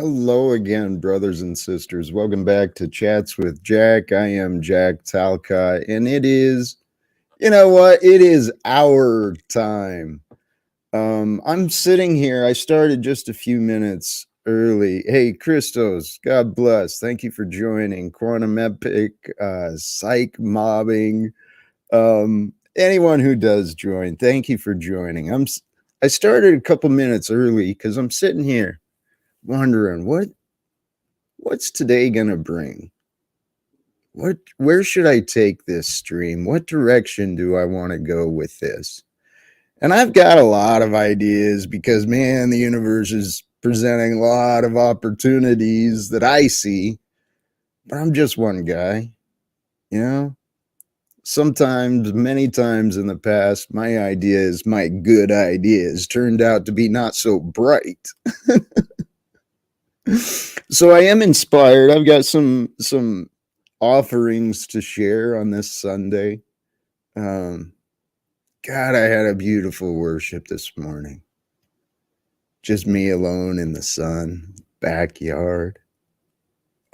Hello again, brothers and sisters. Welcome back to Chats with Jack. I am Jack Talcott, and it is, you know what? It is our time. I'm sitting here. I started just a few minutes early. Hey, Christos, God bless. Thank you for joining. Quantum Epic, Psych Mobbing. Anyone who does join, thank you for joining. I started a couple minutes early because I'm sitting here wondering what's today gonna bring? Where should I take this stream? What direction do I want to go with this? And I've got a lot of ideas because man, the universe is presenting a lot of opportunities that I see, but I'm just one guy, you know? Sometimes, many times in the past, my good ideas turned out to be not so bright. So I am inspired. I've got some offerings to share on this Sunday. God, I had a beautiful worship this morning. Just me alone in the sun, backyard.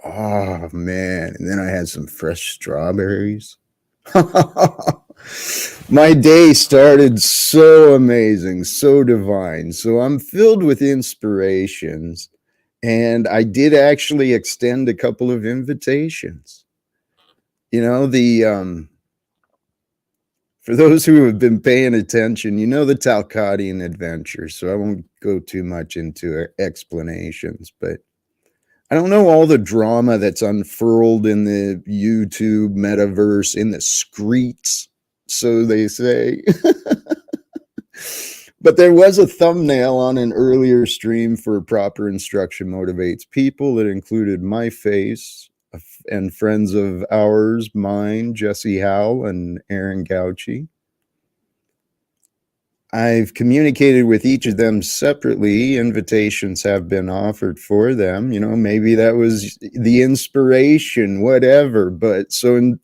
Oh man. And then I had some fresh strawberries. My day started so amazing, so divine. So I'm filled with inspirations. And I did actually extend a couple of invitations. You know, for those who have been paying attention, you know the Talcottian adventure, so I won't go too much into explanations, but I don't know all the drama that's unfurled in the YouTube metaverse, in the streets, so they say. But there was a thumbnail on an earlier stream for Proper Instruction Motivates People. It included my face and friends of ours, mine, Jesse Howell and Aaron Gauchi. I've communicated with each of them separately. Invitations have been offered for them. You know, maybe that was the inspiration, whatever. But so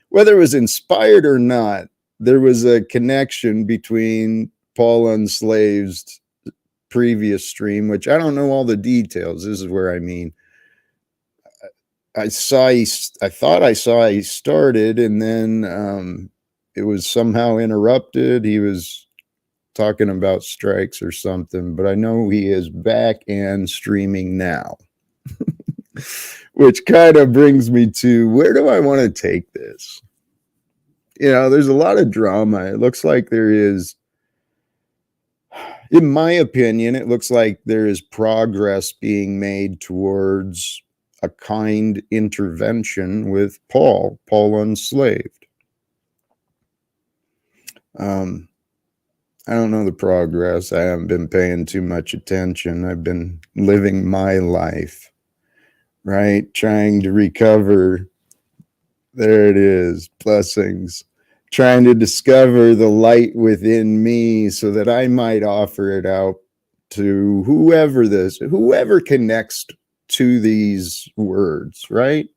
whether it was inspired or not, there was a connection between Paul Unslaved's previous stream, which I don't know all the details. This is where I mean. I thought I saw he started, and then it was somehow interrupted. He was talking about strikes or something, but I know he is back and streaming now. Which kind of brings me to, where do I want to take this? You know, there's a lot of drama. It looks like there is, in my opinion, it looks like there is progress being made towards a kind intervention with Paul Unslaved. I don't know the progress. I haven't been paying too much attention. I've been living my life, right? Trying to recover. There it is. Blessings. Trying to discover the light within me so that I might offer it out to whoever connects to these words, right?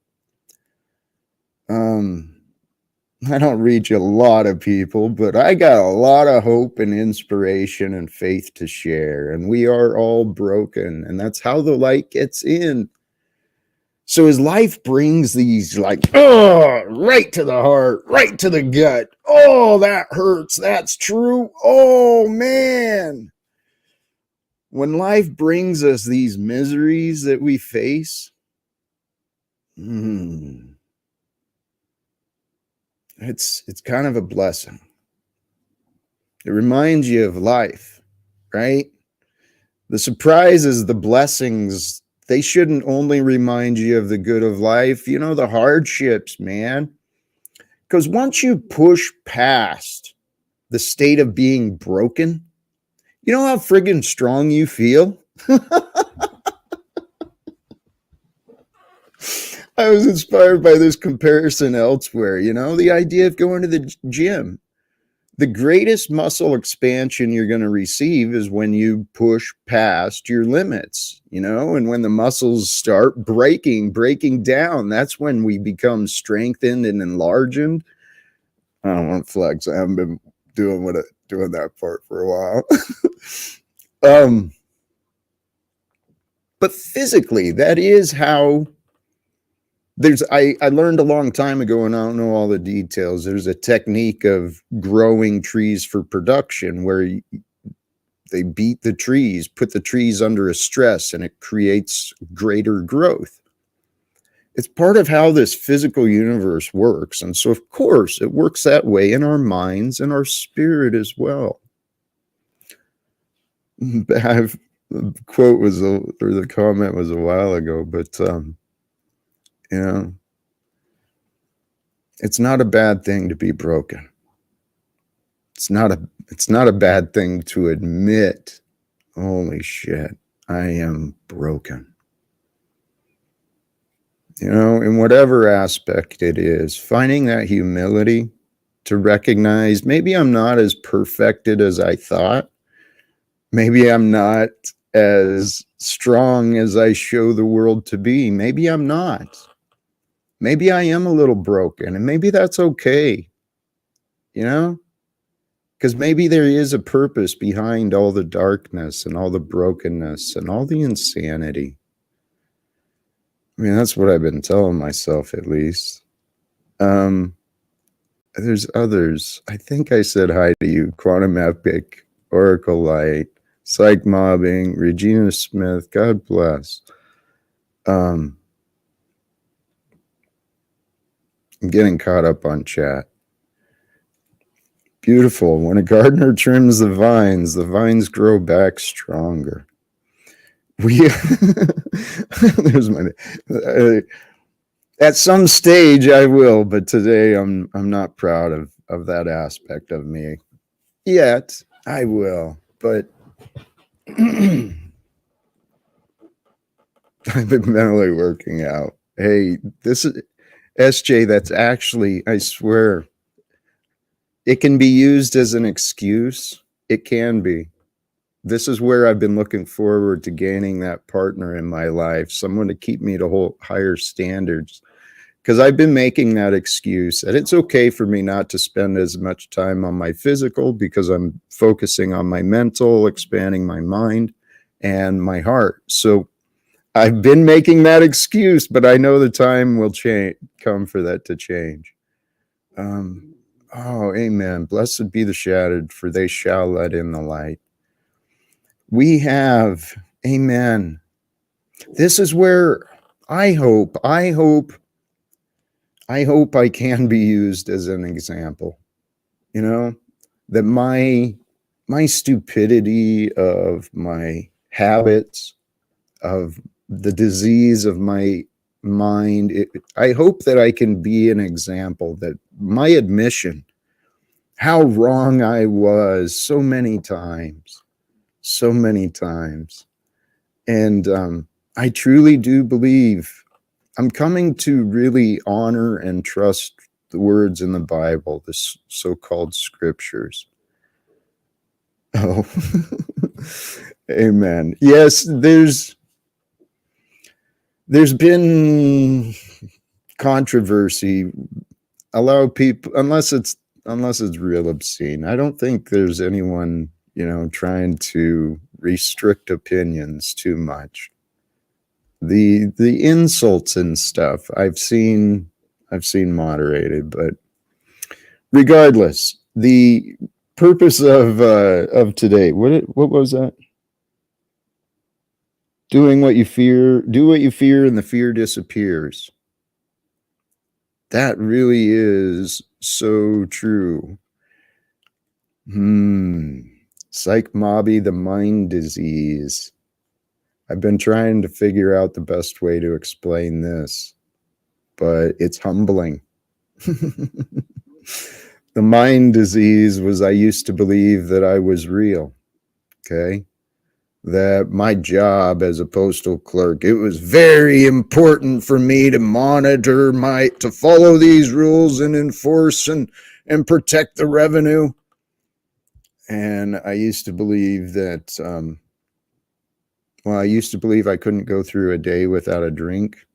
I don't reach a lot of people, but I got a lot of hope and inspiration and faith to share. And we are all broken, and that's how the light gets in. So as life brings these right to the heart, right to the gut. Oh, that hurts. That's true. Oh, man. When life brings us these miseries that we face, it's kind of a blessing. It reminds you of life, right? The surprises, the blessings, they shouldn't only remind you of the good of life, you know, the hardships, man. Because once you push past the state of being broken, you know how friggin' strong you feel? I was inspired by this comparison elsewhere, you know, the idea of going to the gym. The greatest muscle expansion you're going to receive is when you push past your limits, you know, and when the muscles start breaking down, that's when we become strengthened and enlarged. I don't want to flex. I haven't been doing that part for a while. But physically, that is how I learned a long time ago, and I don't know all the details. There's a technique of growing trees for production where they beat the trees, put the trees under a stress, and it creates greater growth. It's part of how this physical universe works. And so, of course, it works that way in our minds and our spirit as well. The quote was, or the comment was a while ago, but, you know, it's not a bad thing to be broken. It's not a bad thing to admit, holy shit, I am broken. You know, in whatever aspect it is, finding that humility to recognize maybe I'm not as perfected as I thought. Maybe I'm not as strong as I show the world to be. Maybe I'm not. Maybe I am a little broken, and maybe that's okay. You know? Because maybe there is a purpose behind all the darkness and all the brokenness and all the insanity. I mean, that's what I've been telling myself, at least. There's others. I think I said hi to you, Quantum Epic, Oracle Light, Psych Mobbing, Regina Smith, God bless. I'm getting caught up on chat. Beautiful. When a gardener trims the vines grow back stronger. There's my at some stage I will, but today I'm not proud of that aspect of me yet. I will, but I've been mentally working out. Hey, this is SJ. That's actually, I swear, it can be used as an excuse. It can be. This is where I've been looking forward to gaining that partner in my life, someone to keep me to higher standards. Because I've been making that excuse that it's okay for me not to spend as much time on my physical because I'm focusing on my mental, expanding my mind and my heart. So I've been making that excuse, but I know the time will come for that to change. Oh, amen. Blessed be the shattered, for they shall let in the light. We have, amen. This is where I hope I can be used as an example, you know, that my stupidity of my habits, of the disease of my mind, I hope that I can be an example, that my admission, how wrong I was so many times. And I truly do believe I'm coming to really honor and trust the words in the Bible, the so-called scriptures. Oh, amen. Yes, there's been controversy. Allow people, unless it's real obscene. I don't think there's anyone, you know, trying to restrict opinions too much. The insults and stuff I've seen moderated, but regardless, the purpose of today, what was that? Do what you fear, and the fear disappears. That really is so true. Psych Mobby, the mind disease. I've been trying to figure out the best way to explain this, but it's humbling. The mind disease was I used to believe that I was real, okay? That my job as a postal clerk, it was very important for me to monitor to follow these rules and enforce and protect the revenue. And I used to believe that, I used to believe I couldn't go through a day without a drink.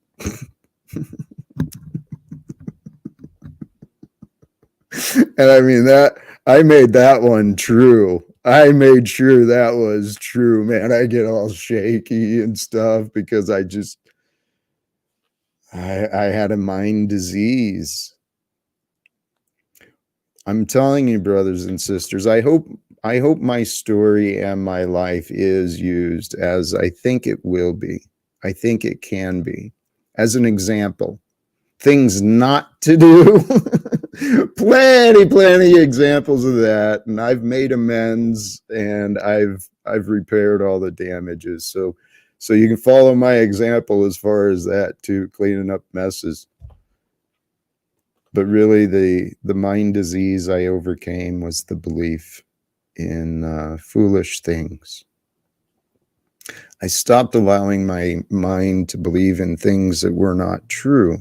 And I mean, that I made that one true. I made sure that was true, man. I get all shaky and stuff because I had a mind disease. I'm telling you, brothers and sisters, I hope my story and my life is used as I think it will be. I think it can be as an example. Things not to do. Plenty examples of that, and I've made amends and I've repaired all the damages. So you can follow my example as far as that too, cleaning up messes. But really, the mind disease I overcame was the belief in foolish things. I stopped allowing my mind to believe in things that were not true.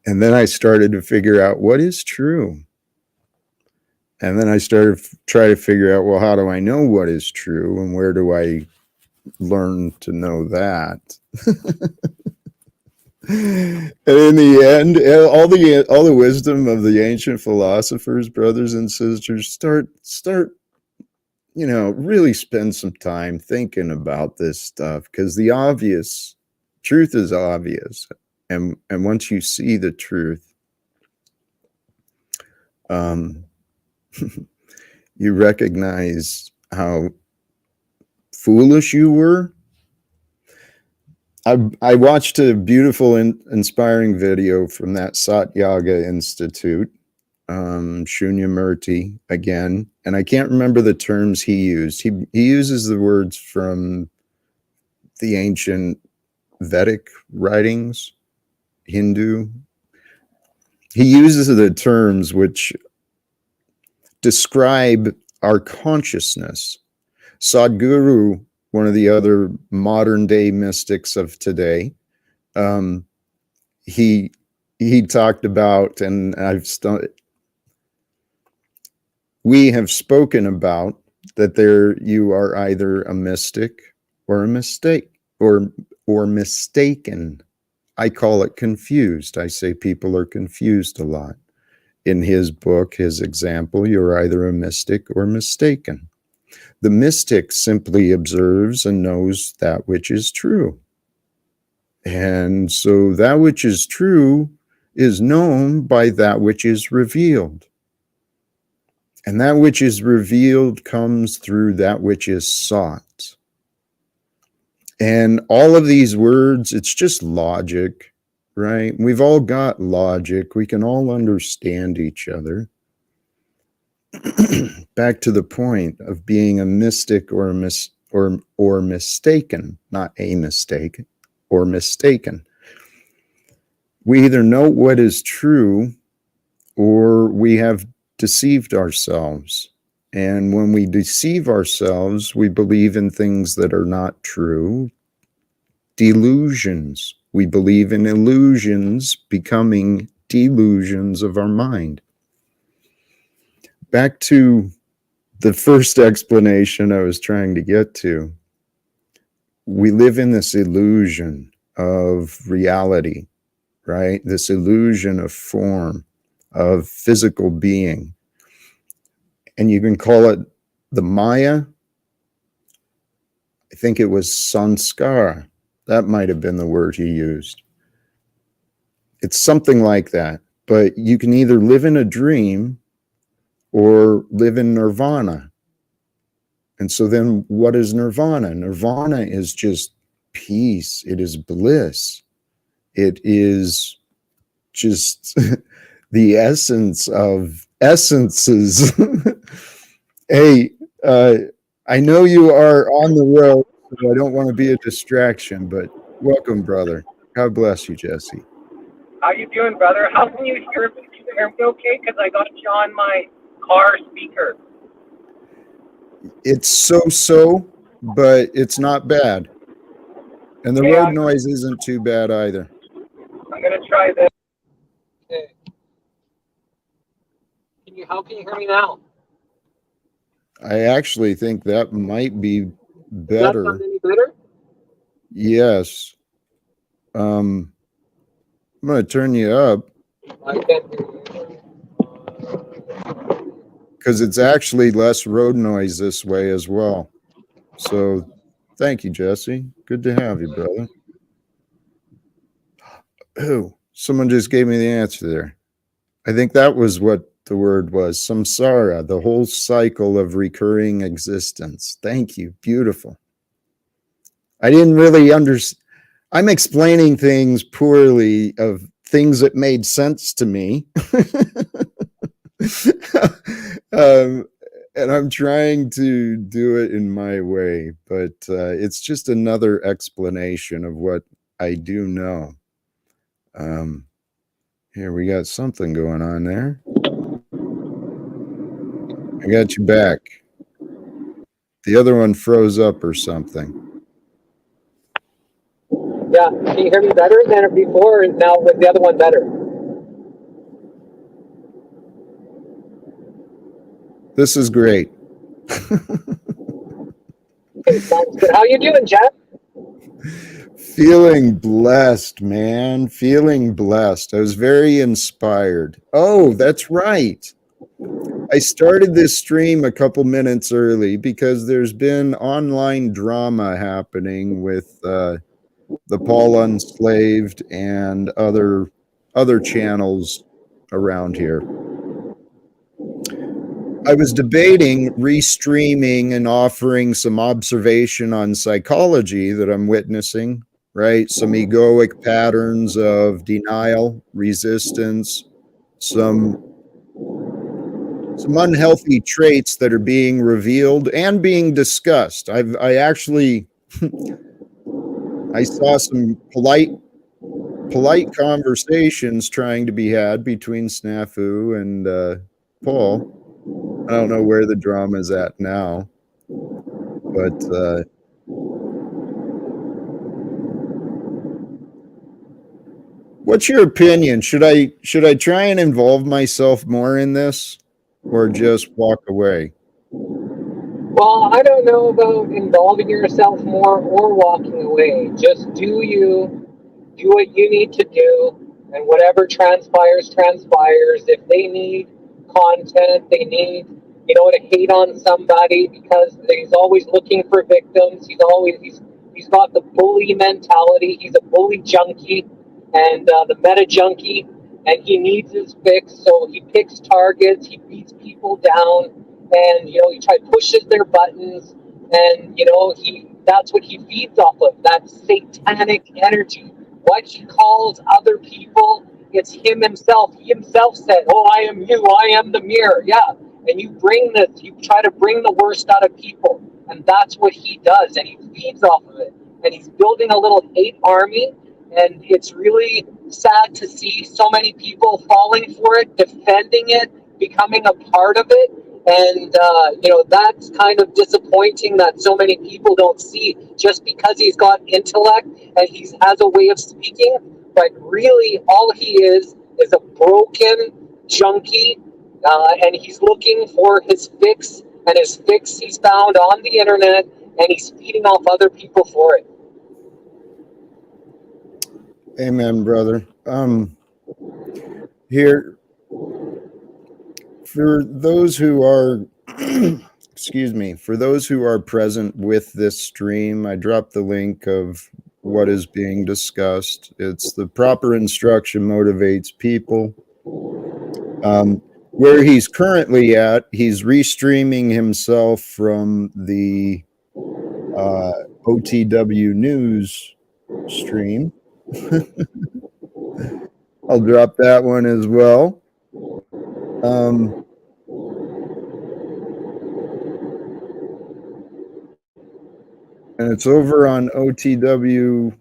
And then I started to figure out what is true. And then I started to try to figure out, well, how do I know what is true and where do I learn to know that? And in the end, all the wisdom of the ancient philosophers, brothers and sisters, start really spend some time thinking about this stuff, because the obvious truth is obvious, and once you see the truth, you recognize how foolish you were. I watched a beautiful, inspiring video from that Satyaga Institute, Shunyamurti again, and I can't remember the terms he used. He uses the words from the ancient Vedic writings, Hindu. He uses the terms which describe our consciousness. Sadhguru, one of the other modern day mystics of today, he talked about, and we have spoken about, that you are either a mystic or a mistake or mistaken. I call it confused. I say people are confused a lot. In his book, his example, you're either a mystic or mistaken. The mystic simply observes and knows that which is true. And so that which is true is known by that which is revealed. And that which is revealed comes through that which is sought. And all of these words, it's just logic, right? We've all got logic. We can all understand each other. Back to the point of being a mystic or mistaken, not a mistake, or mistaken. We either know what is true or we have deceived ourselves. And when we deceive ourselves, we believe in things that are not true. Delusions. We believe in illusions becoming delusions of our mind. Back to the first explanation I was trying to get to. We live in this illusion of reality, right? This illusion of form, of physical being. And you can call it the Maya. I think it was sanskara. That might have been the word he used. It's something like that. But you can either live in a dream or live in nirvana. And so then what is nirvana? Nirvana is just peace. It is bliss. It is just the essence of essences. Hey, I know you are on the road, so I don't want to be a distraction, but welcome, brother. God bless you, Jesse. How you doing, brother? How can you hear me? Can you hear me okay? Because I got you on my car speaker. It's so, but it's not bad. And the road noise isn't too bad either. I'm going to try this. Okay. How can you hear me now? I actually think that might be better. Does that sound any better? Yes. I'm going to turn you up. I can't hear you. because it's actually less road noise this way as well. So thank you, Jesse. Good to have you, brother. Oh, someone just gave me the answer there. I think that was what the word was. Samsara, the whole cycle of recurring existence. Thank you. Beautiful. I didn't really understand. I'm explaining things poorly of things that made sense to me. And I'm trying to do it in my way, but it's just another explanation of what I do know. Here, we got something going on there. I got you back. The other one froze up or something. Yeah, can you hear me better than before? And now with the other one better? This is great. Okay, sounds good. How you doing, Jeff? Feeling blessed, man. Feeling blessed. I was very inspired. Oh, that's right. I started this stream a couple minutes early because there's been online drama happening with the Paul Unslaved and other channels around here. I was debating restreaming and offering some observation on psychology that I'm witnessing, right? Some egoic patterns of denial, resistance, some unhealthy traits that are being revealed and being discussed. I actually I saw some polite conversations trying to be had between Snafu and Paul. I don't know where the drama is at now, but what's your opinion? Should I try and involve myself more in this, or just walk away? Well, I don't know about involving yourself more or walking away. Just do what you need to do, and whatever transpires, transpires. If they need content, they need, to hate on somebody because he's always looking for victims. He's got the bully mentality. He's a bully junkie and the meta junkie, and he needs his fix. So he picks targets, he beats people down, and he pushes their buttons, and that's what he feeds off of. That satanic energy. What he calls other people, it's him himself. He himself said, "Oh, I am you. I am the mirror." Yeah, and you try to bring the worst out of people, and that's what he does, and he feeds off of it. And he's building a little hate army, and it's really sad to see so many people falling for it, defending it, becoming a part of it. And, that's kind of disappointing that so many people don't see, just because he's got intellect and he has a way of speaking. But really, all he is a broken junkie, and he's looking for his fix. And his fix he's found on the internet, and he's feeding off other people for it. Amen, brother. Here, for those who are for those who are present with this stream, I dropped the link of what is being discussed. It's the proper instruction motivates people. Where he's currently at, he's restreaming himself from the OTW News stream. I'll drop that one as well. And it's over on OTW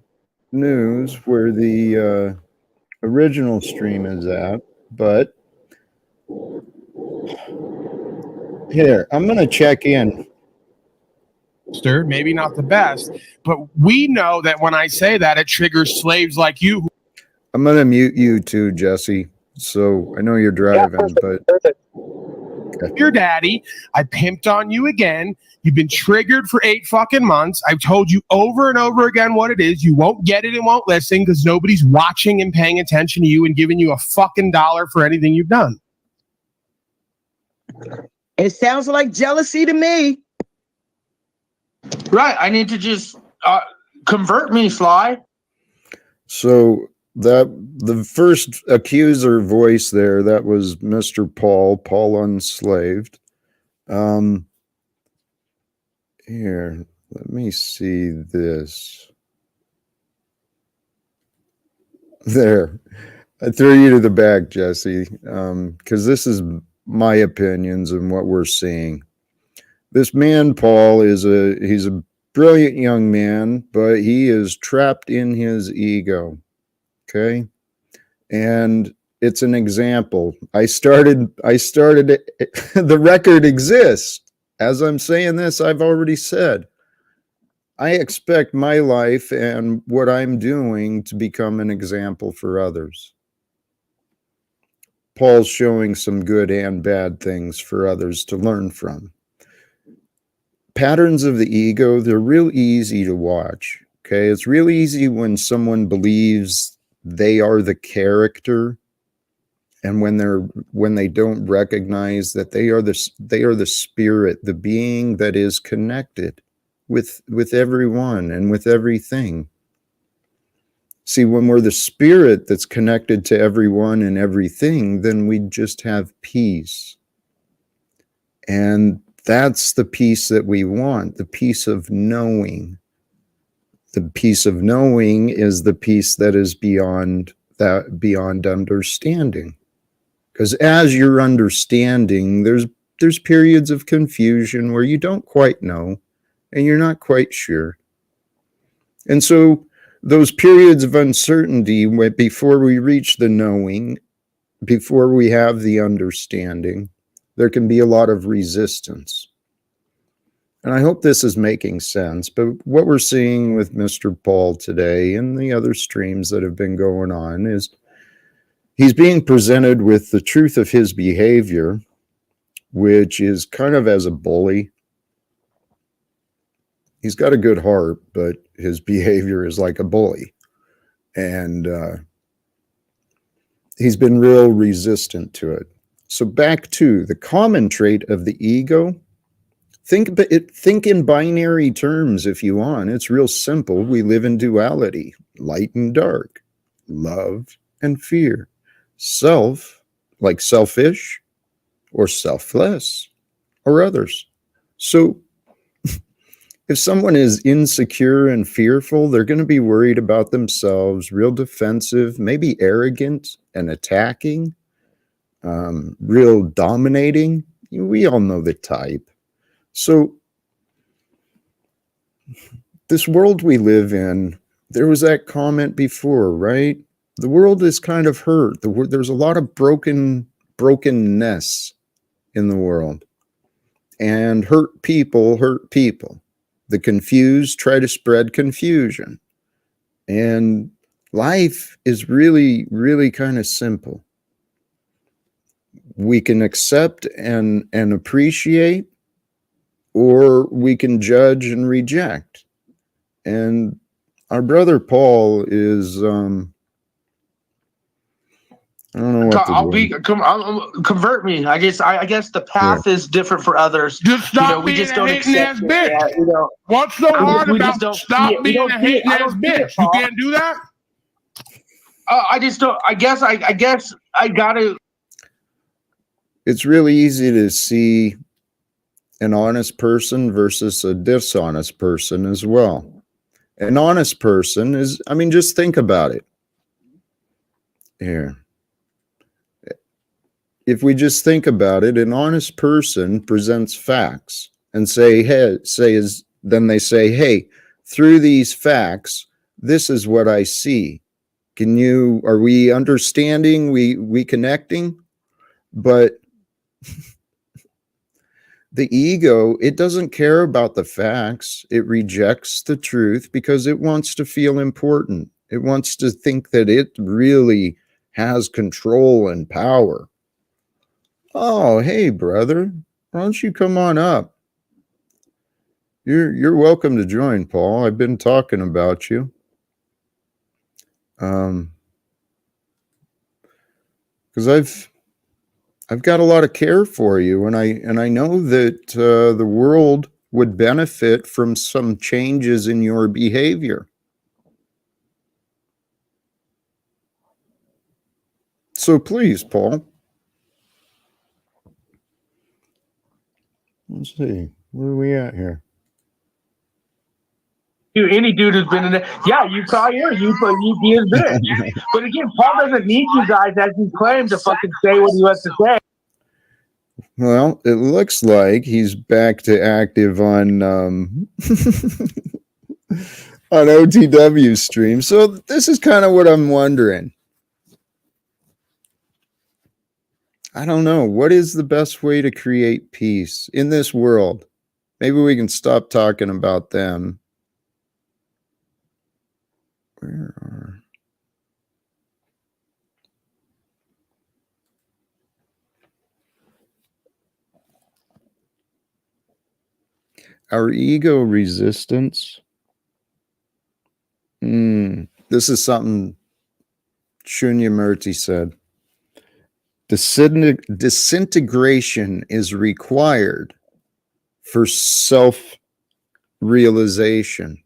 News where the original stream is at. But here, I'm going to check in. Maybe not the best, but we know that when I say that, it triggers slaves like you. I'm going to mute you too, Jesse. So I know you're driving, Perfect. Okay. Your daddy, I pimped on you again. You've been triggered for 8 fucking months. I've told you over and over again what it is. You won't get it and won't listen because nobody's watching and paying attention to you and giving you a fucking dollar for anything you've done. It sounds like jealousy to me. Right. I need to just convert me, Sly. So that the first accuser voice there, that was Mr. Paul Unslaved. Here, let me see this. There. I threw you to the back, Jesse, because this is my opinions and what we're seeing. This man, Paul, he's a brilliant young man, but he is trapped in his ego. Okay. And it's an example. I started the record exists. As I'm saying this, I've already said, I expect my life and what I'm doing to become an example for others. Paul's showing some good and bad things for others to learn from. Patterns of the ego, they're real easy to watch. Okay. It's real easy when someone believes they are the character, and when they don't recognize that they are the spirit, the being that is connected with everyone and with everything. See, when we're the spirit that's connected to everyone and everything, then we just have peace. And that's the peace that we want, the peace of knowing. The peace of knowing is the peace that is beyond understanding. Because as you're understanding, there's periods of confusion where you don't quite know and you're not quite sure. And so those periods of uncertainty, before we reach the knowing, before we have the understanding, there can be a lot of resistance. And I hope this is making sense. But what we're seeing with Mr. Paul today and the other streams that have been going on is he's being presented with the truth of his behavior, which is kind of as a bully. He's got a good heart, but his behavior is like a bully. And he's been real resistant to it. So back to the common trait of the ego. Think in binary terms if you want. It's real simple. We live in duality, light and dark, love and fear. Self, like selfish, or selfless, or others. So if someone is insecure and fearful, they're going to be worried about themselves, real defensive, maybe arrogant and attacking, real dominating. We all know the type. So this world we live in, there was that comment before, right? The world is kind of hurt. There's a lot of brokenness in the world. And hurt people hurt people. The confused try to spread confusion. And life is really, really kind of simple. We can accept and appreciate, or we can judge and reject. And our brother Paul is I don't know what convert me. I guess the path is different for others. Just stop being a hating ass bitch. What's so hard about stop being a hating ass bitch? You can't do that? I just don't. I guess I gotta. It's really easy to see an honest person versus a dishonest person as well. An honest person is, I mean, just think about it. Here. If we just think about it, an honest person presents facts and then they say, hey, through these facts, this is what I see. Are we understanding? We connecting? But the ego, it doesn't care about the facts. It rejects the truth because it wants to feel important. It wants to think that it really has control and power. Oh, hey, brother, why don't you come on up? You're welcome to join, Paul. I've been talking about you. Because I've got a lot of care for you, and I know that the world would benefit from some changes in your behavior. So please, Paul. Let's see. Where are we at here? Dude, any dude who's been in there, yeah, you probably are. You he has been. But again, Paul doesn't need you guys, as you claim, to fucking say what he wants to say. Well, it looks like he's back to active on on OTW stream. So this is kind of what I'm wondering. I don't know. What is the best way to create peace in this world? Maybe we can stop talking about them. Where are... Our ego resistance. This is something Shunyamurti said. Disintegration is required for self-realization.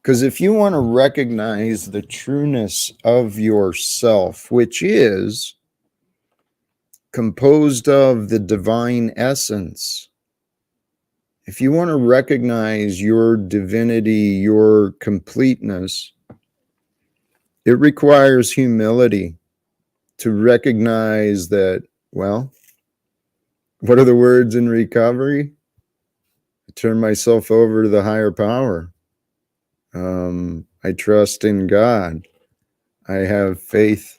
Because if you want to recognize the trueness of yourself, which is composed of the divine essence, if you want to recognize your divinity, your completeness, it requires humility to recognize that, well, what are the words in recovery? I turn myself over to the higher power. I trust in God. I have faith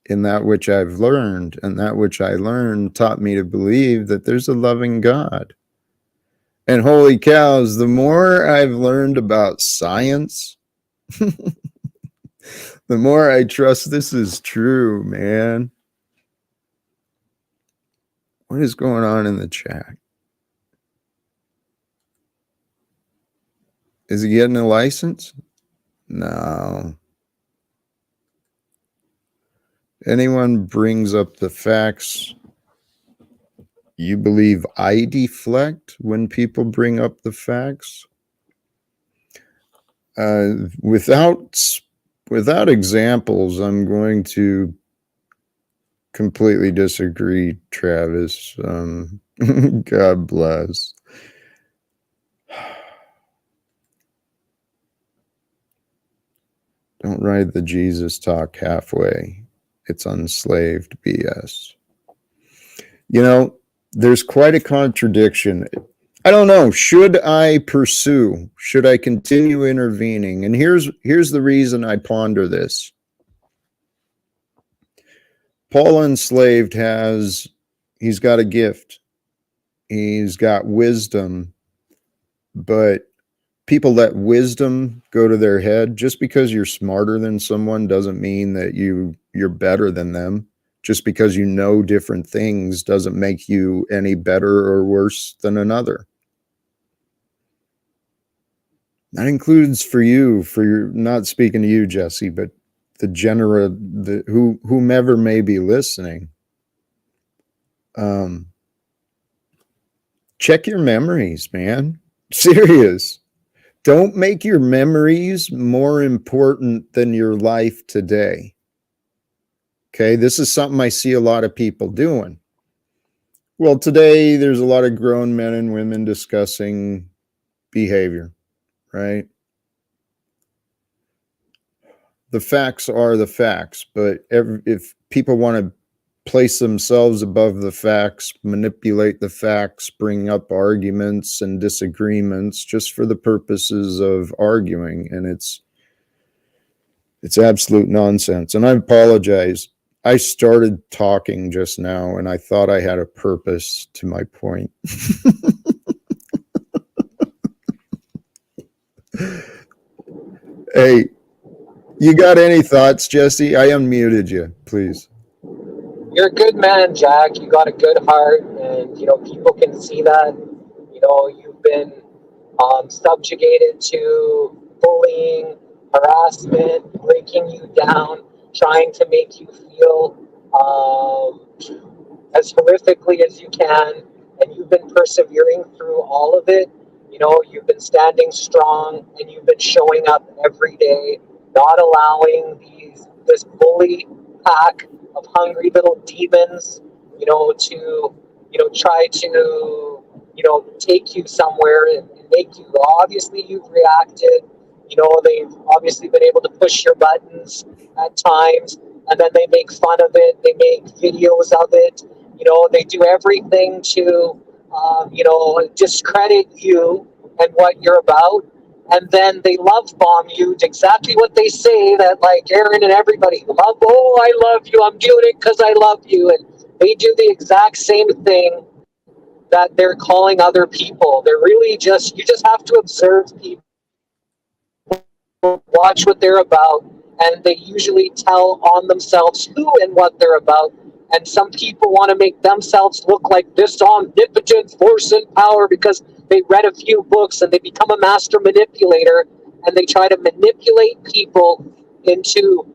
in that which I've learned, and that which I learned taught me to believe that there's a loving God. And holy cows, the more I've learned about science, the more I trust this is true, man. What is going on in the chat? Is he getting a license? No. Anyone brings up the facts, you believe I deflect when people bring up the facts? Without examples, I'm going to completely disagree, Travis. God bless. Don't ride the Jesus talk halfway. It's unslaved BS. You know, there's quite a contradiction. I don't know. Should I pursue? Should I continue intervening? And here's the reason I ponder this. Paul Enslaved he's got a gift. He's got wisdom, but people let wisdom go to their head. Just because you're smarter than someone doesn't mean that you're better than them. Just because you know different things doesn't make you any better or worse than another. That includes for you, not speaking to you, Jesse, but whomever may be listening. Check your memories, man. Serious. Don't make your memories more important than your life today. Okay, this is something I see a lot of people doing. Well, today there's a lot of grown men and women discussing behavior, right? The facts are the facts, but if people want to place themselves above the facts, manipulate the facts, bring up arguments and disagreements just for the purposes of arguing, and it's absolute nonsense. And I apologize. I started talking just now, and I thought I had a purpose to my point. Hey, you got any thoughts, Jesse? I unmuted you, please. You're a good man, Jack. You got a good heart, and people can see that. You've been subjugated to bullying, harassment, breaking you down, trying to make you feel um, as horrifically as you can, and you've been persevering through all of it. You know, you've been standing strong, and you've been showing up every day, not allowing this bully pack of hungry little demons, to try to take you somewhere and make you. Obviously, you've reacted. They've obviously been able to push your buttons at times, and then they make fun of it. They make videos of it. They do everything to, discredit you and what you're about. And then they love bomb you to exactly what they say, that like Aaron and everybody love, oh, I love you. I'm doing it because I love you. And they do the exact same thing that they're calling other people. They're really you just have to observe people, watch what they're about, and they usually tell on themselves who and what they're about. And some people want to make themselves look like this omnipotent force and power because they read a few books, and they become a master manipulator, and they try to manipulate people into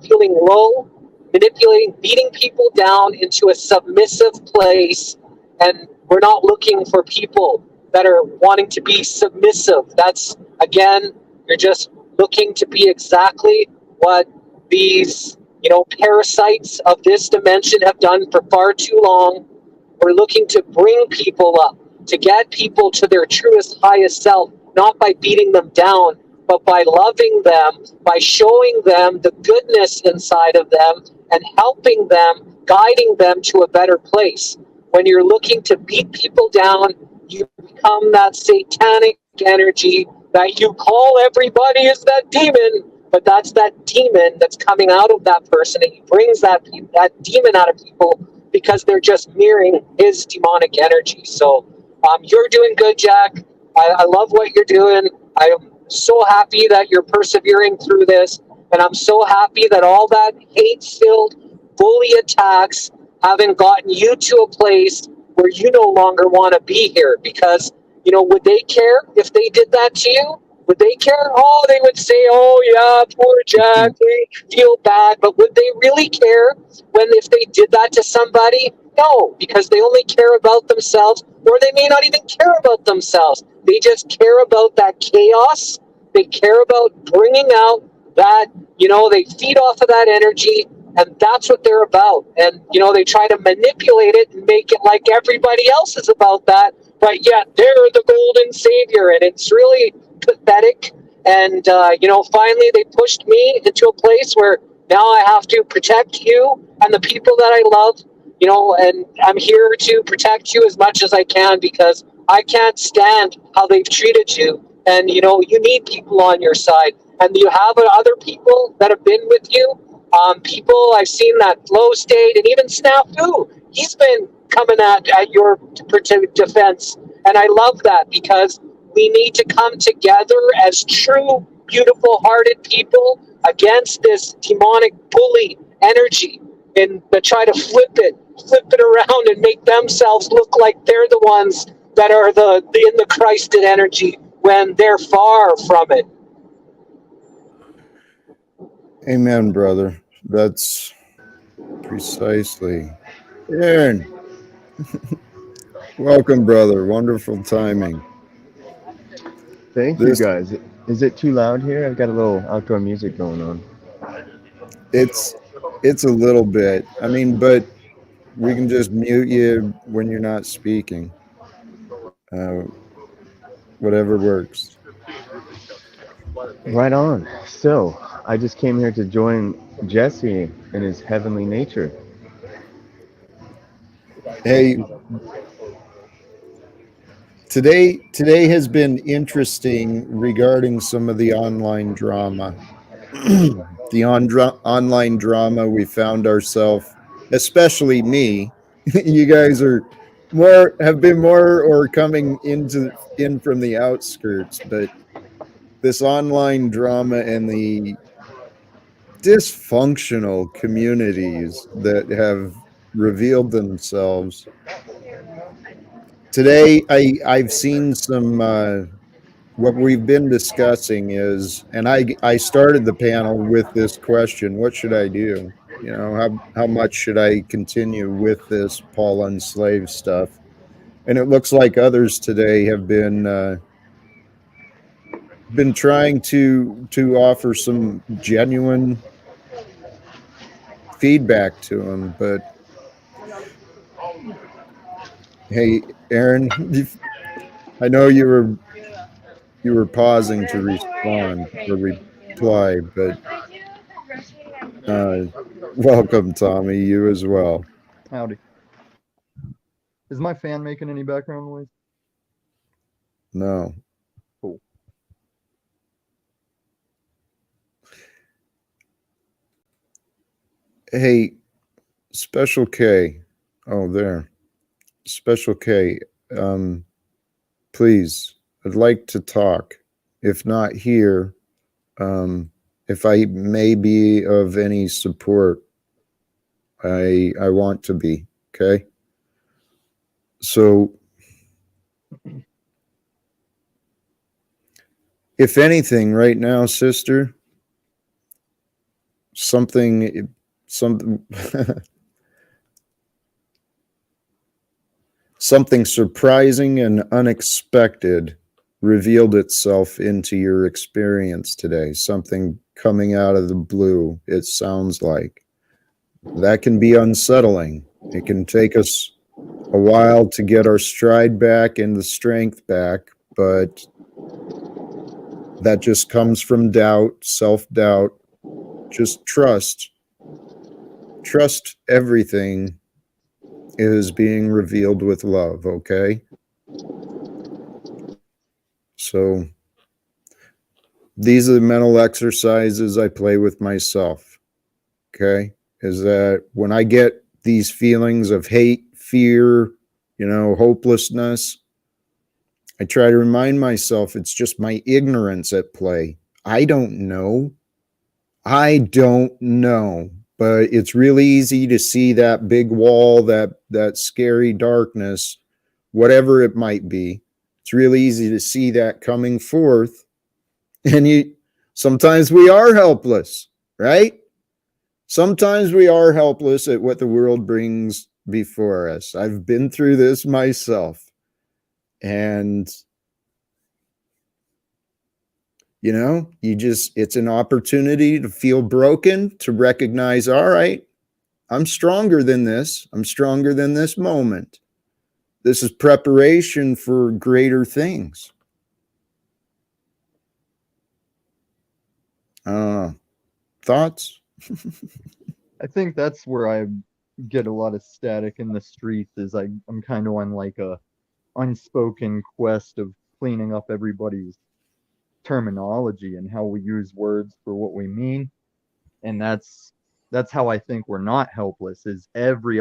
feeling low, beating people down into a submissive place. And we're not looking for people that are wanting to be submissive. That's, again, you're just looking to be exactly what these, parasites of this dimension have done for far too long. We're looking to bring people up, to get people to their truest, highest self, not by beating them down, but by loving them, by showing them the goodness inside of them and helping them, guiding them to a better place. When you're looking to beat people down, you become that satanic energy that you call everybody is that demon, but that's that demon that's coming out of that person, and he brings that demon out of people because they're just mirroring his demonic energy. So you're doing good, Jack. I love what you're doing. I'm so happy that you're persevering through this, and I'm so happy that all that hate-filled bully attacks haven't gotten you to a place where you no longer want to be here. Because, would they care if they did that to you? Would they care? Oh, they would say, oh, yeah, poor Jack, we feel bad. But would they really care if they did that to somebody? No, because they only care about themselves, or they may not even care about themselves. They just care about that chaos. They care about bringing out that, they feed off of that energy, and that's what they're about. And, they try to manipulate it and make it like everybody else is about that, but yet they're the golden savior, and it's really pathetic. And, finally they pushed me into a place where now I have to protect you and the people that I love, and I'm here to protect you as much as I can, because I can't stand how they've treated you. And, you need people on your side, and you have other people that have been with you. People, I've seen that Flow State, and even Snafu, he's been coming at your defense. And I love that, because we need to come together as true, beautiful hearted people against this demonic bully energy, and try to flip it around and make themselves look like they're the ones that are in the Christed energy when they're far from it. Amen, brother. That's precisely. Aaron, welcome, brother. Wonderful timing. Thank you, guys. Is it too loud here? I've got a little outdoor music going on. It's a little bit. I mean, but we can just mute you when you're not speaking. Uh, Whatever works. Right on. So, I just came here to join Jesse in his heavenly nature. Hey, today has been interesting regarding some of the online drama. The online drama we found ourselves, especially me. You guys have been more or coming in from the outskirts, but this online drama and the dysfunctional communities that have revealed themselves. Today, I've seen some. What we've been discussing is, and I started the panel with this question: what should I do? how much should I continue with this Paul Unslaved stuff? And it looks like others today have been trying to offer some genuine feedback to him. But hey, Aaron, I know you were pausing to respond or reply, but welcome, Tommy. You as well. Howdy. Is my fan making any background noise? No. Cool. Hey, Special K. Oh, there. Special K. Please, I'd like to talk. If not here, if I may be of any support, I want to be. Okay. So, if anything, right now, sister, something something surprising and unexpected revealed itself into your experience today. Something coming out of the blue, it sounds like. That can be unsettling. It can take us a while to get our stride back and the strength back, but that just comes from doubt, self-doubt. Just trust everything is being revealed with love, okay? So these are the mental exercises I play with myself, okay? Is that when I get these feelings of hate, fear, hopelessness, I try to remind myself it's just my ignorance at play. I don't know. But it's really easy to see that big wall, that scary darkness, whatever it might be. It's really easy to see that coming forth. And sometimes we are helpless, right? Sometimes we are helpless at what the world brings before us. I've been through this myself. And it's an opportunity to feel broken, to recognize, all right, I'm stronger than this. I'm stronger than this moment. This is preparation for greater things. Thoughts? I think that's where I get a lot of static in the streets is I'm kind of on like a unspoken quest of cleaning up everybody's terminology and how we use words for what we mean. And that's how I think we're not helpless is every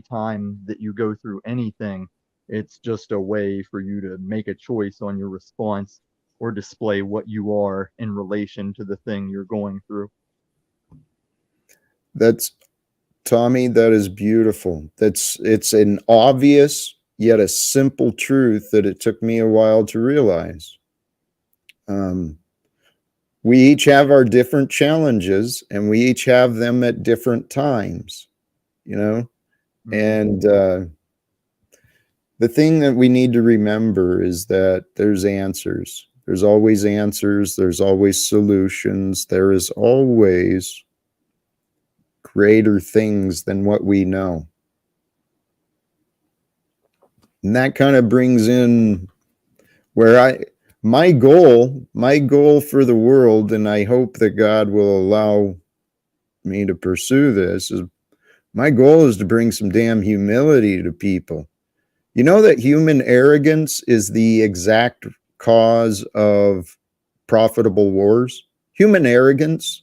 time that you go through anything, it's just a way for you to make a choice on your response or display what you are in relation to the thing you're going through. That's Tommy, that is beautiful. It's an obvious yet a simple truth that it took me a while to realize. We each have our different challenges and we each have them at different times, and the thing that we need to remember is that there's answers. There's always answers. There's always solutions. There is always greater things than what we know. And that kind of brings in where my goal for the world, and I hope that God will allow me to pursue this, is my goal is to bring some damn humility to people. You know that human arrogance is the exact cause of profitable wars? Human arrogance.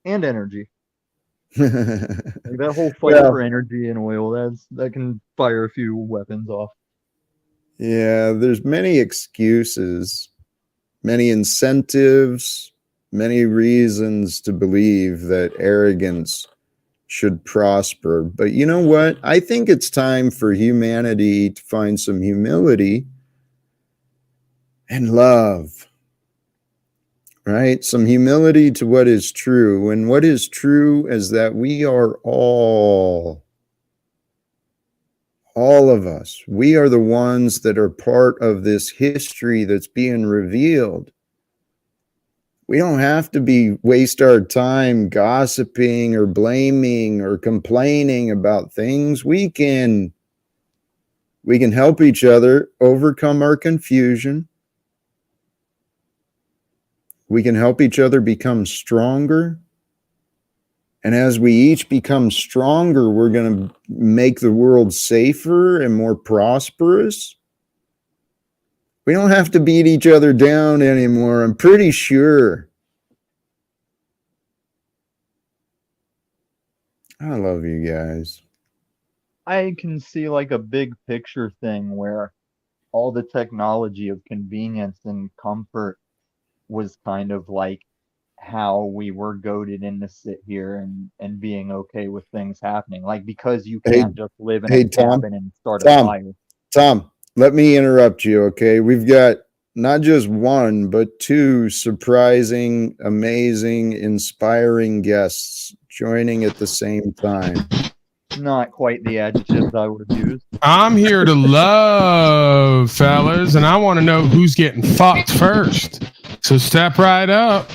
And energy. Like that whole fight for energy and oil, that can fire a few weapons off. Yeah, there's many excuses, many incentives, many reasons to believe that arrogance should prosper. But you know what? I think it's time for humanity to find some humility and love. right? Some humility to what is true. And what is true is that we are all of us, we are the ones that are part of this history that's being revealed. We don't have to waste our time gossiping or blaming or complaining about things. We can help each other overcome our confusion. We can help each other become stronger. And as we each become stronger, we're going to make the world safer and more prosperous. We don't have to beat each other down anymore, I'm pretty sure. I love you guys. I can see like a big picture thing where all the technology of convenience and comfort was kind of like how we were goaded into sit here and being okay with things happening. Like, because you can't just live in a cabin and start a fire. Tom, let me interrupt you, okay? We've got not just one, but two surprising, amazing, inspiring guests joining at the same time. Not quite the adjectives I would have used. I'm here to love, fellas, and I want to know who's getting fucked first. So step right up.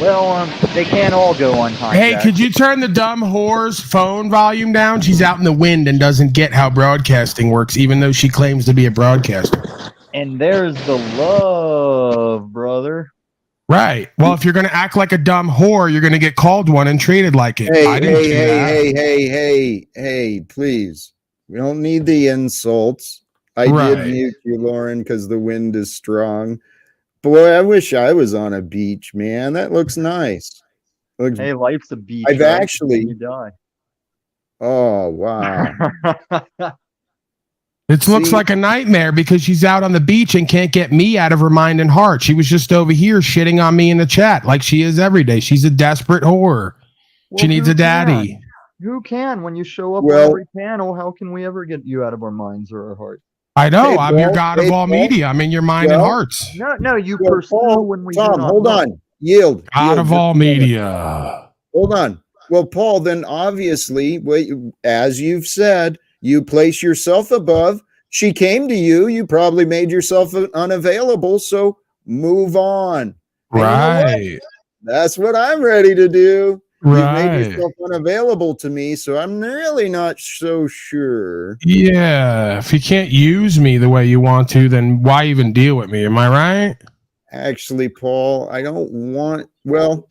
Well, they can't all go unhijacked. Hey, could you turn the dumb whore's phone volume down? She's out in the wind and doesn't get how broadcasting works, even though she claims to be a broadcaster. And there's the love, brother. Right. Well, if you're going to act like a dumb whore, you're going to get called one and treated like it. Hey, please. We don't need the insults. I did mute you, Lauren, because the wind is strong. Boy, I wish I was on a beach, man. That looks nice. Hey, life's a beach. I've actually... You die. Oh, wow. It looks like a nightmare because she's out on the beach and can't get me out of her mind and heart. She was just over here shitting on me in the chat like she is every day. She's a desperate whore. Well, she needs a daddy. Who can? When you show up on every panel, how can we ever get you out of our minds or our hearts? I know. Hey, I'm your god of all media. I'm in your mind and hearts. No, you pursue when we Tom, hold on. Yield. God of all media. Hold on. Well, Paul, then obviously, as you've said, you place yourself above. She came to you. You probably made yourself unavailable. So move on. Right. You know that's what I'm ready to do. Right. You've made yourself unavailable to me. So I'm really not so sure. Yeah. If you can't use me the way you want to, then why even deal with me? Am I right? Actually, Paul, I don't want. Well,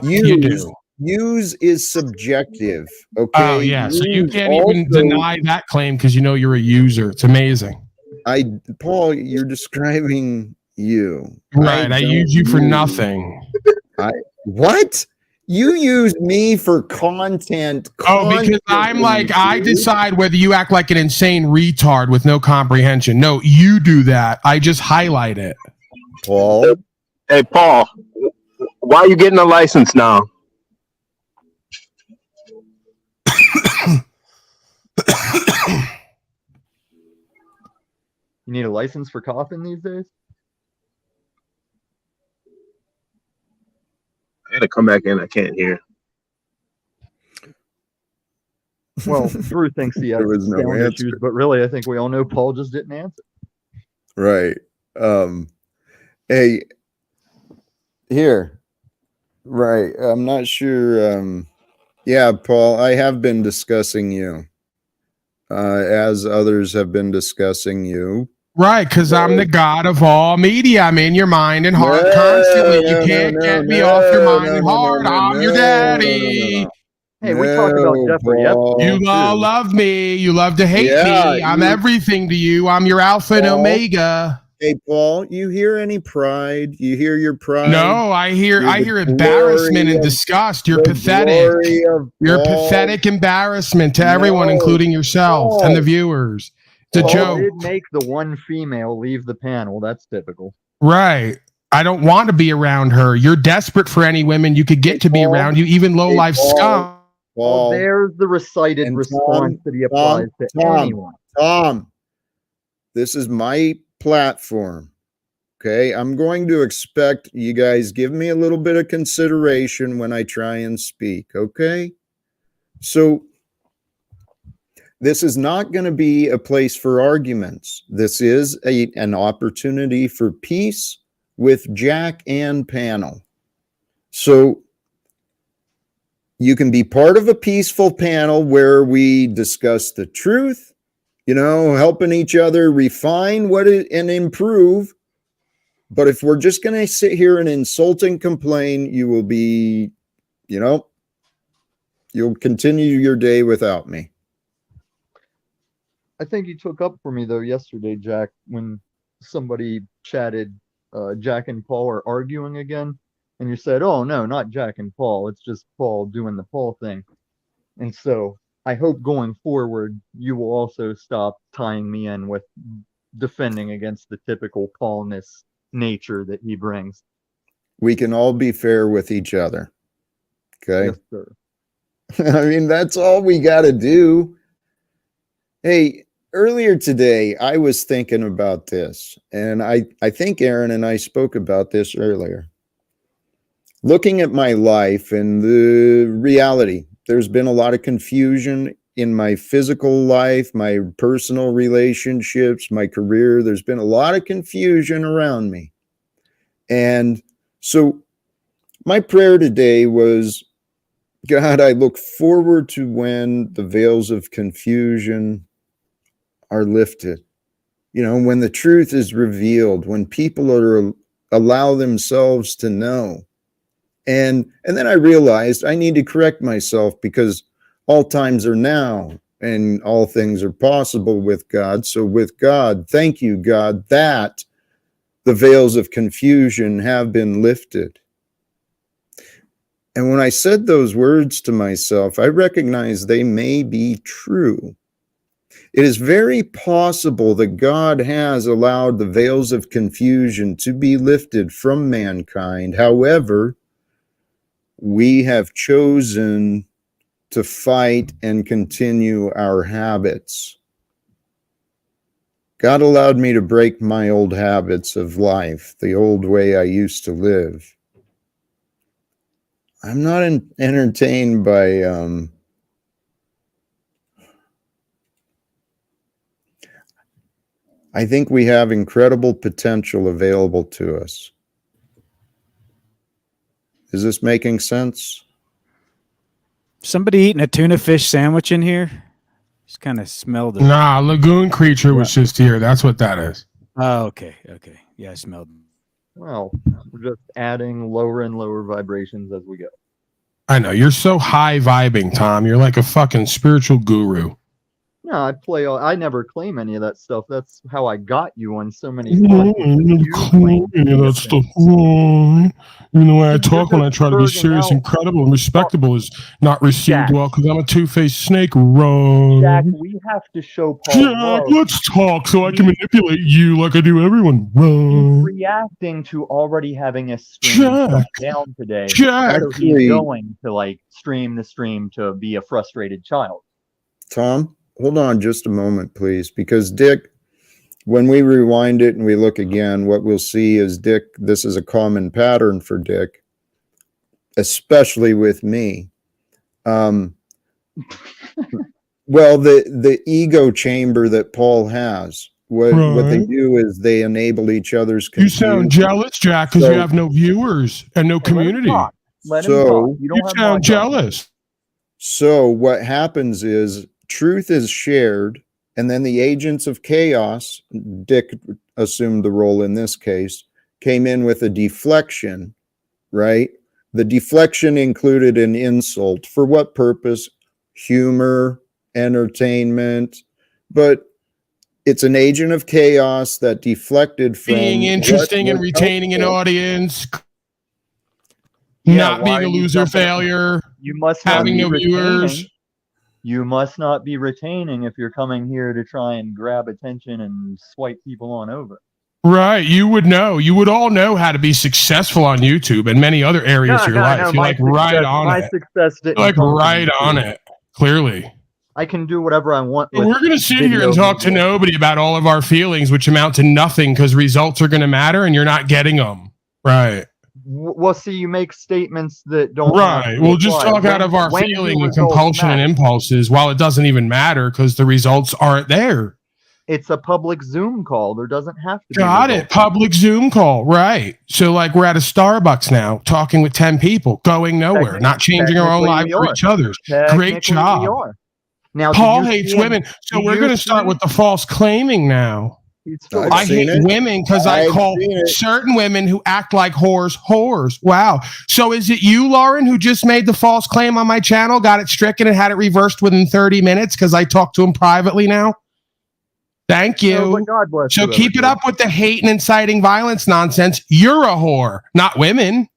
you do. Use is subjective. Okay. Oh yeah, so you can't even deny that claim because you know you're a user. It's amazing. Paul, you're describing you. Right. I use you for nothing. What? You use me for content. Because I'm like, I decide whether you act like an insane retard with no comprehension. No, you do that. I just highlight it. Paul. Hey, Paul, why are you getting a license now? You need a license for coughing these days? I had to come back in. I can't hear. Well, Drew thinks he has sound issues, but really, I think we all know Paul just didn't answer. Right. Hey, here. Right. I'm not sure. Yeah, Paul, I have been discussing you. As others have been discussing you. Right, because I'm the god of all media. I'm in your mind and heart constantly. You can't get me off your mind and heart. I'm your daddy. Hey, we talk about Jeffrey Epstein. You love me. You love to hate me. I'm everything to you. I'm your alpha and omega. Hey, Paul, you hear any pride? You hear your pride? No, I hear embarrassment and disgust. You're pathetic. You're pathetic embarrassment to everyone, including yourself and the viewers. It's a joke. Did make the one female leave the panel. That's typical. Right. I don't want to be around her. You're desperate for any women you could get to be around you, even low-life scum. Well, there's the recited response that he applies to anyone. Tom, This is my platform. Okay, I'm going to expect you guys give me a little bit of consideration when I try and speak. Okay, so this is not going to be a place for arguments. This is an opportunity for peace with Jack and panel. So you can be part of a peaceful panel where we discuss the truth, helping each other refine and improve. But if we're just going to sit here and insult and complain, you will be, you'll continue your day without me. I think you took up for me though yesterday, Jack, when somebody chatted Jack and Paul are arguing again, and you said, "Oh no, not Jack and Paul. It's just Paul doing the Paul thing." And so I hope going forward you will also stop tying me in with defending against the typical Paulness nature that he brings. We can all be fair with each other. Okay. Yes, sir. I mean, that's all we got to do. Hey, earlier today, I was thinking about this, and I think Aaron and I spoke about this earlier. Looking at my life and the reality, there's been a lot of confusion in my physical life, my personal relationships, my career. There's been a lot of confusion around me. And so my prayer today was, God, I look forward to when the veils of confusion are lifted. When the truth is revealed, when people allow themselves to know. And then I realized I need to correct myself because all times are now and all things are possible with God. So with God, thank you, God, that the veils of confusion have been lifted. And when I said those words to myself, I recognized they may be true. It is very possible that God has allowed the veils of confusion to be lifted from mankind. However, we have chosen to fight and continue our habits. God allowed me to break my old habits of life, the old way I used to live. I'm not entertained by I think we have incredible potential available to us. Is this making sense? Somebody eating a tuna fish sandwich in here? Just kind of smelled it. Nah, Lagoon Creature was just here. That's what that is. Oh, okay. Okay. Yeah, I smelled it. Well, we're just adding lower and lower vibrations as we go. I know. You're so high vibing, Tom. You're like a fucking spiritual guru. No, I never claim any of that stuff. That's how I got you on so many that stuff. The way I talk when I try to be serious and credible and respectable is not received well because I'm a two-faced snake. Wrong. Jack, we have to show Paul Jack, love. let's talk so I can manipulate you like I do everyone. Wrong. He's reacting to already having a stream shut down today. Jack. So he's going to stream the stream to be a frustrated child. Tom? Hold on just a moment, please, because Dick, when we rewind it and we look again, what we'll see is Dick, this is a common pattern for Dick, especially with me. Well, the ego chamber that Paul has, what they do is they enable each other's confusion. You sound jealous, Jack, because you have no viewers and no community. Let him talk. You sound jealous. So what happens is truth is shared, and then the agents of chaos, Dick assumed the role in this case, came in with a deflection, right? The deflection included an insult. For what purpose? Humor, entertainment, but it's an agent of chaos that deflected from being interesting and retaining an audience, not being a loser failure, you must having no viewers. You must not be retaining if you're coming here to try and grab attention and swipe people on over. Right. You would know. You would all know how to be successful on YouTube and many other areas of your life. You're right on it. My success didn't right on it. Clearly. I can do whatever I want. But we're going to sit here and talk to nobody about all of our feelings, which amount to nothing because results are going to matter and you're not getting them. Right. Well, see, you make statements that don't. Right. We'll just talk out of our feeling and compulsion and impulses while it doesn't even matter because the results aren't there. It's a public Zoom call. There doesn't have to be. Got it. Public Zoom call. Right. So like we're at a Starbucks now talking with 10 people, going nowhere, not changing our own lives for each other's. Great job. Now, Paul hates women. So we're going to start with the false claiming now. I hate women because I call certain women who act like whores. Wow. So is it you, Lauren, who just made the false claim on my channel, got it stricken and had it reversed within 30 minutes because I talked to him privately now? Thank you. No, God bless so keep it up with the hate and inciting violence nonsense. You're a whore, not women.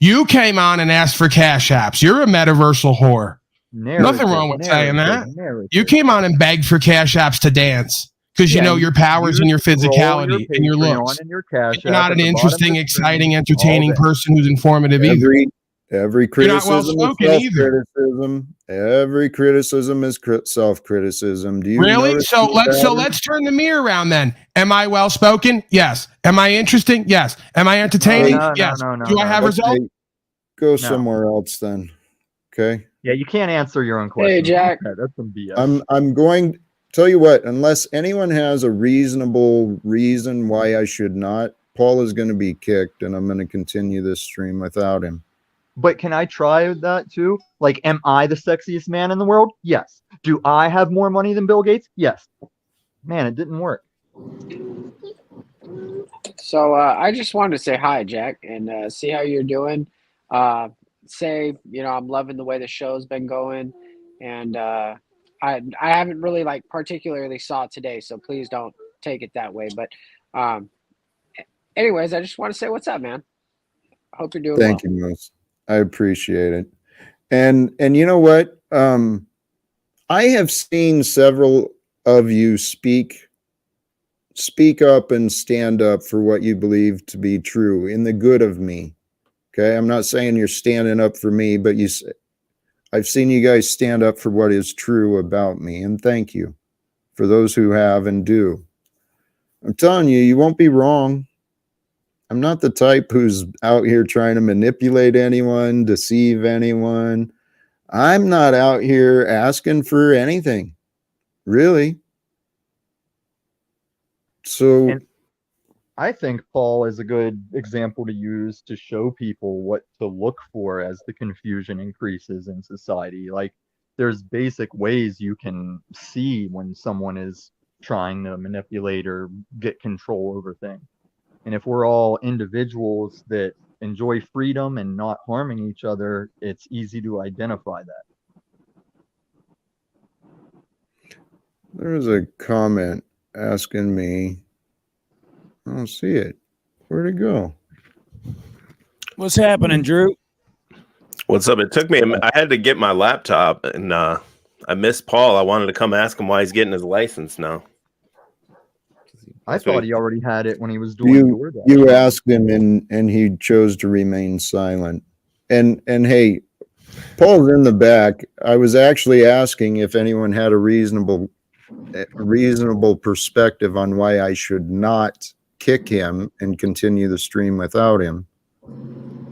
You came on and asked for cash apps. You're a metaversal whore. Nothing wrong with saying that. You came on and begged for cash apps to dance because you know your powers and your physicality and your looks. You're not an interesting, exciting, entertaining person who's informative either. Every criticism is self-criticism. Every criticism is self-criticism. Do you really? So let's turn the mirror around then. Am I well spoken? Yes. Am I interesting? Yes. Am I entertaining? Yes. Do I have results? Go somewhere else then. Okay. Yeah, you can't answer your own question. Hey, Jack. That's some BS. I'm going. Tell you what. Unless anyone has a reasonable reason why I should not, Paul is going to be kicked, and I'm going to continue this stream without him. But can I try that too? Like, am I the sexiest man in the world? Yes. Do I have more money than Bill Gates? Yes. Man, it didn't work. So I just wanted to say hi, Jack, and see how you're doing. Say, I'm loving the way the show's been going, and I haven't really particularly saw it today, so please don't take it that way. But anyways, I just want to say what's up, man. Hope you're doing well. Thank you, Moose. I appreciate it. And you know what? I have seen several of you speak up and stand up for what you believe to be true in the good of me. Okay. I'm not saying you're standing up for me, but I've seen you guys stand up for what is true about me. And thank you for those who have and do. I'm telling you, you won't be wrong. I'm not the type who's out here trying to manipulate anyone, deceive anyone. I'm not out here asking for anything, really. So and I think Paul is a good example to use to show people what to look for as the confusion increases in society. Like, there's basic ways you can see when someone is trying to manipulate or get control over things. And if we're all individuals that enjoy freedom and not harming each other, it's easy to identify that. There's a comment asking me. I don't see it. Where'd it go? What's happening, Drew? What's up? It took me. I had to get my laptop, and I missed Paul. I wanted to come ask him why he's getting his license now. I thought he already had it when he was doing DoorDash. You asked him, and he chose to remain silent. And hey, Paul's in the back. I was actually asking if anyone had a reasonable perspective on why I should not kick him and continue the stream without him.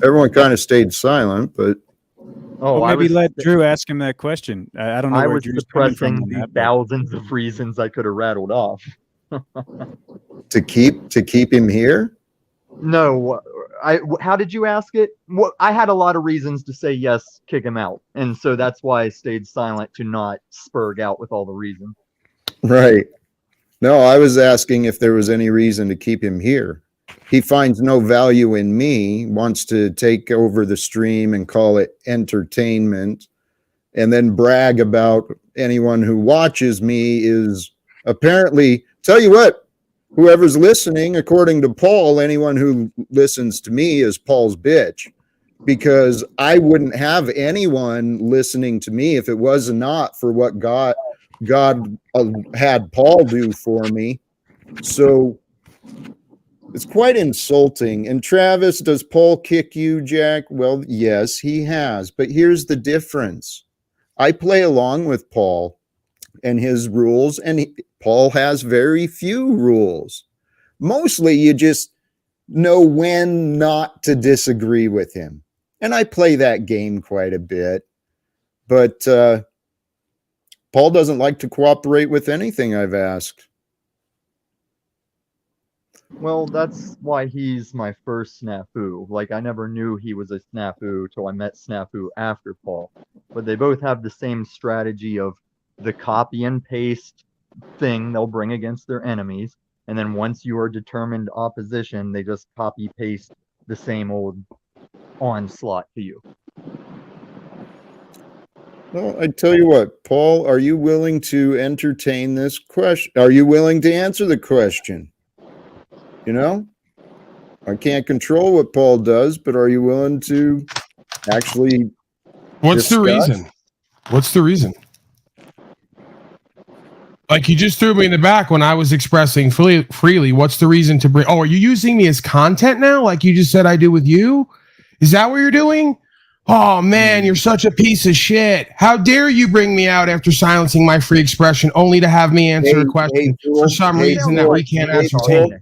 Everyone kind of stayed silent, but maybe let Drew ask him that question. I don't know. I was suppressing the thousands of reasons I could have rattled off. to keep him here? No, how did you ask it? I had a lot of reasons to say yes, kick him out, and so that's why I stayed silent to not spurg out with all the reasons. Right. No, I was asking if there was any reason to keep him here. He finds no value in me, wants to take over the stream and call it entertainment, and then brag about anyone who watches me is apparently, tell you what, whoever's listening, according to Paul, anyone who listens to me is Paul's bitch, because I wouldn't have anyone listening to me if it was not for what God had Paul do for me. So it's quite insulting. And Travis, does Paul kick you, Jack? Well, yes, he has. But here's the difference. I play along with Paul and his rules, and Paul has very few rules. Mostly you just know when not to disagree with him. And I play that game quite a bit. But Paul doesn't like to cooperate with anything I've asked. Well, that's why he's my first snafu. Like, I never knew he was a snafu till I met snafu after Paul. But they both have the same strategy of the copy and paste thing they'll bring against their enemies. And then once you are determined opposition, they just copy paste the same old onslaught to you. Well, I tell you what, Paul, are you willing to entertain this question? Are you willing to answer the question? You know, I can't control what Paul does, but are you willing to actually What's discuss? the reason? What's the reason? Like, you just threw me in the back when I was expressing freely. What's the reason to bring? Oh, are you using me as content now? Like you just said I do with you? Is that what you're doing? Oh, man, you're such a piece of shit. How dare you bring me out after silencing my free expression only to have me answer a question for some reason that we can't ascertain?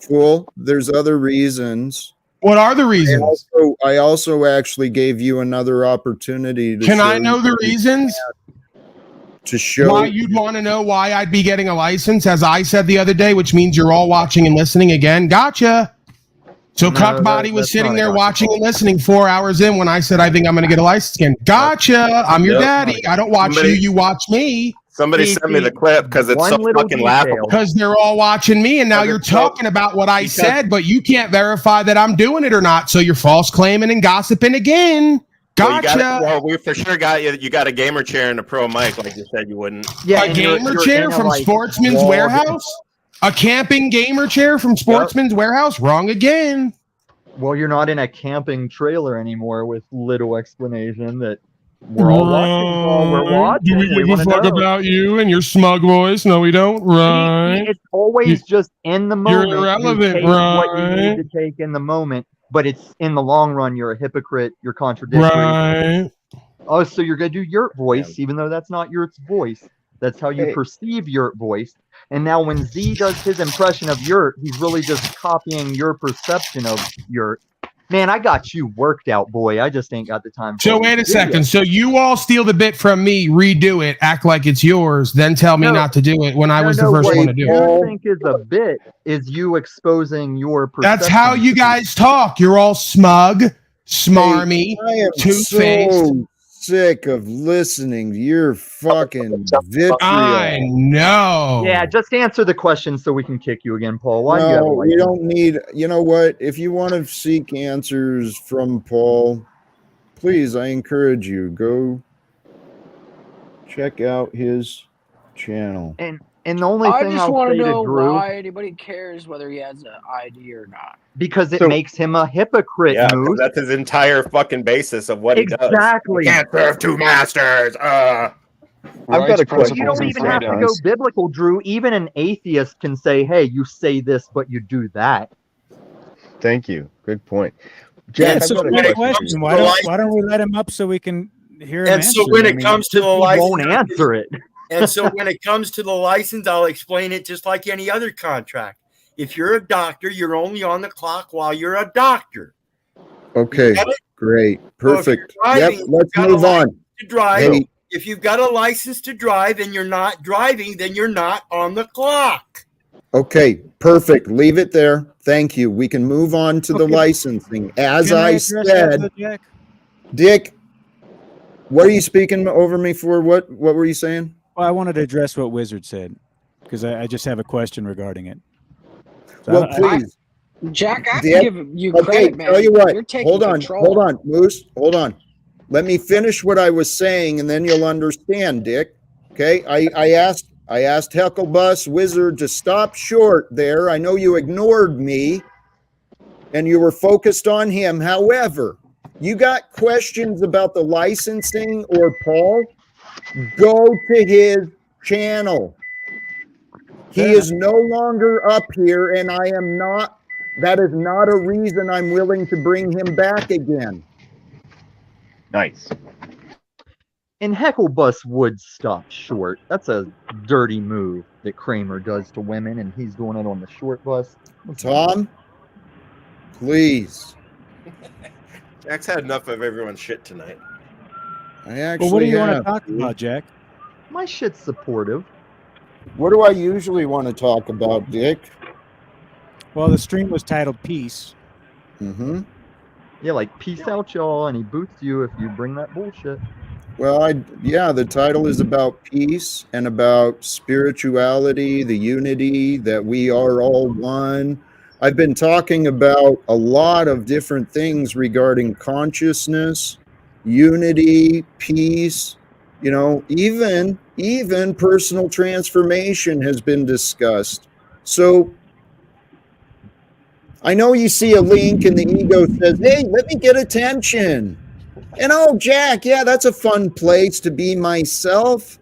Fool, there's other reasons. What are the reasons? I also actually gave you another opportunity to Can I know the reasons? To show why you'd want to know why I'd be getting a license, as I said the other day, which means you're all watching and listening again. Gotcha. So Cuckbody was sitting there watching and listening 4 hours in when I said I think I'm going to get a license again. Gotcha. I'm your daddy. I don't watch you. You watch me. Somebody sent me the clip because it's so fucking laughable. Because they're all watching me, and now you're talking about what I said, but you can't verify that I'm doing it or not. So you're false claiming and gossiping again. Gotcha. Well, we for sure got you. You got a gamer chair and a pro mic, like you said you wouldn't. Yeah, a gamer chair from Sportsman's Warehouse? A camping gamer chair from Sportsman's Warehouse? Wrong again. Well, you're not in a camping trailer anymore with little explanation that we're all watching. We're watching. Do we give a fuck about you and your smug voice? No, we don't. Right. It's always just in the moment. You're irrelevant, you take right? what you need to take in the moment, but it's in the long run. You're a hypocrite. You're contradictory. Right. Oh, so you're gonna do Yurt voice, even though that's not Yurt's voice. That's how you perceive Yurt voice. And now when Z does his impression of Yurt, he's really just copying your perception of Yurt. Man, I got you worked out, boy. I just ain't got the time. So wait a second. So you all steal the bit from me, redo it, act like it's yours, then tell me not to do it when I was the first one to do it. What you think is a bit is you exposing your perception. That's how you guys talk. You're all smug, smarmy, two-faced. So sick of listening to your fucking vitriol. I know. Yeah, just answer the question so we can kick you again, Paul. Why do you have a we don't need. You know what? If you want to seek answers from Paul, please, I encourage you, go check out his channel. And the only thing I just I'll want say to know to Drew, why anybody cares whether he has an ID or not. Because it makes him a hypocrite. Yeah, Moose. that's his entire fucking basis of what he does. Exactly. You can't serve two masters. I've got a question. You don't even have to go biblical, Drew. Even an atheist can say, "Hey, you say this, but you do that." Thank you. Good point. Jack, That's a good question. Why don't we let him up so we can hear him And so when it comes to the license, won't answer it. And so when it comes to the license, I'll explain it just like any other contract. If you're a doctor, you're only on the clock while you're a doctor. Okay, great, perfect. So Yep, let's move on. To drive, Hey. if you've got a license to drive and you're not driving, then you're not on the clock. Okay, perfect. Leave it there. Thank you. We can move on to the licensing. As I said, Dick, what are you speaking over me for? What were you saying? Well, I wanted to address what Wizard said because I just have a question regarding it. So Well, please. Jack, I Dick, can give you okay, credit, man. tell you what. You're taking Hold on, control. hold on, Moose. Hold on. Let me finish what I was saying, and then you'll understand, Dick. Okay, I asked Hecklebus Wizard to stop short there. I know you ignored me, and you were focused on him. However, you got questions about the licensing or Paul? Go to his channel. He is no longer up here, and I am not. That is not a reason I'm willing to bring him back again. Nice. And Hecklebus would stop short. That's a dirty move that Kramer does to women, and he's doing it on the short bus. Tom, please. Jack's had enough of everyone's shit tonight. I actually Well, what do you want to have, talk dude. about, Jack? My shit's supportive. What do I usually want to talk about, Dick? Well, the stream was titled Peace. Mm-hmm. Yeah, like peace out, y'all, and he boots you if you bring that bullshit. Well, the title is about peace and about spirituality, the unity that we are all one. I've been talking about a lot of different things regarding consciousness, unity, peace, you know, even personal transformation has been discussed. So I know you see a link and the ego says, "Hey, let me get attention." And oh, Jack, yeah, that's a fun place to be myself.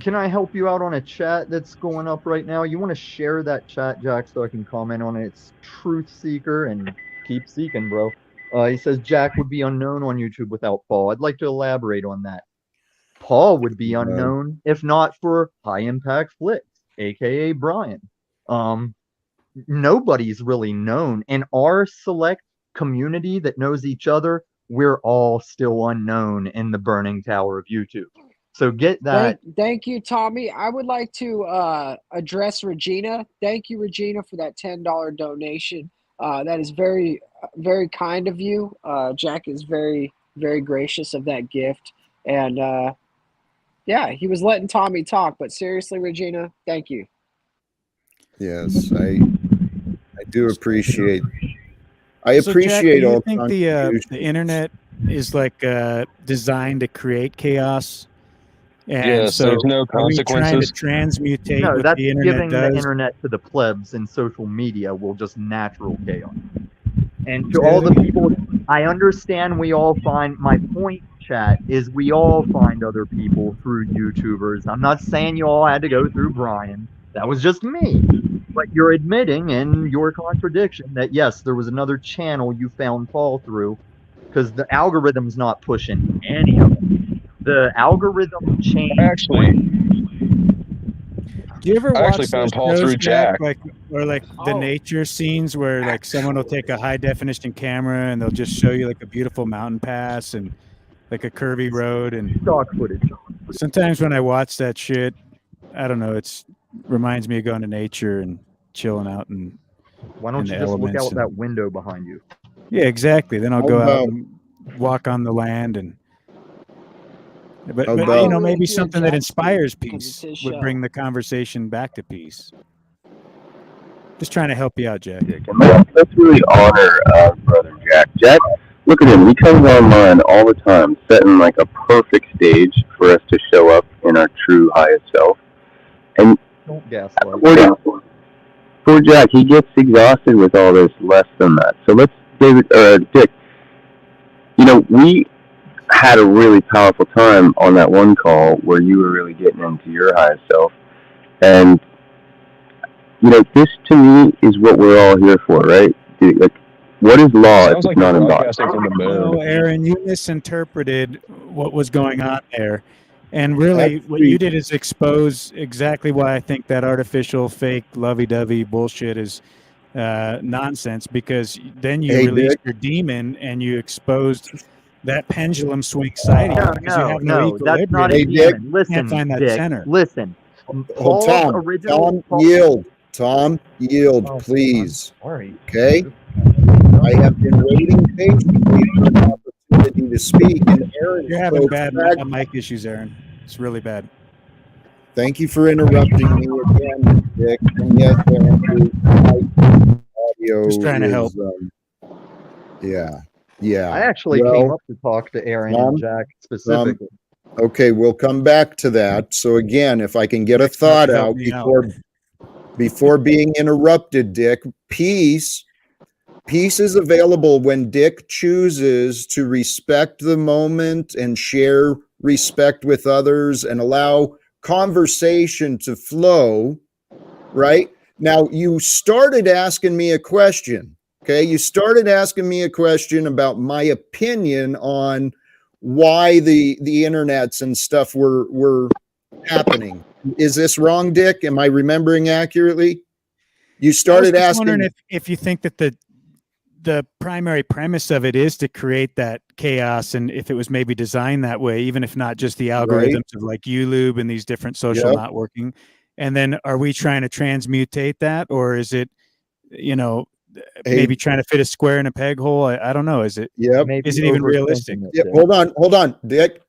Can I help you out on a chat that's going up right now? You want to share that chat, Jack, so I can comment on it? It's Truth Seeker, and keep seeking, bro. He says Jack would be unknown on YouTube without Paul. I'd like to elaborate on that. Paul would be unknown if not for High Impact Flicks, aka Brian. Nobody's really known. In our select community that knows each other, we're all still unknown in the burning tower of YouTube. So get that. Thank you, Tommy. I would like to address Regina. Thank you, Regina, for that $10 donation. That is very, very kind of you. Jack is very, very gracious of that gift. And yeah, he was letting Tommy talk. But seriously, Regina, thank you. Yes, I do appreciate. I So, appreciate Jack, do you all. think the internet is like designed to create chaos? And Yes, so there's no are we trying to consequences. transmutate No, what that's the internet giving does? the internet to the plebs, and social media will just natural chaos. And to all the people, I understand we all find, my point, chat, is we all find other people through YouTubers. I'm not saying you all had to go through Brian. That was just me. But you're admitting in your contradiction that, yes, there was another channel you found Paul through, because the algorithm's not pushing any of them. The algorithm changed. Actually, Do you ever I watch actually found those Paul shows, through Jack. like the nature scenes where like someone will take a high definition camera and they'll just show you like a beautiful mountain pass and like a curvy road and stock footage. Sometimes when I watch that shit, I don't know, it's reminds me of going to nature and chilling out and Why don't you just look out that window behind you? Yeah, exactly. Then I'll How go out about- and walk on the land and but How you about- know, maybe Really feel something that Jack's inspires because peace it's his would show. bring the conversation back to peace. Just trying to help you out, Jack. Let's really honor brother Jack. Jack, look at him. He comes online all the time, setting like a perfect stage for us to show up in our true highest self. And Don't gaslight. poor Jack, he gets exhausted with all this less than that. So let's, Dick, you know, we had a really powerful time on that one call where you were really getting into your highest self. And, you know, this to me is what we're all here for, right? Dude, like, what is law if Sounds it's like not you're embodied? broadcasting from the moon. No, Aaron, you misinterpreted what was going on there. And really, what you did is expose exactly why I think that artificial, fake, lovey-dovey bullshit is nonsense, because then you released your demon and you exposed that pendulum swing side of you because you have no that's not a equilibrium. demon. You Listen, can't find that Dick, center. listen. Hold Tom, yield. Tom, yield, please. Sorry. Okay? I have been waiting patiently for an opportunity to speak, and Aaron You're having spoke bad back. mic issues, Aaron. It's really bad. Thank you for interrupting me again, Dick. And yes, Aaron, my audio Just trying to is, help. Yeah. I actually came up to talk to Aaron and Jack specifically. Okay, we'll come back to that. So again, if I can get a thought help out me out. before being interrupted, Dick, peace is available when Dick chooses to respect the moment and share respect with others and allow conversation to flow, right? Now, you started asking me a question, okay? You started asking me a question about my opinion on why the internets and stuff were happening. Is this wrong, Dick? Am I remembering accurately? You started asking. Wondering if you think that the primary premise of it is to create that chaos, and if it was maybe designed that way, even if not just the algorithms of like YouLube and these different social networking. And then are we trying to transmutate that, or is it, maybe trying to fit a square in a peg hole? I don't know. Is it? Is it even realistic? Hold on, Dick.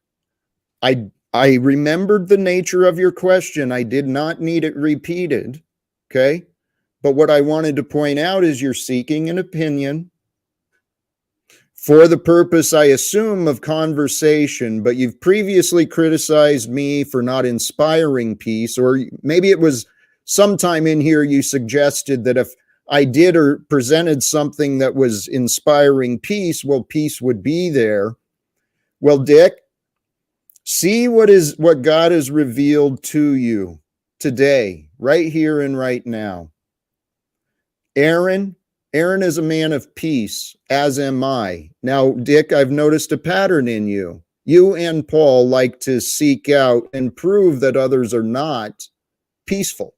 I remembered the nature of your question. I did not need it repeated. Okay. But what I wanted to point out is you're seeking an opinion for the purpose, I assume, of conversation, but you've previously criticized me for not inspiring peace, or maybe it was sometime in here you suggested that if I did or presented something that was inspiring peace, well, peace would be there. Well, Dick, see what God has revealed to you today, right here and right now. Aaron is a man of peace, as am I. Now, Dick, I've noticed a pattern in you. You and Paul like to seek out and prove that others are not peaceful.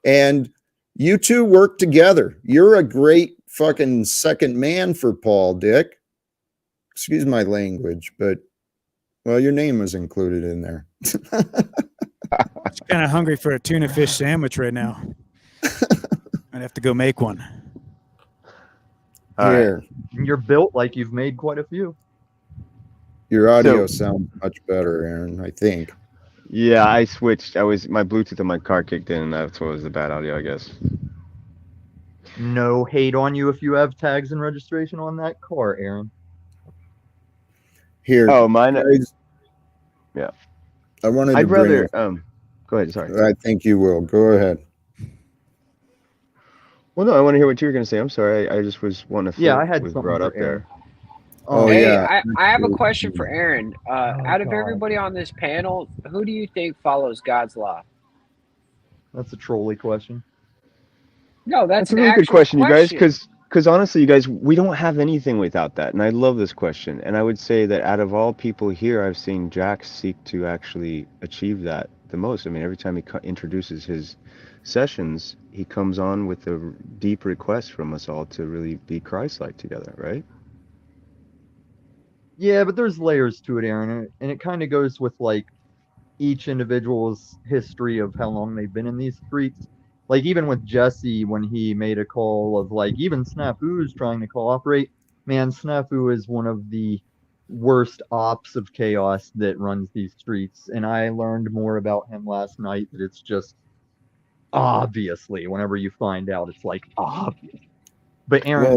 And you two work together. You're a great fucking second man for Paul, Dick. Excuse my language, but, well, your name was included in there. I'm kind of hungry for a tuna fish sandwich right now. I'd have to go make one. Here. You're built like you've made quite a few. Your audio sounds much better, Aaron, I think. Yeah, I switched. My Bluetooth on my car kicked in, and that's what was the bad audio, I guess. No hate on you if you have tags and registration on that car, Aaron. Here. Oh, mine. Guys, yeah. I'd rather. Go ahead. Sorry. I think you will. Go ahead. Well, no, I want to hear what you were going to say. I'm sorry. I just was wanting to. Yeah, I had was something brought for up Aaron. there. Hey, yeah. I have a question for Aaron. Out of everybody on this panel, who do you think follows God's law? That's a trolley question. No, that's a really good question, you guys, because honestly, you guys, we don't have anything without that, and I love this question. And I would say that out of all people here, I've seen Jack seek to actually achieve that the most. I mean, every time he introduces his sessions, he comes on with a deep request from us all to really be Christ-like together, right? Yeah, but there's layers to it, Aaron, and it kind of goes with like each individual's history of how long they've been in these streets. Like even with Jesse, when he made a call of like even Snafu's trying to cooperate, man, Snafu is one of the worst ops of chaos that runs these streets, and I learned more about him last night that it's just obviously whenever you find out, it's like obvious. But Aaron,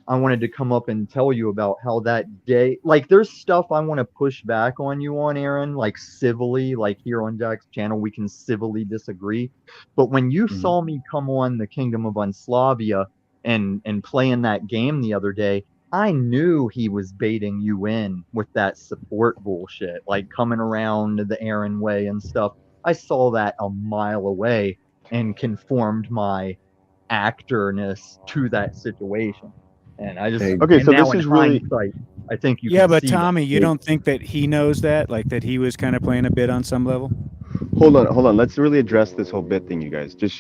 I wanted to come up and tell you about how that day, like there's stuff I want to push back on you on, Aaron, like civilly, like here on Jack's channel, we can civilly disagree. But when you saw me come on the Kingdom of Unslavia and playing that game the other day, I knew he was baiting you in with that support bullshit, like coming around the Aaron way and stuff. I saw that a mile away and conformed my actorness to that situation. And I just okay. So this is really. I think you. Yeah, can but see Tommy, that. you don't think that he knows that, like that he was kind of playing a bit on some level? Hold on. Let's really address this whole bit thing, you guys. Just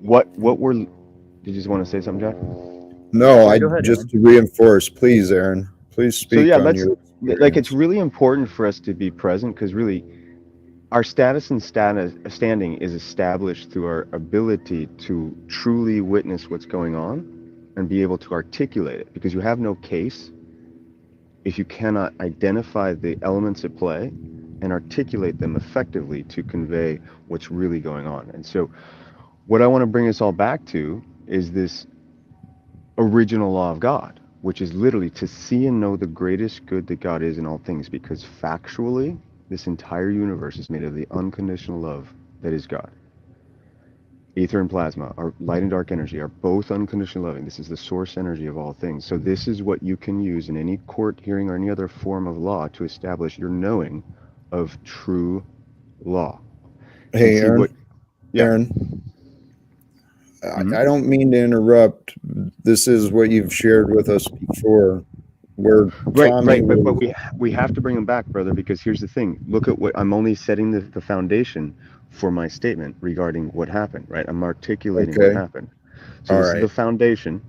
what we're. Did you just want to say something, Jack? No, just to reinforce, please, Aaron. Please speak. So yeah, like it's really important for us to be present because really, our status and standing is established through our ability to truly witness what's going on and be able to articulate it, because you have no case if you cannot identify the elements at play and articulate them effectively to convey what's really going on. And so what I want to bring us all back to is this original law of God, which is literally to see and know the greatest good that God is in all things, because factually, this entire universe is made of the unconditional love that is God. Ether and plasma, or light and dark energy, are both unconditional loving. This is the source energy of all things. So this is what you can use in any court hearing or any other form of law to establish your knowing of true law. Hey, Aaron. Aaron, I don't mean to interrupt. This is what you've shared with us before. where Tommy but we have to bring them back, brother, because here's the thing. Look at what I'm only setting the foundation for my statement regarding what happened, right? I'm articulating what happened. So All this right. is the foundation.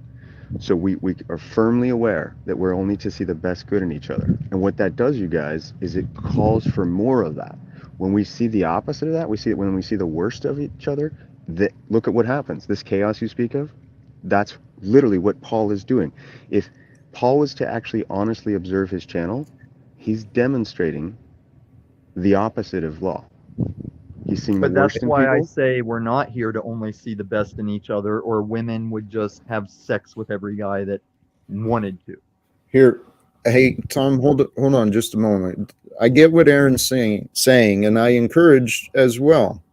So we are firmly aware that we're only to see the best good in each other. And what that does, you guys, is it calls for more of that. When we see the opposite of that, when we see the worst of each other, look at what happens. This chaos you speak of, that's literally what Paul is doing. If Paul was to actually honestly observe his channel, he's demonstrating the opposite of law. He's seeing But the worst that's in why I people. say we're not here to only see the best in each other, or women would just have sex with every guy that wanted to. Here, hey Tom, hold on just a moment. I get what Aaron's saying, and I encourage as well.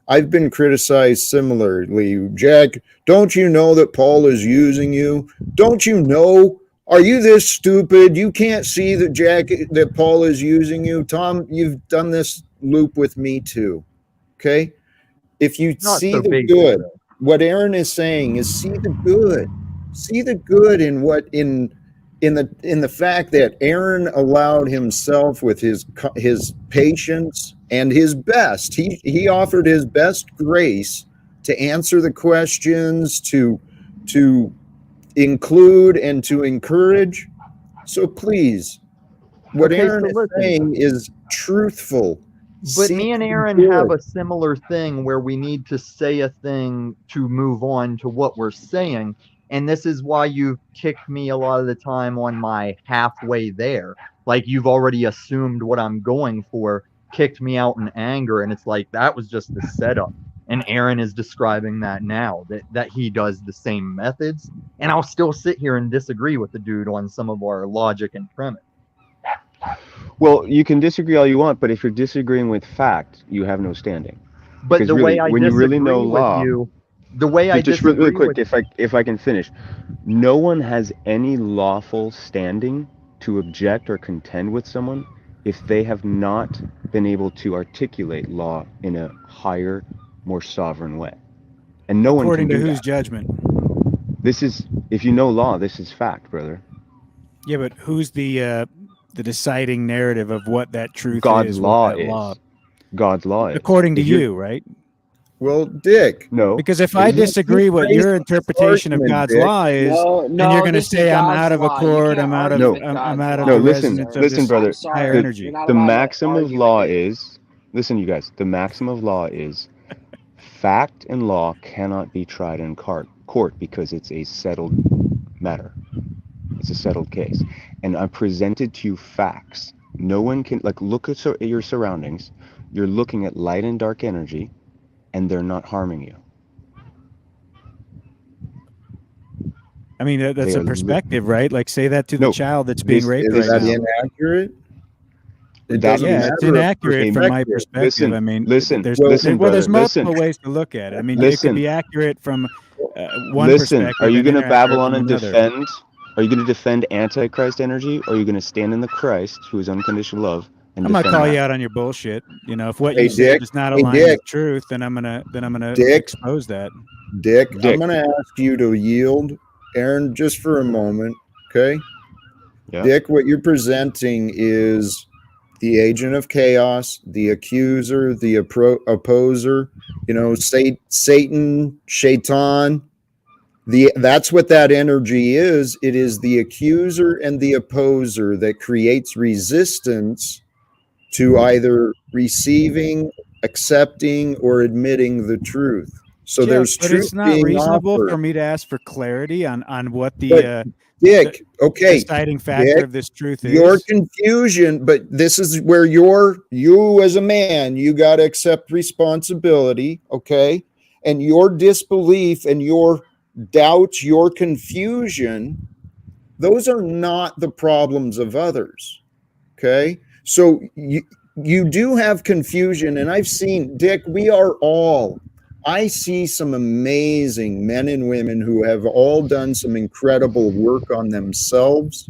I've been criticized similarly. Jack, don't you know that Paul is using you? Don't you know? Are you this stupid? You can't see that Paul is using you? Tom, you've done this loop with me too. Okay? If you Not see so the basic, good, though. what Aaron is saying is see the good. See the good in the fact that Aaron allowed himself with his patience and his best. He offered his best grace to answer the questions, to include and to encourage. So please, what Okay, Aaron so is listen. saying is truthful. But See me and the Aaron good. have a similar thing where we need to say a thing to move on to what we're saying. And this is why you've kicked me a lot of the time on my halfway there. Like you've already assumed what I'm going for, kicked me out in anger. And it's like that was just the setup. And Aaron is describing that now, that he does the same methods. And I'll still sit here and disagree with the dude on some of our logic and premise. Well, you can disagree all you want, but if you're disagreeing with fact, you have no standing. But Because the really, way I when you really know disagree with law, you, the way I just really disagree quick, with if I can finish, no one has any lawful standing to object or contend with someone if they have not been able to articulate law in a higher, more sovereign way. And no one can According to do whose that. judgment? This is, if you know law, this is fact, brother. Yeah, but who's the deciding narrative of what that truth God's is? law What that is. law? God's law is. According to If you're- you, right? Well, Dick. No. Because if I disagree what your interpretation of God's law is, No, then you're going to this is say I'm God's out of law. You accord. can't I'm out of argue No. with I'm God's out of law, the listen, resonance sir. of this brother. I'm sorry. higher energy. You're not The allowed to maxim of argue law with me. is, listen, you guys, the maxim of law is fact and law cannot be tried in court because it's a settled matter. It's a settled case. And I presented to you facts. No one can, look at your surroundings. You're looking at light and dark energy, and they're not harming you. I mean, that's a perspective, right? Like, say that to the child that's being raped is right that now. inaccurure? It doesn't matter. It's inaccurate from my perspective. I mean, there's multiple ways to look at it. I mean, it could be accurate from one perspective. Are you going to Babylon and defend? Are you going to defend Antichrist energy, or are you going to stand in the Christ, who is unconditional love, and I'm gonna defend call that? you out on your bullshit. You know, if what Hey, you said Dick. does not Hey, align Dick. with truth, then I'm gonna Dick. expose that. Dick, I'm going to ask you to yield, Aaron, just for a moment, okay? Yeah. Dick, what you're presenting is the agent of chaos, the accuser, the opposer, Satan, Shaitan. That's what that energy is. It is the accuser and the opposer that creates resistance to either receiving, accepting, or admitting the truth. So there's but truth it's not being reasonable offered. for me to ask for clarity on what the Dick, okay, deciding factor Dick, of this truth your is. confusion, but this is where you as a man, you got to accept responsibility, okay? And your disbelief and your doubts, your confusion, those are not the problems of others, okay? So you do have confusion, and I've seen, Dick, I see some amazing men and women who have all done some incredible work on themselves.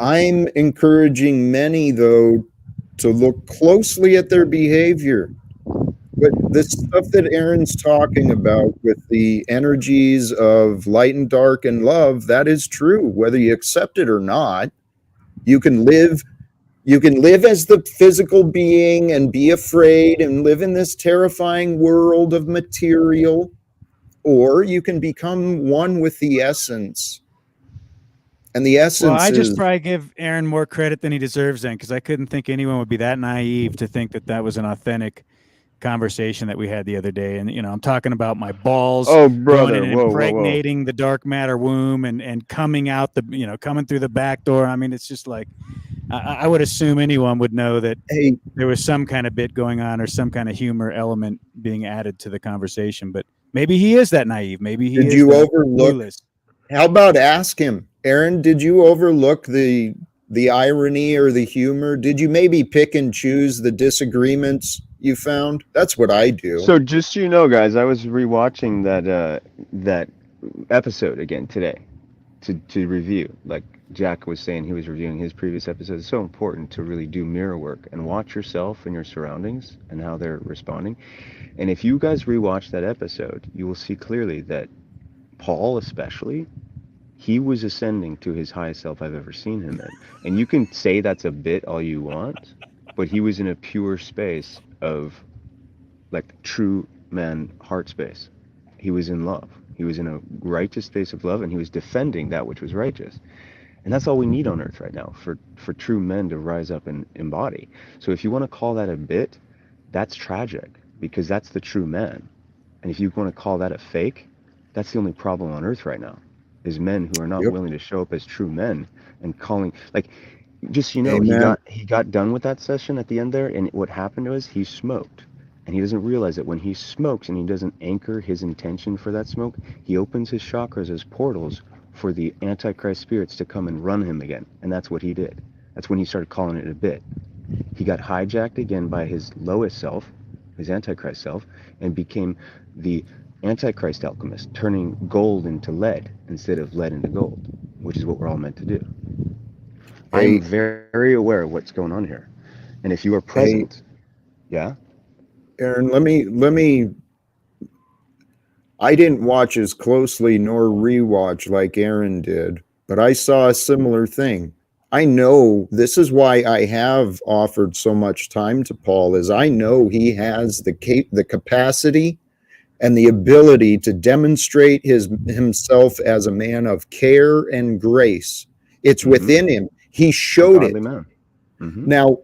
I'm encouraging many, though, to look closely at their behavior. But the stuff that Aaron's talking about with the energies of light and dark and love, that is true. Whether you accept it or not, you can live as the physical being and be afraid and live in this terrifying world of material, or you can become one with the essence. And the essence Well, I just is probably give Aaron more credit than he deserves then, because I couldn't think anyone would be that naive to think that that was an authentic conversation that we had the other day. And, I'm talking about my balls going in and impregnating the dark matter womb and coming out coming through the back door. I mean, it's just like, I would assume anyone would know that there was some kind of bit going on or some kind of humor element being added to the conversation, but maybe he is that naive. Maybe he did is you overlook clueless. How about ask him, Aaron, did you overlook the irony or the humor? Did you maybe pick and choose the disagreements you found? That's what I do. So just so you know, guys, I was rewatching that episode again today to review. Like Jack was saying, he was reviewing his previous episodes. It's so important to really do mirror work and watch yourself and your surroundings and how they're responding. And if you guys rewatch that episode, you will see clearly that Paul especially, he was ascending to his highest self I've ever seen him in. And you can say that's a bit all you want, but he was in a pure space of like true man heart space. He was in love. He was in a righteous space of love, and he was defending that which was righteous. And that's all we need on earth right now for true men to rise up and embody. So if you want to call that a bit, that's tragic, because that's the true man. And if you want to call that a fake, that's the only problem on earth right now, is men who are not willing to show up as true men and calling, like, just, he got done with that session at the end there, and what happened was he smoked. And he doesn't realize that when he smokes and he doesn't anchor his intention for that smoke, he opens his chakras as portals for the Antichrist spirits to come and run him again. And that's what he did. That's when he started calling it a bit. He got hijacked again by his lowest self, his Antichrist self, and became the Antichrist alchemist, turning gold into lead instead of lead into gold, which is what we're all meant to do. I'm very aware of what's going on here. And if you are present, Aaron, let me I didn't watch as closely nor rewatch like Aaron did, but I saw a similar thing. I know this is why I have offered so much time to Paul, is I know he has the capacity and the ability to demonstrate himself as a man of care and grace. It's within him. He showed it. Now,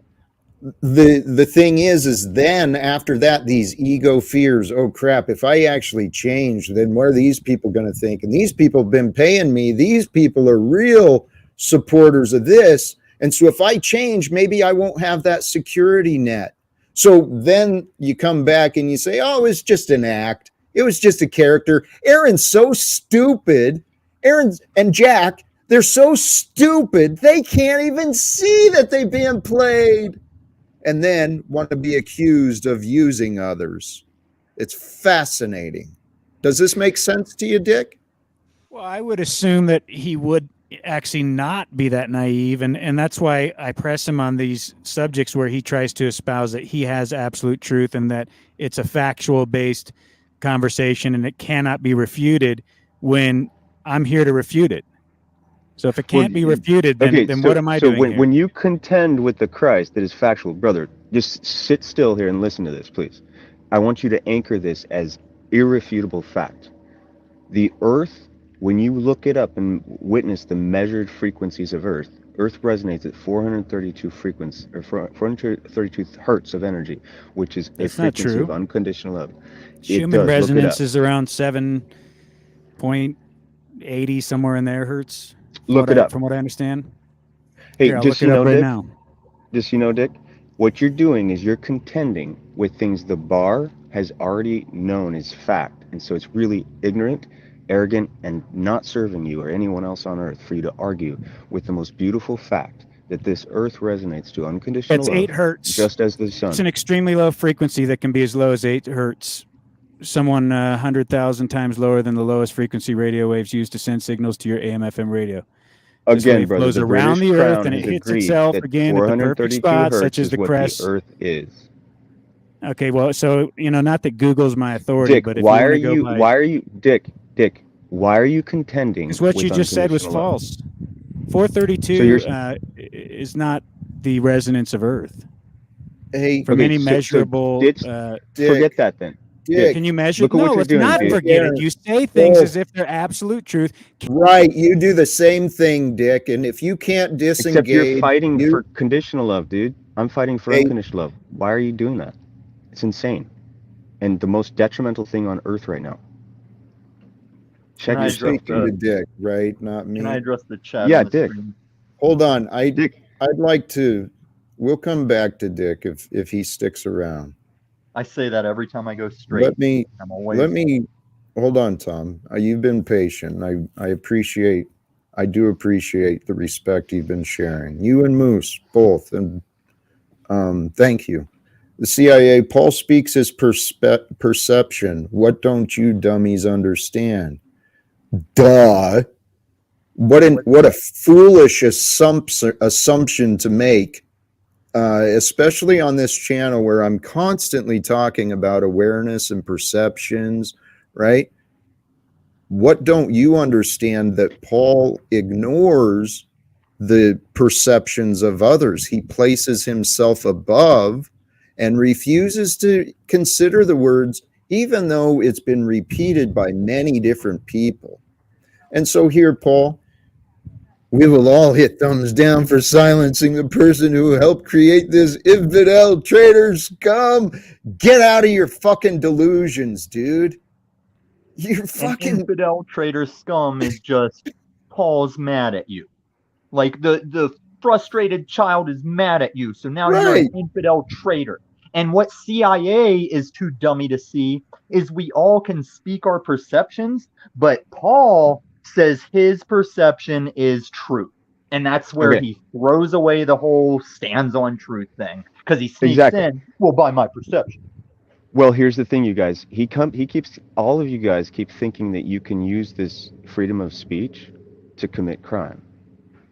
the thing is then after that, these ego fears, oh crap, if I actually change, then what are these people going to think? And these people have been paying me. These people are real supporters of this. And so if I change, maybe I won't have that security net. So then you come back and you say, oh, it's just an act. It was just a character. Aaron's so stupid. Aaron and Jack, they're so stupid. They can't even see that they're being played. And then want to be accused of using others. It's fascinating. Does this make sense to you, Dick? Well, I would assume that he would actually not be that naive, and that's why I press him on these subjects where he tries to espouse that he has absolute truth and that it's a factual based conversation and it cannot be refuted, when I'm here to refute it. So if it can't be refuted, then what am I doing here? When you contend with the Christ that is factual, brother, just sit still here and listen to this, please. I want you to anchor this as irrefutable fact. The earth, when you look it up and witness the measured frequencies of Earth resonates at 432 frequency or 432 hertz of energy, which is a frequency of unconditional love. Human resonance is around 7.80, somewhere in there, hertz. Look it up. From what I understand. Hey, Here, I'll look it up right now. Just so you know, Dick, what you're doing is you're contending with things the bar has already known as fact, and so it's really ignorant, arrogant, and not serving you or anyone else on earth for you to argue with the most beautiful fact that this earth resonates to unconditional love. It's 8 hertz. Just as the sun. It's an extremely low frequency that can be as low as 8 hertz. Someone 100,000 times lower than the lowest frequency radio waves used to send signals to your AM/FM radio. Again, brother, flows around the earth and it hits itself again at the perfect spot, such as the crest. The Earth is. Okay, well, so not that Google's my authority, Dick, but if why you are want to go you by, why are you Dick, why are you contending because what with you just said was unconditional love? false. So 432 is not the resonance of Earth. Hey, From any so measurable. forget that then. Dick, Can you measure? Look at what No, you're let's doing, not dude. forget it. You say things as if they're absolute truth. Right, you do the same thing, Dick. And if you can't Except you're disengage, fighting for conditional love, dude. I'm fighting for unconditional love. Why are you doing that? It's insane. And the most detrimental thing on earth right now. Check You're yourself. speaking to Dick, right? Not me. Can I address the chat? Yeah, on the Dick. screen? Hold on. I'd like to. We'll come back to Dick if he sticks around. I say that every time I go straight. Let me I'm hold on, Tom. You've been patient. I do appreciate the respect you've been sharing. You and Moose both, and thank you. The CIA. Paul speaks his perception. What don't you dummies understand? Duh. What a foolish assumption to make, especially on this channel where I'm constantly talking about awareness and perceptions, right? What don't you understand that Paul ignores the perceptions of others? He places himself above and refuses to consider the words, even though it's been repeated by many different people. And so here, Paul, we will all hit thumbs down for silencing the person who helped create this infidel traitor scum. Get out of your fucking delusions, dude. You're fucking An infidel traitor scum is just Paul's mad at you. Like the frustrated child is mad at you, so now you're an infidel traitor. And what CIA is too dummy to see is we all can speak our perceptions, but Paul says his perception is truth. And that's where he throws away the whole stands on truth thing. Because he sneaks in, well, by my perception. Well, here's the thing, you guys. All of you guys keep thinking that you can use this freedom of speech to commit crime.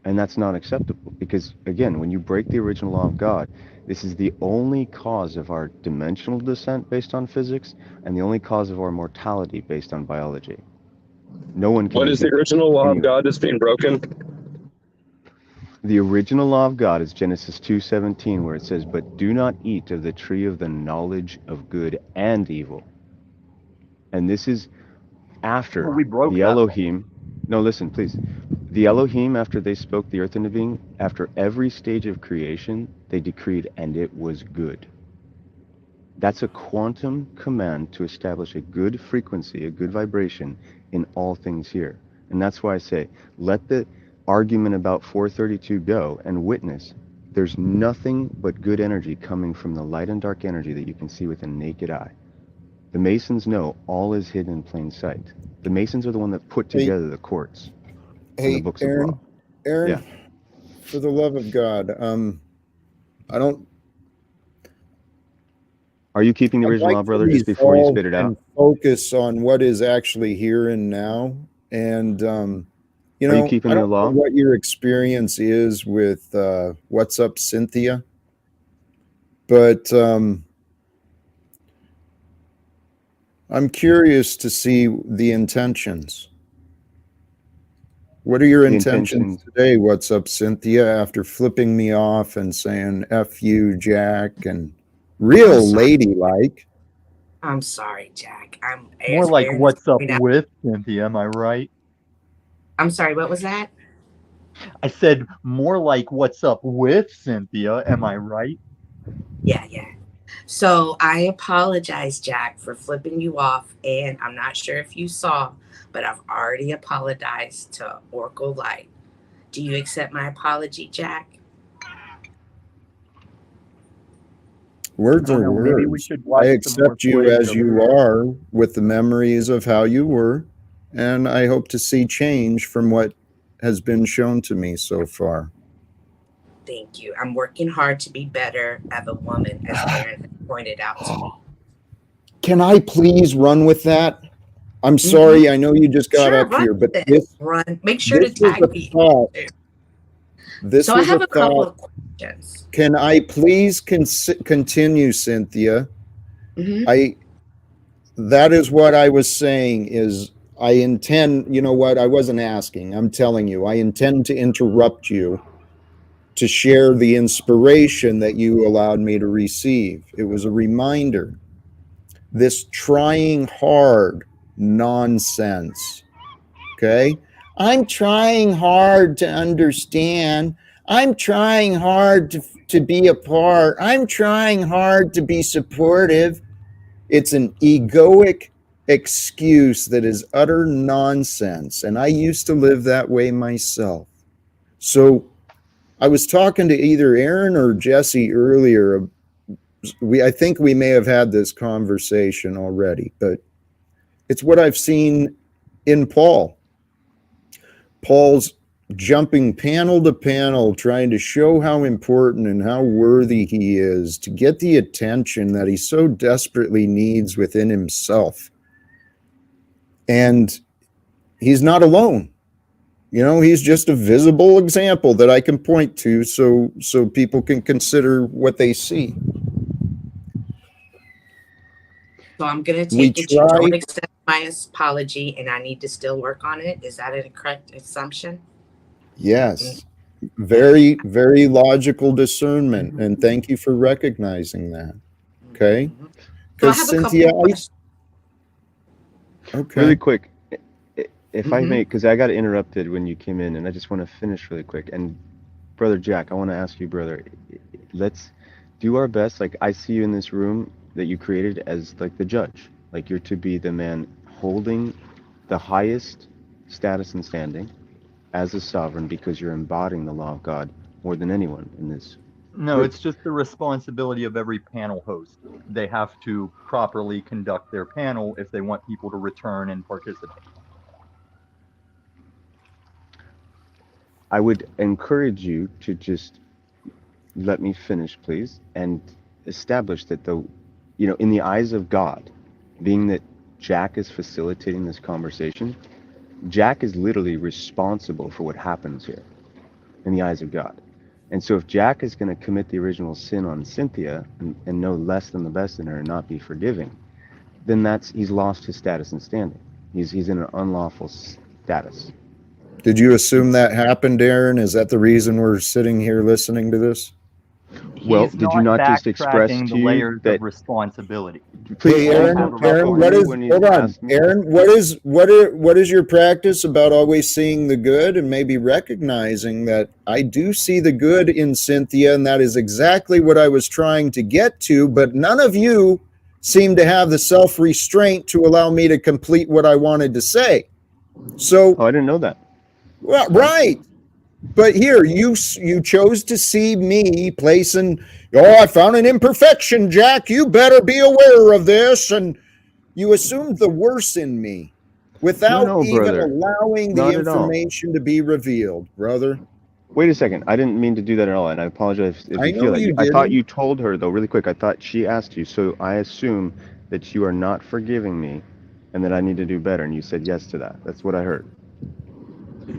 And that's not acceptable because, again, when you break the original law of God, this is the only cause of our dimensional descent based on physics and the only cause of our mortality based on biology. No one can. What is the original law of God that's being broken? The original law of God is Genesis 2:17, where it says, "But do not eat of the tree of the knowledge of good and evil." And this is after the Elohim. No, listen, please. The Elohim, after they spoke the earth into being, after every stage of creation, they decreed, and it was good. That's a quantum command to establish a good frequency, a good vibration in all things here. And that's why I say, let the argument about 432 go and witness. There's nothing but good energy coming from the light and dark energy that you can see with the naked eye. The Masons know all is hidden in plain sight. The Masons are the one that put together the courts. Hey, the books Aaron, of law. Aaron, for the love of God, I don't. Are you keeping the original law, brother, just before you spit it out? And focus on what is actually here and now. And, you know, Are you keeping I the don't law? know what your experience is with What's Up, Cynthia? But I'm curious to see the intentions. What are your intentions today? What's up, Cynthia? After flipping me off and saying "F you, Jack," and real ladylike. I'm sorry, Jack. More like what's up with Cynthia, am I right? I'm sorry, what was that? I said more like what's up with Cynthia, am I right? Yeah. So I apologize, Jack, for flipping you off, and I'm not sure if you saw, but I've already apologized to Oracle Light. Do you accept my apology, Jack? Words are words. Maybe we should watch I accept you as you are with the memories of how you were, and I hope to see change from what has been shown to me so far. Thank you. I'm working hard to be better as a woman, as Aaron has pointed out to me. Can I please run with that? I'm sorry, I know you just got up here, but make sure to tag me. So I have a couple of questions. Can I please continue, Cynthia? That is what I was saying is I intend, you know what, I wasn't asking, I'm telling you, I intend to interrupt you to share the inspiration that you allowed me to receive. It was a reminder. This trying hard nonsense, okay? I'm trying hard to understand. I'm trying hard to be a part. I'm trying hard to be supportive. It's an egoic excuse that is utter nonsense. And I used to live that way myself. So I was talking to either Aaron or Jesse earlier. I think we may have had this conversation already, but it's what I've seen in Paul. Paul's jumping panel to panel, trying to show how important and how worthy he is to get the attention that he so desperately needs within himself. And he's not alone. You know, he's just a visible example that I can point to so people can consider what they see. So I'm going to take it you don't accept my apology and I need to still work on it. Is that a correct assumption? Yes. Very, very logical discernment. And thank you for recognizing that. Okay? Because Cynthia, okay. Really quick, if I may, because I got interrupted when you came in, and I just want to finish really quick. And Brother Jack, I want to ask you, brother, let's do our best. Like, I see you in this room that you created as like the judge. Like, you're to be the man holding the highest status and standing as a sovereign, because you're embodying the law of God more than anyone in this. No, it's just the responsibility of every panel host. They have to properly conduct their panel if they want people to return and participate. I would encourage you to just let me finish, please, and establish that in the eyes of God, being that Jack is facilitating this conversation, Jack is literally responsible for what happens here in the eyes of God. And so if Jack is going to commit the original sin on Cynthia and know less than the best in her and not be forgiving, then he's lost his status and standing. He's in an unlawful status. Did you assume that happened, Aaron? Is that the reason we're sitting here listening to this? Well, did you not just express to the you layers that of responsibility? Please, Aaron, what is your practice about always seeing the good and maybe recognizing that I do see the good in Cynthia, and that is exactly what I was trying to get to, but none of you seem to have the self-restraint to allow me to complete what I wanted to say. So, I didn't know that. Well, right. But here, you chose to see me placing, I found an imperfection, Jack. You better be aware of this. And you assumed the worst in me without even allowing the information to be revealed, brother. Wait a second. I didn't mean to do that at all, and I apologize if you feel that. I thought you told her, though, really quick. I thought she asked you, so I assume that you are not forgiving me and that I need to do better, and you said yes to that. That's what I heard.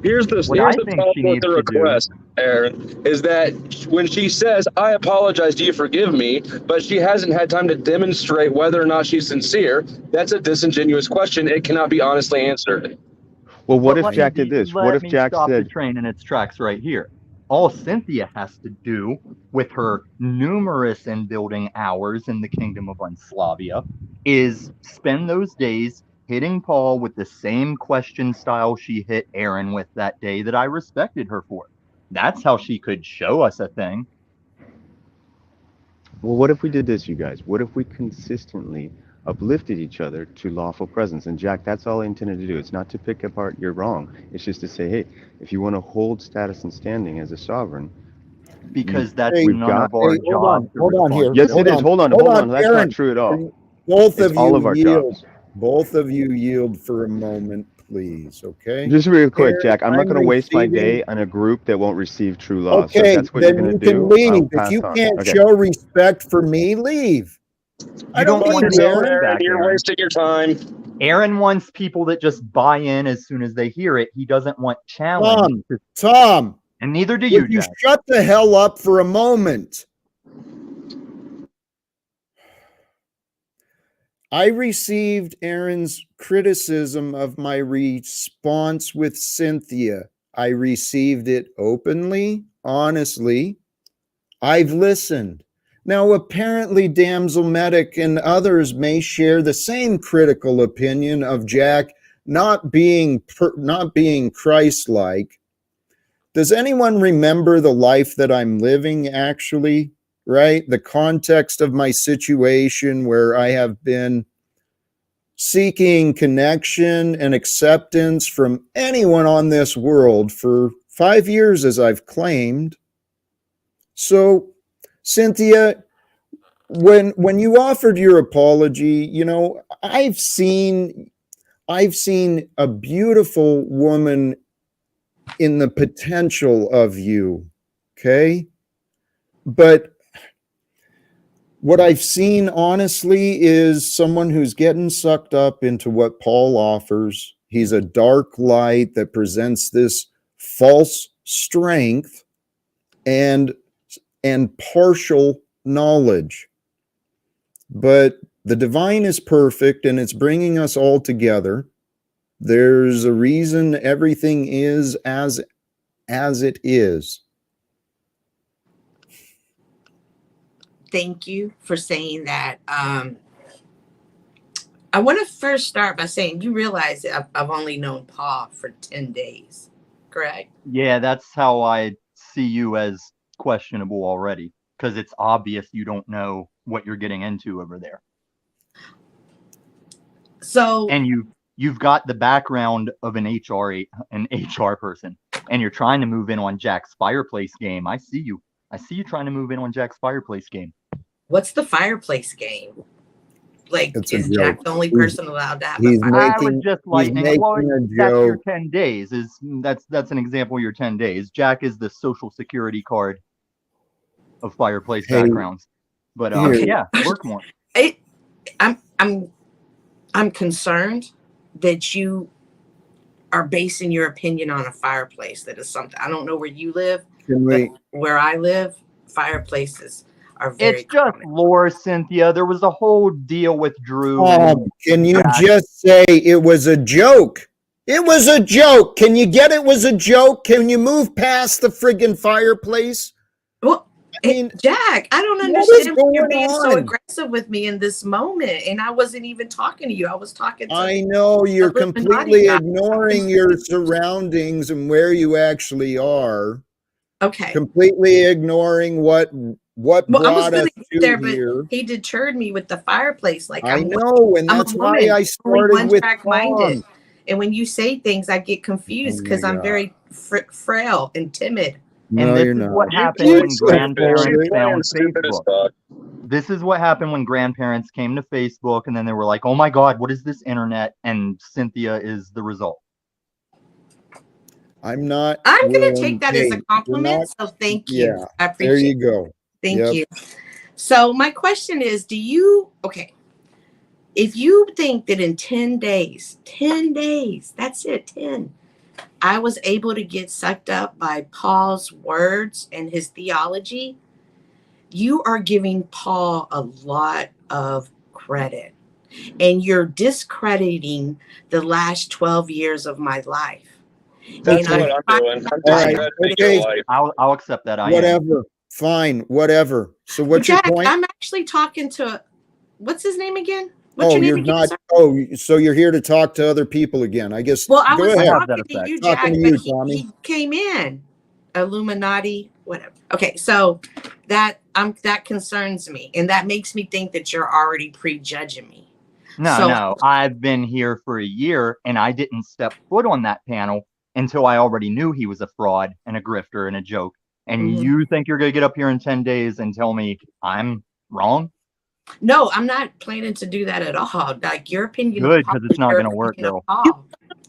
Here's the problem with the request, Aaron, is that when she says, I apologize, do you forgive me? But she hasn't had time to demonstrate whether or not she's sincere. That's a disingenuous question. It cannot be honestly answered. Well, what if Jack did this? What if Jack stop said... the train in its tracks right here. All Cynthia has to do with her numerous and building hours in the kingdom of Unslavia is spend those days hitting Paul with the same question style she hit Aaron with that day that I respected her for. That's how she could show us a thing. Well, what if we did this, you guys? What if we consistently uplifted each other to lawful presence? And Jack, that's all I intended to do. It's not to pick apart you're wrong. It's just to say, hey, if you want to hold status and standing as a sovereign, because that's none of our jobs. Hold on here. Yes, it is. Hold on. That's Aaron, not true at all. Both of you yield. Both of you yield for a moment, please. Okay. Just real quick, Jack. I'm not going to waste my day on a group that won't receive true law. Okay, so if that's what then you're you going to do, can leave. If pass you on. can't Okay. show respect for me, leave. I don't want to, Aaron. You're wasting your time. Aaron wants people that just buy in as soon as they hear it. He doesn't want challenge. Tom. And neither do you, Jack. Shut the hell up for a moment. I received Aaron's criticism of my response with Cynthia. I received it openly, honestly. I've listened. Now, apparently, Damsel Medic and others may share the same critical opinion of Jack not being Christ-like. Does anyone remember the life that I'm living, actually? Right? The context of my situation where I have been seeking connection and acceptance from anyone on this world for 5 years, as I've claimed. So, Cynthia, when you offered your apology, you know, I've seen a beautiful woman in the potential of you, okay? But what I've seen, honestly, is someone who's getting sucked up into what Paul offers. He's a dark light that presents this false strength and partial knowledge. But the divine is perfect, and it's bringing us all together. There's a reason everything is as it is. Thank you for saying that. I want to first start by saying you realize that I've only known Paul for 10 days, correct? Yeah, that's how I see you as questionable already, because it's obvious you don't know what you're getting into over there. So, and you've got the background of an HR person, and you're trying to move in on Jack's fireplace game. I see you trying to move in on Jack's fireplace game. What's the fireplace game? Like, is Jack the only person allowed to have I a was just lightning. Well, that's your 10 days. That's an example of your 10 days. Jack is the social security card of fireplace backgrounds. But yeah, work more. I'm concerned that you are basing your opinion on a fireplace. That is something I don't know where you live. But where I live, fireplaces are very It's just lore, Cynthia. There was a whole deal with Drew. Can you just say it was a joke? It was a joke. Can you get it was a joke? Can you move past the friggin' fireplace? Well, I mean, Jack, I don't understand why you're being so aggressive with me in this moment. And I wasn't even talking to you. I was talking to I know you're completely ignoring your surroundings and where you actually are. Okay. Completely ignoring what brought us to there, here. But he deterred me with the fireplace. Like I know, and that's why I started with minded. And when you say things, I get confused because I'm very frail and timid. No, and this you're is not. what happened when grandparents found Facebook. This is what happened when grandparents came to Facebook, and then they were like, "Oh my God, what is this internet?" And Cynthia is the result. I'm not. I'm going to take that as a compliment. So thank you. Yeah, I appreciate there you go. Thank you. So my question is, if you think that in 10 days, that's it, 10, I was able to get sucked up by Paul's words and his theology, you are giving Paul a lot of credit. And you're discrediting the last 12 years of my life. That's what I'm doing. I'm discrediting your life. I'll accept that. Whatever. Fine. Whatever. So what's Jack, your point? I'm actually talking to, what's his name again? What's your name you're again, not. sir? Oh, so you're here to talk to other people again? I guess. Well, I go was ahead. talking to you, Jack, but he came in. Illuminati, whatever. Okay, so that concerns me, and that makes me think that you're already prejudging me. No, I've been here for a year, and I didn't step foot on that panel until I already knew he was a fraud and a grifter and a joke. And you think you're going to get up here in 10 days and tell me I'm wrong? No, I'm not planning to do that at all. Like, your opinion. Good, because it's not going to work, girl.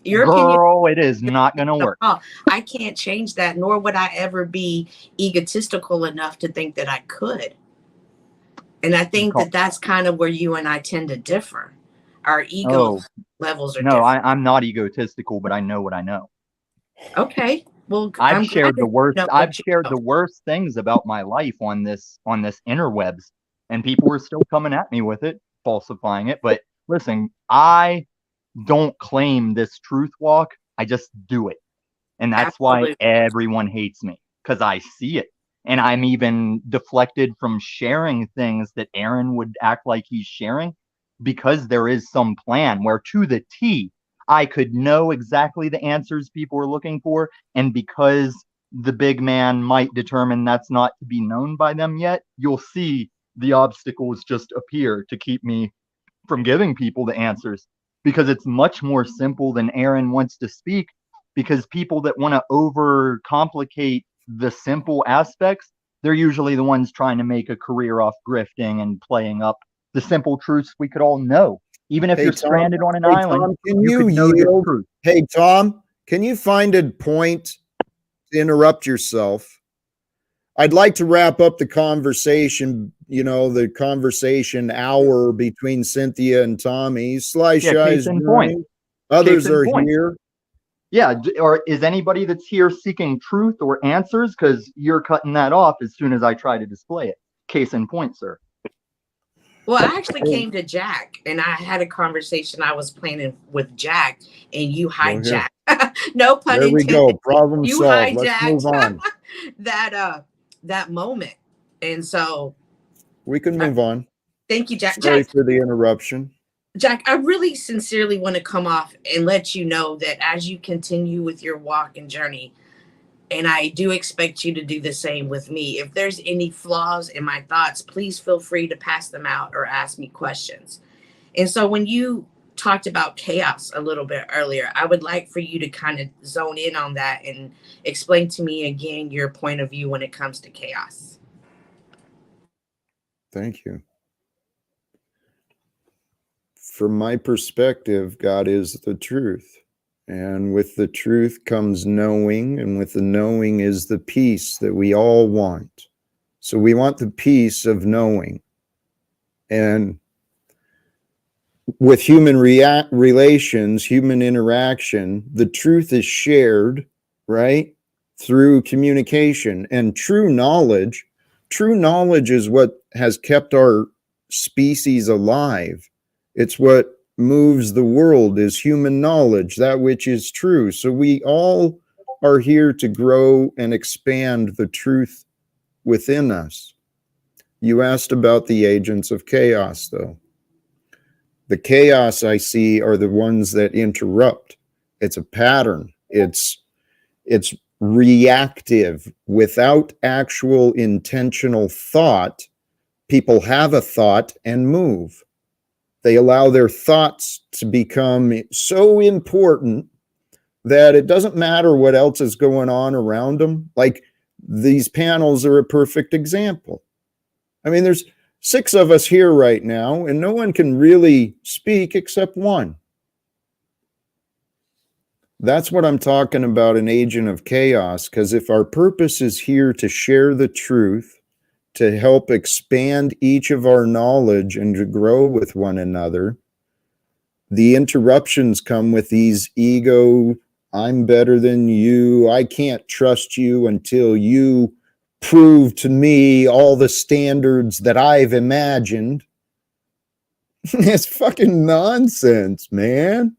Your girl, it is not going to work. I can't change that, nor would I ever be egotistical enough to think that I could. And I think that that's kind of where you and I tend to differ. Our ego levels are different. I'm not egotistical, but I know what I know. Okay. Well, I've shared the worst things about my life on this interwebs, and people were still coming at me with it, falsifying it. But listen, I don't claim this truth walk. I just do it. And that's why everyone hates me, because I see it. And I'm even deflected from sharing things that Aaron would act like he's sharing, because there is some plan where to the T, I could know exactly the answers people are looking for. And because the big man might determine that's not to be known by them yet, you'll see the obstacles just appear to keep me from giving people the answers, because it's much more simple than Aaron wants to speak, because people that want to overcomplicate the simple aspects, they're usually the ones trying to make a career off grifting and playing up the simple truths we could all know. Even if you're stranded on an island, Tom, can you you could know this yield? truth. Hey, Tom, can you find a point to interrupt yourself? I'd like to wrap up the conversation, the conversation hour between Cynthia and Tommy. Sly Shy's joining. Others are here. Yeah, or is anybody that's here seeking truth or answers? Because you're cutting that off as soon as I try to display it. Case in point, sir. Well, I actually came to Jack, and I had a conversation I was planning with Jack, and you hijacked. No pun There we intended. go. Problem You solved. Let's hijacked move on. that moment, and so We can move on. Thank you, Jack. Sorry for the interruption. Jack, I really sincerely want to come off and let you know that as you continue with your walk and journey, and I do expect you to do the same with me, if there's any flaws in my thoughts, please feel free to pass them out or ask me questions. And so when you talked about chaos a little bit earlier, I would like for you to kind of zone in on that and explain to me again your point of view when it comes to chaos. Thank you. From my perspective, God is the truth. And with the truth comes knowing, and with the knowing is the peace that we all want. So we want the peace of knowing. And with human relations, human interaction, the truth is shared, right? Through communication. And true knowledge is what has kept our species alive. It's what moves the world, is human knowledge, that which is true. So we all are here to grow and expand the truth within us. You asked about the agents of chaos, though. The chaos I see are the ones that interrupt. It's a pattern. It's reactive without actual intentional thought. People have a thought and move. They allow their thoughts to become so important that it doesn't matter what else is going on around them. Like these panels are a perfect example. I mean, there's 6 of us here right now, and no one can really speak except one. That's what I'm talking about, an agent of chaos, because if our purpose is here to share the truth, to help expand each of our knowledge and to grow with one another, the interruptions come with these ego, I'm better than you, I can't trust you until you prove to me all the standards that I've imagined. It's fucking nonsense, man.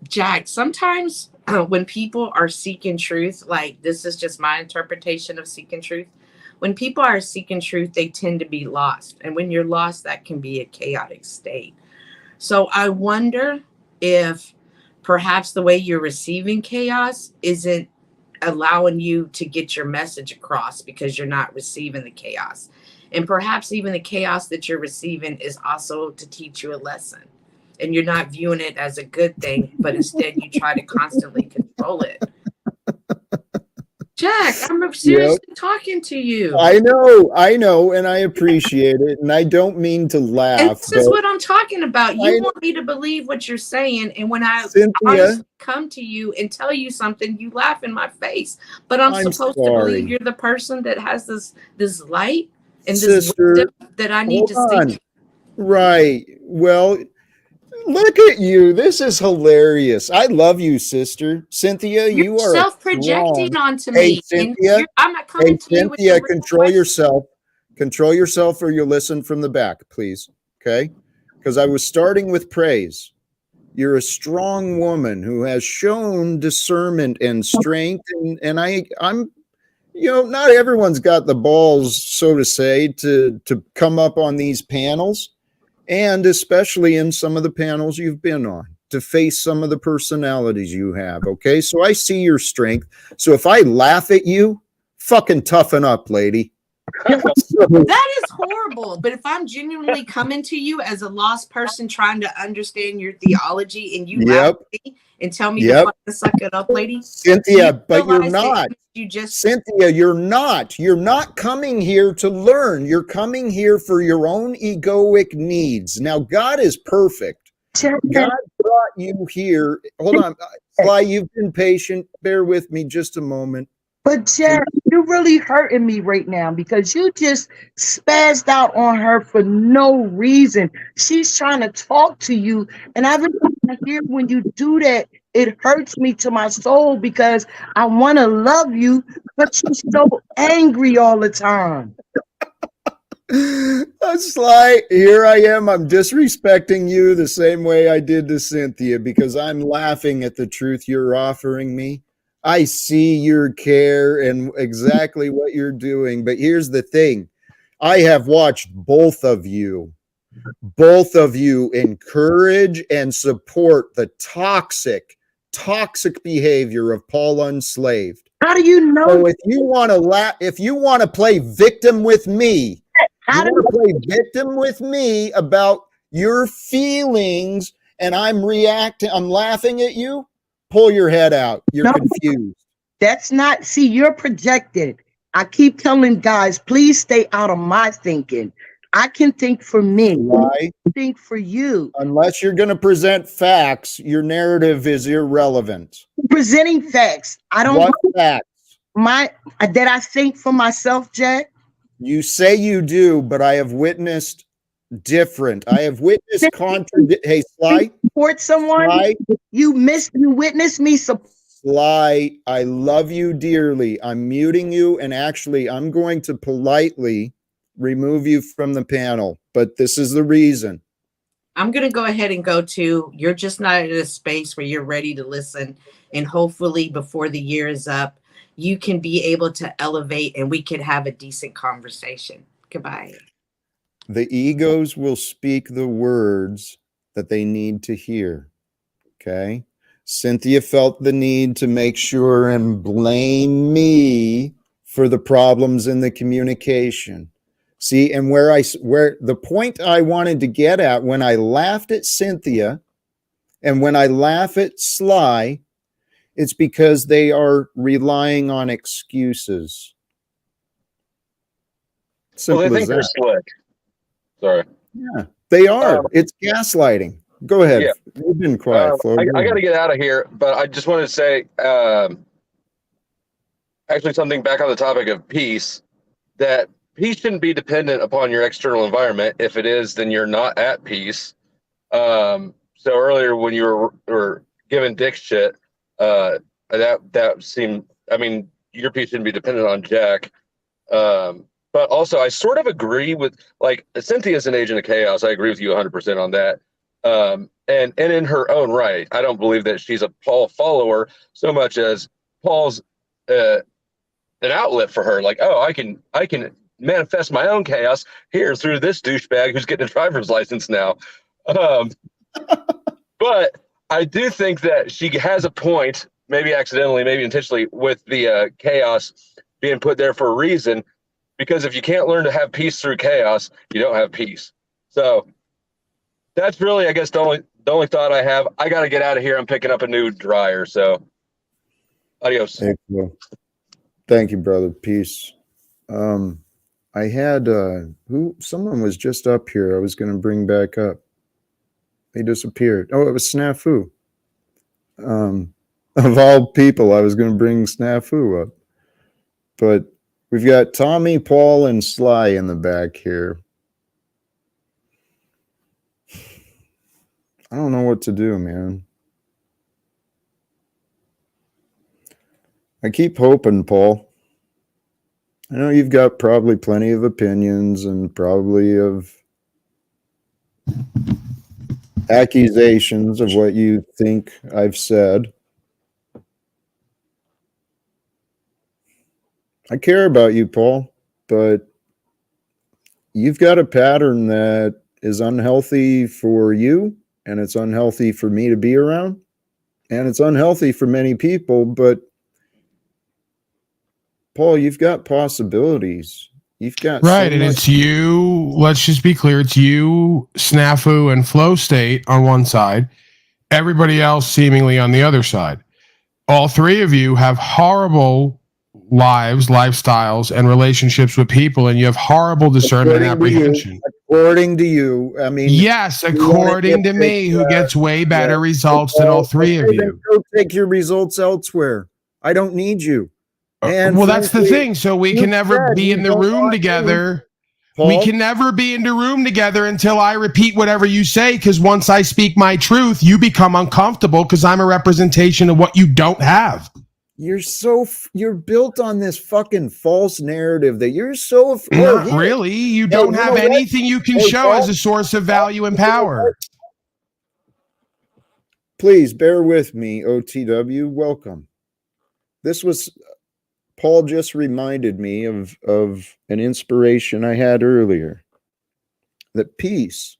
Jack, sometimes when people are seeking truth, like this is just my interpretation of seeking truth. When people are seeking truth, they tend to be lost. And when you're lost, that can be a chaotic state. So I wonder if perhaps the way you're receiving chaos isn't allowing you to get your message across because you're not receiving the chaos. And perhaps even the chaos that you're receiving is also to teach you a lesson. And you're not viewing it as a good thing, but instead you try to constantly control it. Jack, I'm seriously talking to you. I know, and I appreciate it, and I don't mean to laugh. And this is what I'm talking about. You want me to believe what you're saying, and when I honestly come to you and tell you something, you laugh in my face. But I'm supposed to believe you're the person that has this light and this wisdom that I need to see. Right. Well, look at you. This is hilarious. I love you, sister. Cynthia, you are self-projecting onto me. me. Cynthia, I'm not coming to you with Cynthia, control yourself. Control yourself or you listen from the back, please. Okay? Because I was starting with praise. You're a strong woman who has shown discernment and strength, and I'm, not everyone's got the balls, so to say, to come up on these panels, and especially in some of the panels you've been on, to face some of the personalities you have. Okay, so I see your strength. So if I laugh at you, fucking toughen up, lady. That is horrible. But if I'm genuinely coming to you as a lost person trying to understand your theology and you laugh at me and tell me to fucking suck it up, lady. Cynthia, but you're not. Cynthia, you're not. You're not coming here to learn. You're coming here for your own egoic needs. Now, God is perfect. God brought you here. Hold on. Sly, you've been patient. Bear with me just a moment. But Jack, you're really hurting me right now because you just spazzed out on her for no reason. She's trying to talk to you, and every time I hear when you do that, it hurts me to my soul because I want to love you, but you're so angry all the time. Sly, here I am. I'm disrespecting you the same way I did to Cynthia because I'm laughing at the truth you're offering me. I see your care and exactly what you're doing. But here's the thing. I have watched both of you encourage and support the toxic behavior of Paul Unslaved. How do you know? So if you want to play victim with me, about your feelings and I'm laughing at you, pull your head out. You're confused. That's not, see, you're projected. I keep telling guys, please stay out of my thinking. I can think for me. Why? Think for you. Unless you're going to present facts, your narrative is irrelevant. Presenting facts. I don't. What facts? That I think for myself, Jack. You say you do, but I have witnessed different. I have witnessed Hey, Sly. Support someone. Sly, you witness me. Sly, I love you dearly. I'm muting you, and actually, I'm going to politely remove you from the panel. But this is the reason. I'm going to go ahead and go to, you're just not in a space where you're ready to listen. And hopefully before the year is up, you can be able to elevate and we can have a decent conversation. Goodbye. The egos will speak the words that they need to hear. Okay. Cynthia felt the need to make sure and blame me for the problems in the communication. See, and where the point I wanted to get at when I laughed at Cynthia and when I laugh at Sly, it's because they are relying on excuses. Well, they think they're slick. Sorry. Yeah, they are. It's gaslighting. Go ahead. Yeah. You've been quiet, Flo. I got to get out of here, but I just wanted to say, actually, something back on the topic of peace, that peace shouldn't be dependent upon your external environment. If it is, then you're not at peace. So earlier when you were giving Dick shit, that seemed, I mean, your peace shouldn't be dependent on Jack. But also, I sort of agree with, like, Cynthia's an agent of chaos. I agree with you 100% on that. And in her own right, I don't believe that she's a Paul follower so much as Paul's an outlet for her. Like, oh, I can manifest my own chaos here through this douchebag who's getting a driver's license now. But I do think that she has a point, maybe accidentally, maybe intentionally, with the chaos being put there for a reason. Because if you can't learn to have peace through chaos, you don't have peace. So that's really, I guess, the only thought I have. I got to get out of here. I'm picking up a new dryer. So adios. Thank you, brother. Peace. I had someone was just up here. I was going to bring back up. They disappeared. Oh, it was Snafu. Of all people, I was going to bring Snafu up. But we've got Tommy, Paul, and Sly in the back here. I don't know what to do, man. I keep hoping, Paul. I know you've got probably plenty of opinions and probably of accusations of what you think I've said. I care about you, Paul, but you've got a pattern that is unhealthy for you, and it's unhealthy for me to be around, and it's unhealthy for many people. But Paul, you've got possibilities. You've got right, and it's you. Let's just be clear: it's you, Snafu, and Flow State on one side. Everybody else seemingly on the other side. All three of you have horrible lives, lifestyles, and relationships with people, and you have horrible discernment and apprehension. According to you, I mean, yes, according to me, who gets way better results than all three of you. Go take your results elsewhere. I don't need you. And well, that's the thing. So we can never be in the room together. We can never be in the room together until I repeat whatever you say, because once I speak my truth, you become uncomfortable because I'm a representation of what you don't have. You're built on this fucking false narrative that you're so not really. You don't have anything you can show as a source of value and power. Please bear with me, OTW. Welcome. This was Paul just reminded me of an inspiration I had earlier. That peace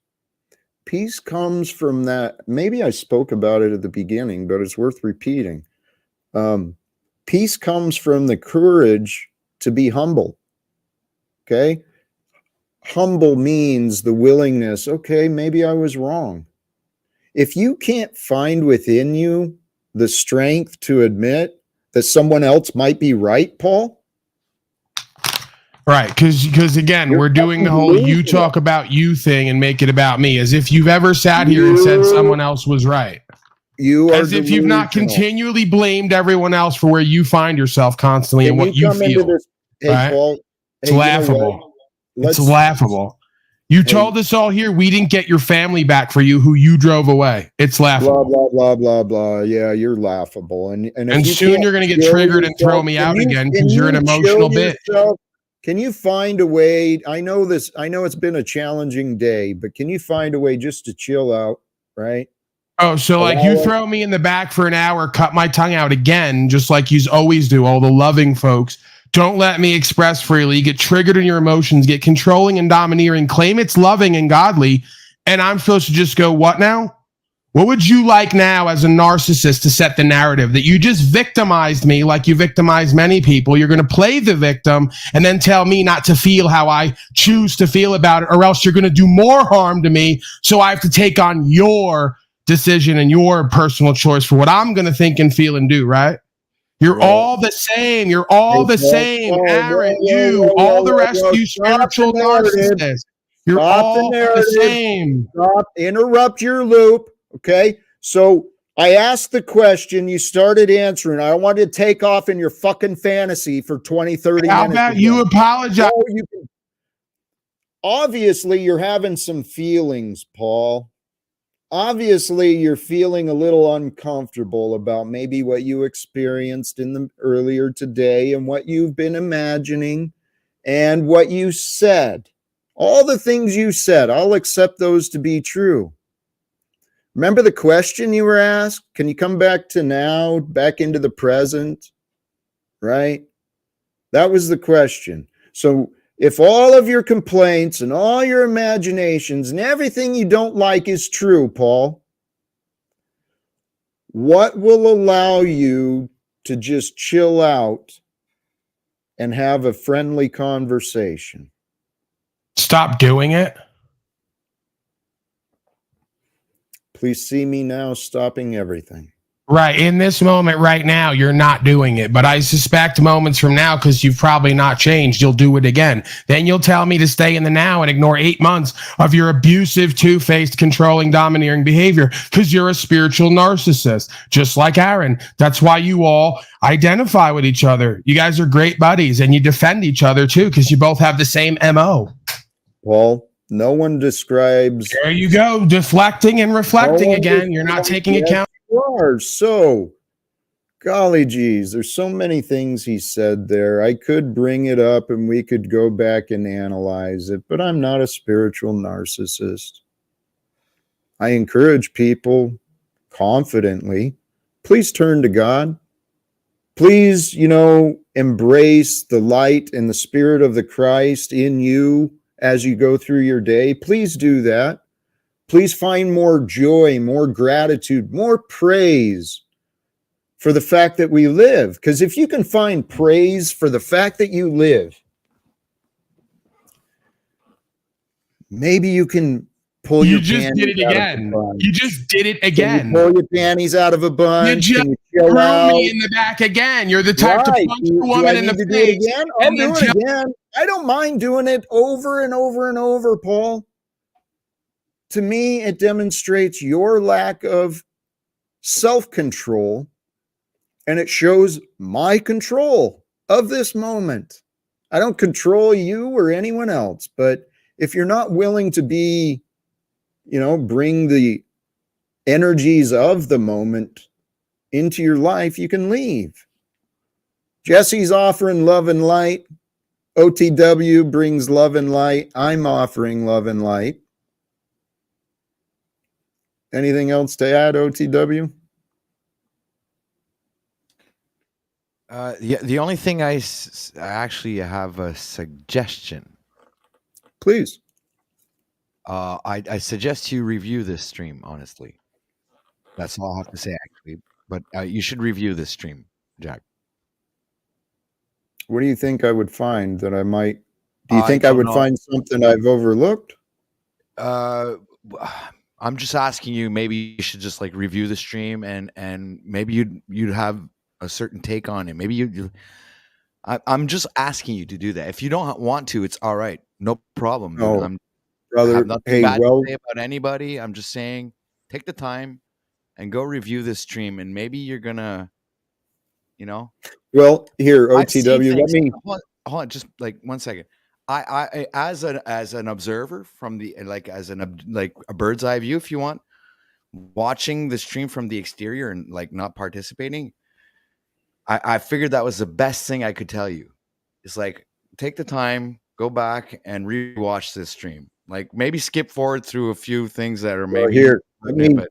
comes from that. Maybe I spoke about it at the beginning, but it's worth repeating. Peace comes from the courage to be humble. Okay? Humble means the willingness, okay, maybe I was wrong. If you can't find within you the strength to admit that someone else might be right, Paul? Right, because again, we're doing the whole you talk about you thing and make it about me, as if you've ever sat here and said someone else was right. As if you've not continually blamed everyone else for where you find yourself constantly and what you feel. Hey, Paul, it's laughable. It's laughable. You told us all here we didn't get your family back for you, who you drove away. It's laughable. Blah, blah, blah, blah, blah. Yeah, you're laughable. And soon you're going to get triggered and throw me out again because you're an emotional bitch. Can you find a way? I know it's been a challenging day, but can you find a way just to chill out, right? Oh, so like you throw me in the back for an hour, cut my tongue out again, just like you always do, all the loving folks. Don't let me express freely, get triggered in your emotions, get controlling and domineering, claim it's loving and godly, and I'm supposed to just go, what now? What would you like now as a narcissist to set the narrative? That you just victimized me like you victimized many people. You're going to play the victim and then tell me not to feel how I choose to feel about it, or else you're going to do more harm to me, so I have to take on your decision and your personal choice for what I'm going to think and feel and do, right? You're all the same. You're all the same. Aaron, all the rest of you spiritual narcissists. You're all the same. Stop. Interrupt your loop. Okay. So I asked the question. You started answering. I wanted to take off in your fucking fantasy for 20, 30 minutes. How about you apologize? Obviously, you're having some feelings, Paul. Obviously, you're feeling a little uncomfortable about maybe what you experienced earlier today and what you've been imagining and what you said. All the things you said, I'll accept those to be true. Remember the question you were asked? Can you come back to now, back into the present? Right? That was the question. So if all of your complaints and all your imaginations and everything you don't like is true, Paul, what will allow you to just chill out and have a friendly conversation? Stop doing it. Please see me now stopping everything. Right. In this moment right now, you're not doing it. But I suspect moments from now, because you've probably not changed, you'll do it again. Then you'll tell me to stay in the now and ignore 8 months of your abusive, two-faced, controlling, domineering behavior because you're a spiritual narcissist, just like Aaron. That's why you all identify with each other. You guys are great buddies, and you defend each other, too, because you both have the same MO. Paul, no one describes... There you go, deflecting and reflecting again. You're not taking account. So golly geez, there's so many things he said there. I could bring it up and we could go back and analyze it, but I'm not a spiritual narcissist. I encourage people confidently, please turn to God. Please, embrace the light and the spirit of the Christ in you as you go through your day. Please do that. Please find more joy, more gratitude, more praise for the fact that we live. Because if you can find praise for the fact that you live, maybe you can pull You your just panties did it out of a again. bunch. You just did it Can again. you pull your panties out of a You bunch? just Can you chill threw out? me in the back again. You're the type to Right. punch Do a woman I in need the to do it face again? I'll and then do it again. I don't mind doing it over and over and over, Paul. To me, it demonstrates your lack of self-control, and it shows my control of this moment. I don't control you or anyone else, but if you're not willing to be, bring the energies of the moment into your life, you can leave. Jesse's offering love and light. OTW brings love and light. I'm offering love and light. Anything else to add, OTW? Yeah, the only thing I actually have a suggestion. Please. I suggest you review this stream, honestly. That's all I have to say, actually. But you should review this stream, Jack. What do you think I would find that I might? Do you I think I don't would know. find something I've overlooked? I'm just asking you. Maybe you should just like review the stream, and maybe you'd have a certain take on it. Maybe you. I'm just asking you to do that. If you don't want to, it's all right. No problem, dude. Oh, I brother. have nothing Hey, bad well, to say about anybody. I'm just saying, take the time and go review this stream, and maybe you're gonna, well, here, I see OTW. Let things. me. Hold on, just like 1 second. I as an observer from the as a bird's eye view, if you want, watching the stream from the exterior and like not participating. I figured that was the best thing I could tell you. It's like take the time, go back and rewatch this stream. Like maybe skip forward through a few things that are Well, maybe here, a bit, but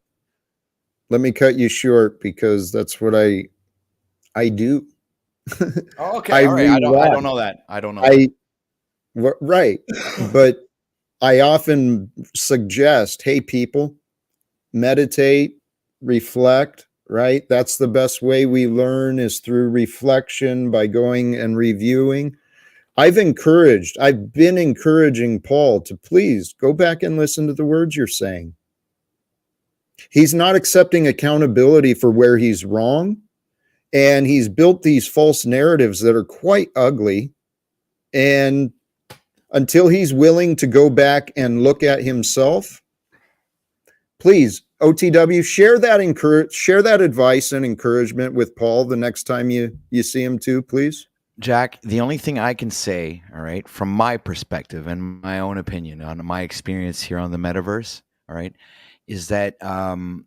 let me cut you short because that's what I do. oh, okay, all right. I don't know that. I don't know. Right, but I often suggest, hey, people, meditate, reflect. Right, that's the best way we learn is through reflection by going and reviewing. I've been encouraging Paul to please go back and listen to the words you're saying. He's not accepting accountability for where he's wrong. And he's built these false narratives that are quite ugly. And until he's willing to go back and look at himself, please, OTW, share that advice and encouragement with Paul the next time you see him too, please. Jack, the only thing I can say, all right, from my perspective and my own opinion on my experience here on the metaverse, all right, is that I'm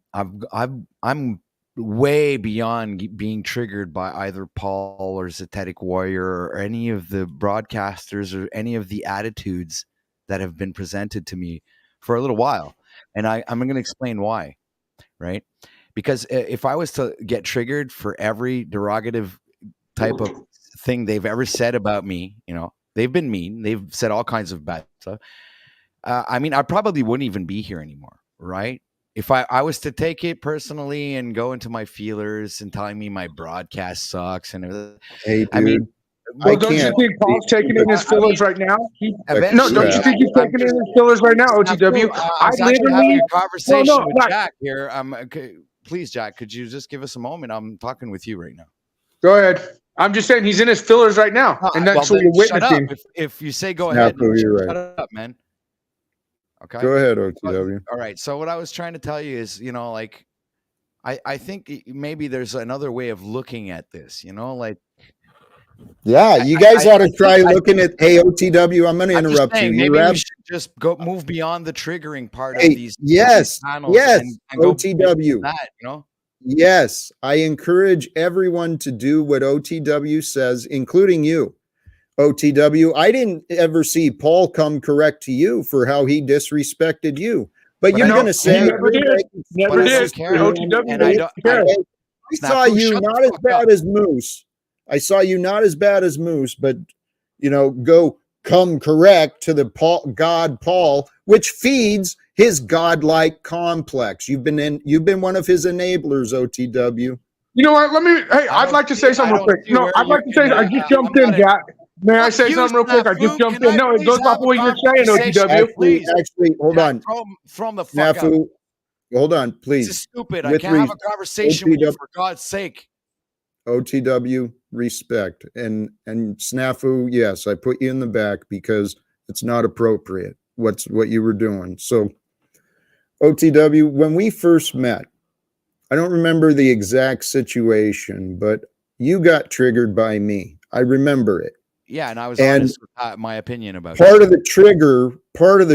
way beyond being triggered by either Paul or Zetetic Warrior or any of the broadcasters or any of the attitudes that have been presented to me for a little while. And I'm going to explain why, right? Because if I was to get triggered for every derogative type of thing they've ever said about me, they've been mean. They've said all kinds of bad stuff. I mean, I probably wouldn't even be here anymore, right? If I was to take it personally and go into my feelers and telling me my broadcast sucks and everything, hey, dude, I mean, well, don't you think Paul's taking in his fillers right now? No, don't you think he's taking in his fillers right now, OTW? I was actually having a conversation with Jack here. Please, Jack, could you just give us a moment? I'm talking with you right now. Go ahead. I'm just saying he's in his fillers right now, and that's what you're witnessing. If you say go ahead, shut up, man. Okay. Go ahead, OTW. All right. So what I was trying to tell you is, I think maybe there's another way of looking at this, Yeah, you guys ought to try looking at, hey, OTW, I'm going to interrupt you. Maybe we should just move beyond the triggering part of these yes, panels yes, and go OTW. that, Yes, I encourage everyone to do what OTW says, including you. OTW, I didn't ever see Paul come correct to you for how he disrespected you. But you're going to say, never did. Never did. OTW and I don't care. I saw you not as bad as Moose. I saw you not as bad as Moose, but go come correct to the God Paul, which feeds his godlike complex. You've been one of his enablers, OTW. You know what? I'd like to say something real quick. No, I'd like to say, I just jumped in, Jack. May I say something real quick? I just jumped in. No, it goes off of what you're saying, OTW. Actually, hold on. Throw him the fuck out. Hold on, please. This is stupid. I can't have a conversation with you, for God's sake. OTW, respect. And Snafu, yes, I put you in the back because it's not appropriate what you were doing. So, OTW, when we first met, I don't remember the exact situation, but you got triggered by me. I remember it. Yeah, and I was honest with my opinion about part of the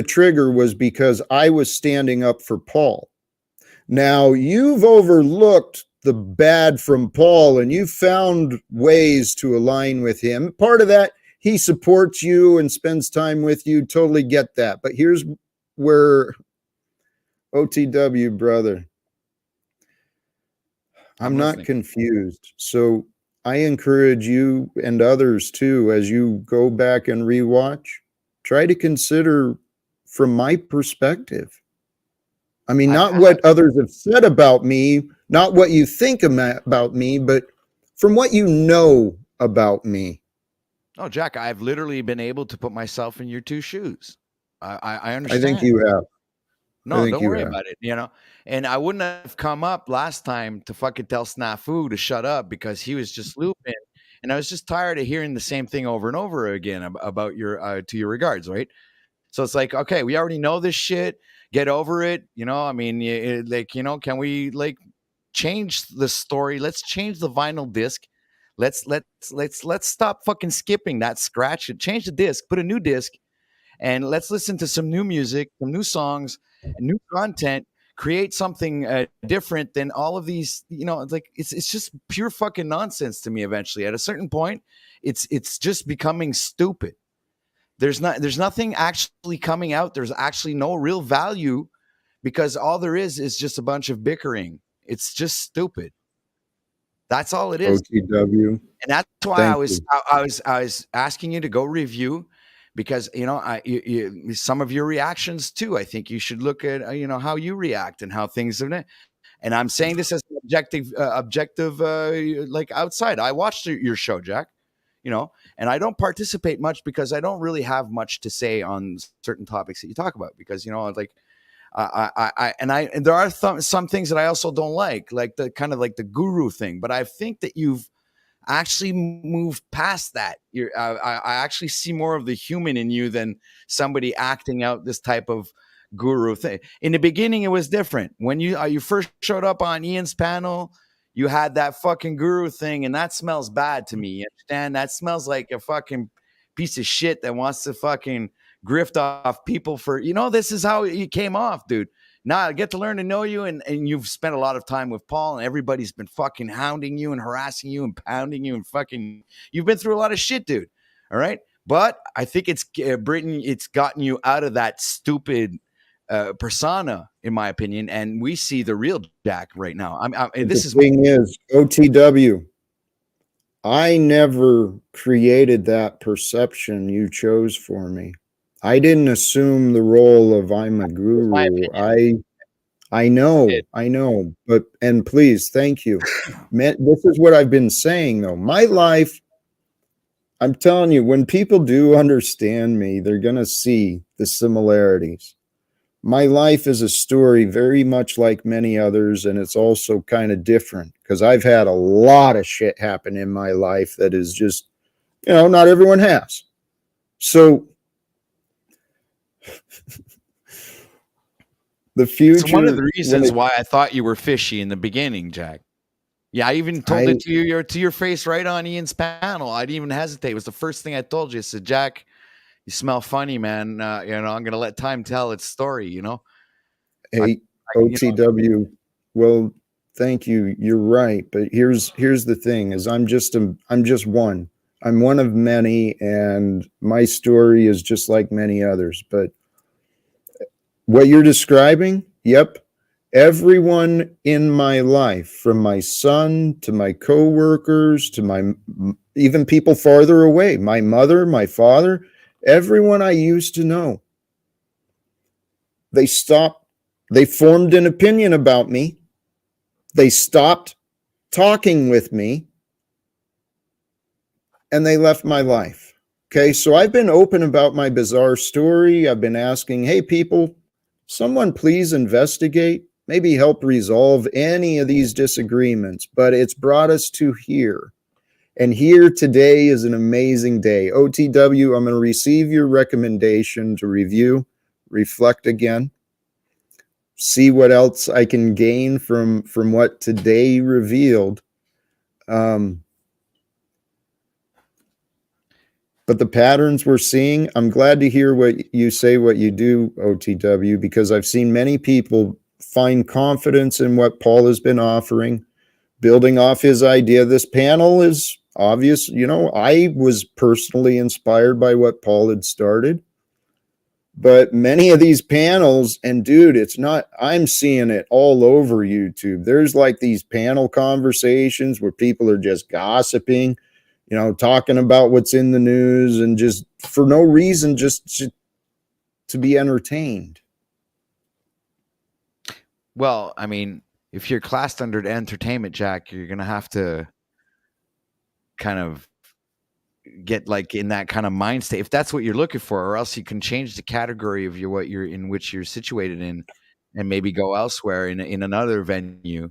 trigger was because I was standing up for Paul. Now, you've overlooked the bad from Paul and you found ways to align with him. Part of that, he supports you and spends time with you. Totally get that. But here's where OTW, brother, I'm not confused. So I encourage you and others too, as you go back and rewatch, try to consider from my perspective. I mean, not what others have said about me, not what you think about me, but from what you know about me. Oh, Jack, I've literally been able to put myself in your two shoes. I understand. I think you have. No, don't worry about it, And I wouldn't have come up last time to fucking tell Snafu to shut up because he was just looping. And I was just tired of hearing the same thing over and over again about your to your regards, right? So it's like, okay, we already know this shit. Get over it. I mean, can we change the story? Let's change the vinyl disc. Let's stop fucking skipping that scratch it. Change the disc, put a new disc, and let's listen to some new music, some new songs, new content. Create something different than all of these. It's just pure fucking nonsense to me. Eventually, at a certain point, it's just becoming stupid. There's nothing actually coming out. There's actually no real value because all there is just a bunch of bickering. It's just stupid. That's all it is. OTW. And that's why I was asking you to go review because, some of your reactions too. I think you should look at, how you react and how things have. And I'm saying this as an objective, like outside. I watched your show, Jack. And I don't participate much because I don't really have much to say on certain topics that you talk about because, and there are some things that I also don't like the kind of like the guru thing, but I think that you've actually moved past that. I actually see more of the human in you than somebody acting out this type of guru thing. In the beginning, it was different. When you first showed up on Ian's panel, you had that fucking guru thing, and that smells bad to me. You understand? That smells like a fucking piece of shit that wants to fucking grift off people for, this is how you came off, dude. Now I get to learn to know you, and you've spent a lot of time with Paul, and everybody's been fucking hounding you and harassing you and pounding you and fucking, you've been through a lot of shit, dude. All right? But I think it's Britain, it's gotten you out of that stupid persona, in my opinion, and we see the real Jack right now. The thing is, OTW, I never created that perception you chose for me. I didn't assume the role of I'm a guru. I know, but please, thank you. This is what I've been saying though. My life, I'm telling you, when people do understand me, they're gonna see the similarities. My life is a story very much like many others, and it's also kind of different because I've had a lot of shit happen in my life that is just, not everyone has. So the future. It's one of the reasons why I thought you were fishy in the beginning, Jack. Yeah, I even told it to your face right on Ian's panel. I didn't even hesitate. It was the first thing I told you. I said, Jack, you smell funny, man. I'm going to let time tell its story, Hey, OTW. Well, Thank you. You're right. But here's the thing: is I'm just one. I'm one of many, and my story is just like many others. But what you're describing, yep, everyone in my life, from my son to my coworkers to my even people farther away, my mother, my father, everyone I used to know, they formed an opinion about me. They stopped talking with me, and they left my life. Okay, so I've been open about my bizarre story. I've been asking, hey, people, someone please investigate, maybe help resolve any of these disagreements. But it's brought us to here. And here today is an amazing day. OTW, I'm going to receive your recommendation to review, reflect again, see what else I can gain from what today revealed. But the patterns we're seeing, I'm glad to hear what you say, what you do, OTW, because I've seen many people find confidence in what Paul has been offering, building off his idea. This panel is obvious. You know, I was personally inspired by what Paul had started. But many of these panels, and dude, it's not, I'm seeing it all over YouTube. There's like these panel conversations where people are just gossiping, you know, talking about what's in the news and just for no reason, just to be entertained. Well, I mean, if you're classed under entertainment, Jack, you're going to have to kind of get like in that kind of mind state if that's what you're looking for, or else you can change the category of what you're in, which you're situated in, and maybe go elsewhere in another venue.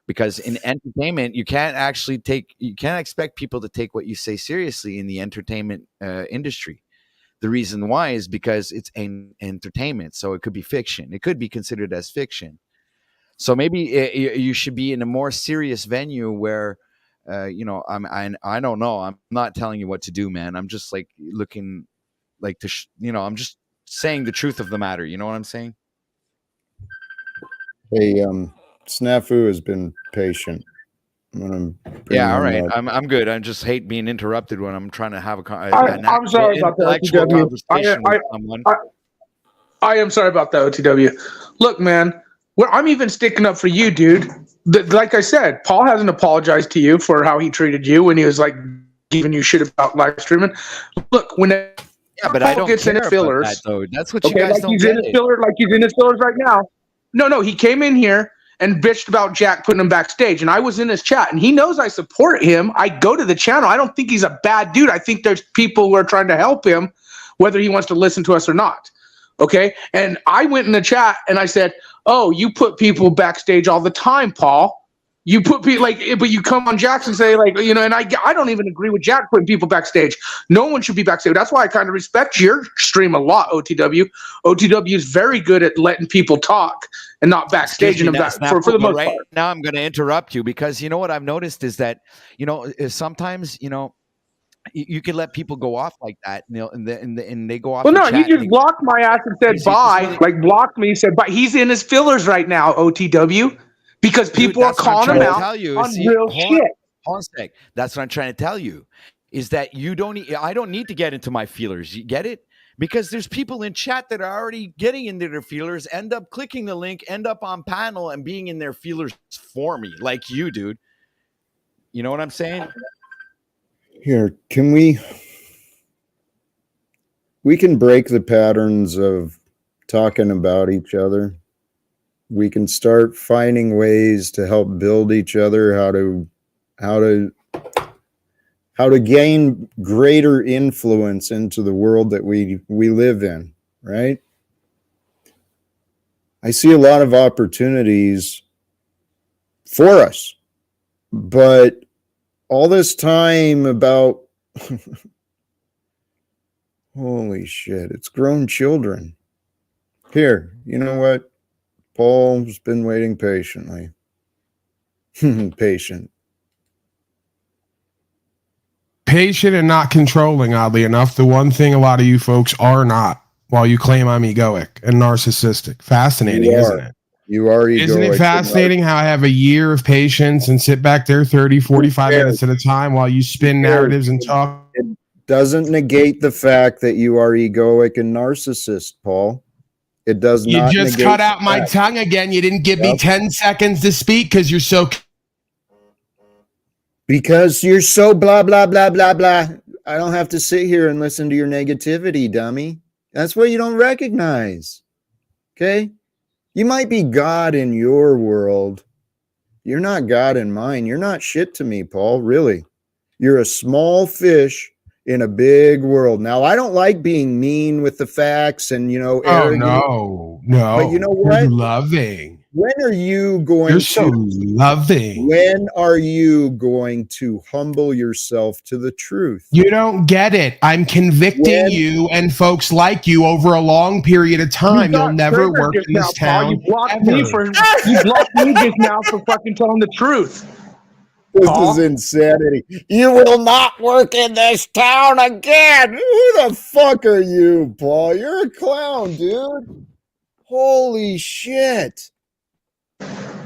Because in entertainment, you can't expect people to take what you say seriously in the entertainment industry. The reason why is because it's entertainment, so it could be fiction. It could be considered as fiction. So maybe you should be in a more serious venue where, you know, I don't know. I'm not telling you what to do, man. I'm just like looking like to, you know, I'm just saying the truth of the matter. You know what I'm saying? Hey, Snafu has been patient. Yeah, all right. I'm good. I just hate being interrupted when I'm trying to have I'm sorry about that, OTW. I am sorry about that, OTW. Look, man, I'm even sticking up for you, dude. Like I said, Paul hasn't apologized to you for how he treated you when he was like giving you shit about live streaming. Look, when but I don't gets care in his fillers, about that, though. That's what you guys like don't he's get. In his filler, like he's in his fillers right now. No, he came in here and bitched about Jack putting him backstage, and I was in his chat, and he knows I support him. I go to the channel. I don't think he's a bad dude. I think there's people who are trying to help him, whether he wants to listen to us or not. Okay, and I went in the chat and I said, "Oh, you put people backstage all the time, Paul. You put people but you come on Jack and say like, you know." And I don't even agree with Jack putting people backstage. No one should be backstage. That's why I kind of respect your stream a lot, OTW. OTW is very good at letting people talk and not backstage. And for the most part. Now I'm going to interrupt you because you know what I've noticed is that, you know, sometimes, you know, you can let people go off like that, you know, and they go off. Well, no, he just blocked my ass and said bye. Like blocked me, said bye. He's in his fillers right now, OTW, because people are calling him out on real shit. Hold on a sec. That's what I'm trying to tell you, is that I don't need to get into my feelers. You get it? Because there's people in chat that are already getting into their feelers, end up clicking the link, end up on panel and being in their feelers for me, like you, dude. You know what I'm saying? Here, can we can break the patterns of talking about each other. We can start finding ways to help build each other, how to gain greater influence into the world that we live in, right? I see a lot of opportunities for us, but all this time about holy shit, it's grown children. Here, you know what? Paul's been waiting patiently. Patient and not controlling, oddly enough. The one thing a lot of you folks are not, while you claim I'm egoic and narcissistic. Fascinating, isn't it? You are egoic. Isn't it fascinating how I have a year of patience and sit back there 30, 45 minutes at a time while you spin narratives and talk? It doesn't negate the fact that you are egoic and narcissist, Paul. It does not. You just cut out my tongue again. You didn't give me 10 seconds to speak because you're so... Because you're so blah, blah, blah, blah, blah. I don't have to sit here and listen to your negativity, dummy. That's what you don't recognize. Okay? You might be God in your world. You're not God in mine. You're not shit to me, Paul. Really. You're a small fish in a big world. Now, I don't like being mean with the facts and, arrogant. Oh, no. But you know what? You're loving. When are you going You're so loving. When are you going to humble yourself to the truth? You don't get it. I'm convicting you and folks like you over a long period of time. You'll never work in this town. You blocked me just now for fucking telling the truth. This is insanity. You will not work in this town again. Who the fuck are you, Paul? You're a clown, dude. Holy shit.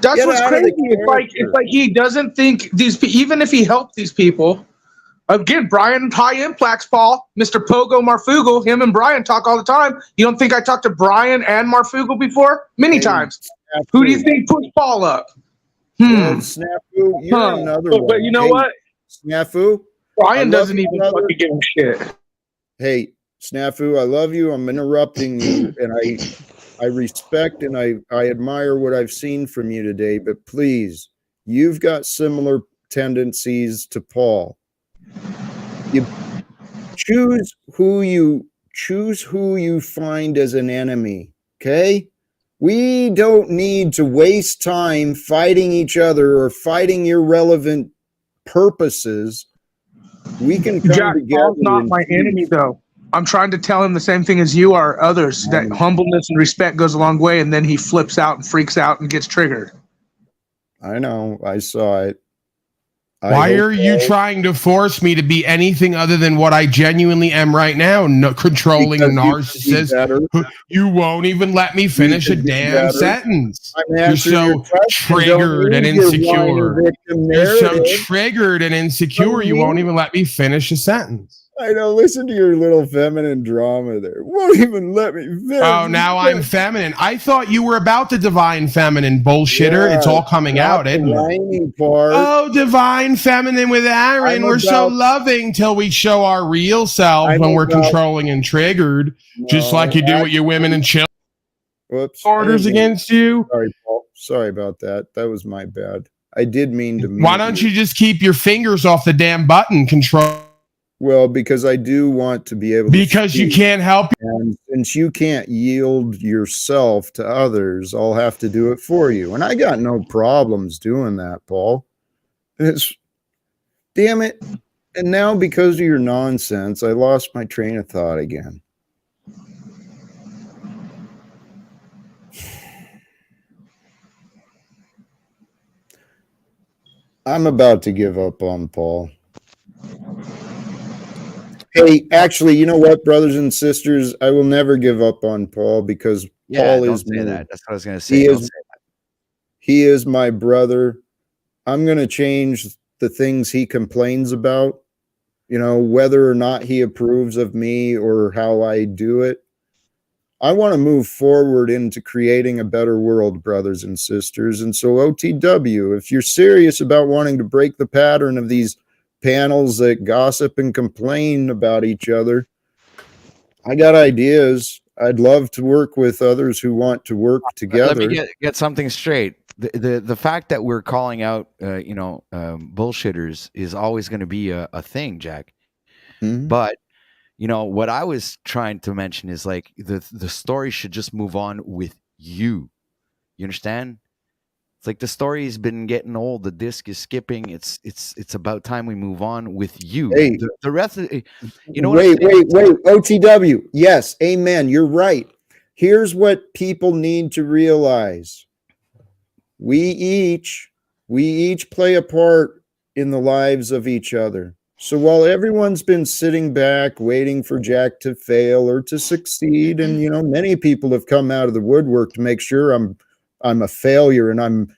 That's what's crazy. It's like he doesn't think these people, even if he helped these people. Again, Brian High Implax, Paul, Mr. Pogo Marfugal, him and Brian talk all the time. You don't think I talked to Brian and Marfugal before? Many times. Who do you think pushed Paul up? Well, Snafu, you're another one. But you know what? Snafu? Brian doesn't even fucking give a shit. Hey, Snafu, I love you. I'm interrupting you, and I respect and I admire what I've seen from you today, but please, you've got similar tendencies to Paul. You choose who you find as an enemy, okay? We don't need to waste time fighting each other or fighting irrelevant purposes. We can come Jack, together. Paul's not my enemy, though. I'm trying to tell him the same thing as you are others, that humbleness and respect goes a long way, and then he flips out and freaks out and gets triggered. I know. I saw it. Why are you trying to force me to be anything other than what I genuinely am right now? No, controlling narcissist. You won't even let me finish a damn sentence. You're so triggered and insecure. You're so triggered and insecure. You won't even let me finish a sentence. I know. Listen to your little feminine drama there. Won't even let me finish. Oh, now I'm feminine. I thought you were about the divine feminine bullshitter. Yeah, it's all coming out, isn't it? Part. Oh, divine feminine with Aaron. We're so loving till we show our real self when we're controlling and triggered, just like you do with your women and children. Whoops. Orders against you. Sorry, Paul. Sorry about that. That was my bad. I did mean to. Why don't you just keep your fingers off the damn button control? Well, because I do want to be able to. Because you can't help. And since you can't yield yourself to others, I'll have to do it for you. And I got no problems doing that, Paul. Damn it. And now because of your nonsense, I lost my train of thought again. I'm about to give up on Paul. Hey, actually, you know what, brothers and sisters? I will never give up on Paul because Paul is me. That's what I was going to say. He is my brother. I'm going to change the things he complains about, whether or not he approves of me or how I do it. I want to move forward into creating a better world, brothers and sisters. And so OTW, if you're serious about wanting to break the pattern of these panels that gossip and complain about each other, I got ideas. I'd love to work with others who want to work together. Let me get something straight. The fact that we're calling out bullshitters is always going to be a thing, Jack. Mm-hmm. But what I was trying to mention is like the story should just move on with you. You understand? It's like the story's been getting old. The disc is skipping. It's about time we move on with you. Hey, the rest of wait. OTW. Yes, amen. You're right. Here's what people need to realize. We each play a part in the lives of each other. So while everyone's been sitting back waiting for Jack to fail or to succeed, and many people have come out of the woodwork to make sure I'm I'm a failure and I'm,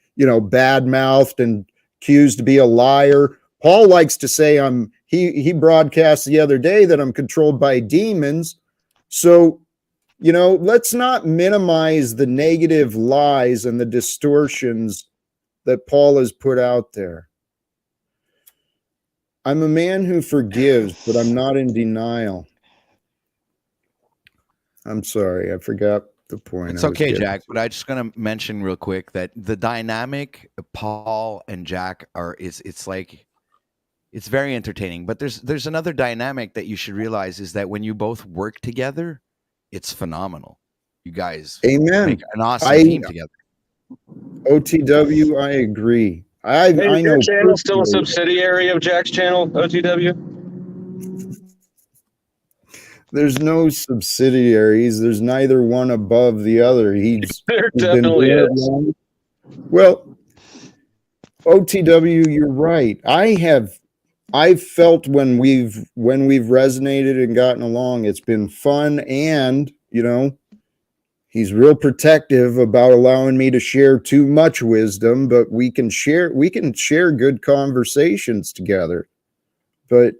bad mouthed and accused to be a liar. Paul likes to say he broadcast the other day that I'm controlled by demons. So, let's not minimize the negative lies and the distortions that Paul has put out there. I'm a man who forgives, but I'm not in denial. I'm sorry, I forgot the point. It's okay, Jack, but I just gonna mention real quick that the dynamic Paul and Jack it's like it's very entertaining. But there's another dynamic that you should realize is that when you both work together, it's phenomenal. You guys make an awesome team together. OTW, I agree. I Is know your channel still a personally- subsidiary of Jack's channel, OTW? There's no subsidiaries. There's neither one above the other. There definitely is. Well, OTW, you're right. I've felt when we've resonated and gotten along, it's been fun, and he's real protective about allowing me to share too much wisdom, but we can share good conversations together. But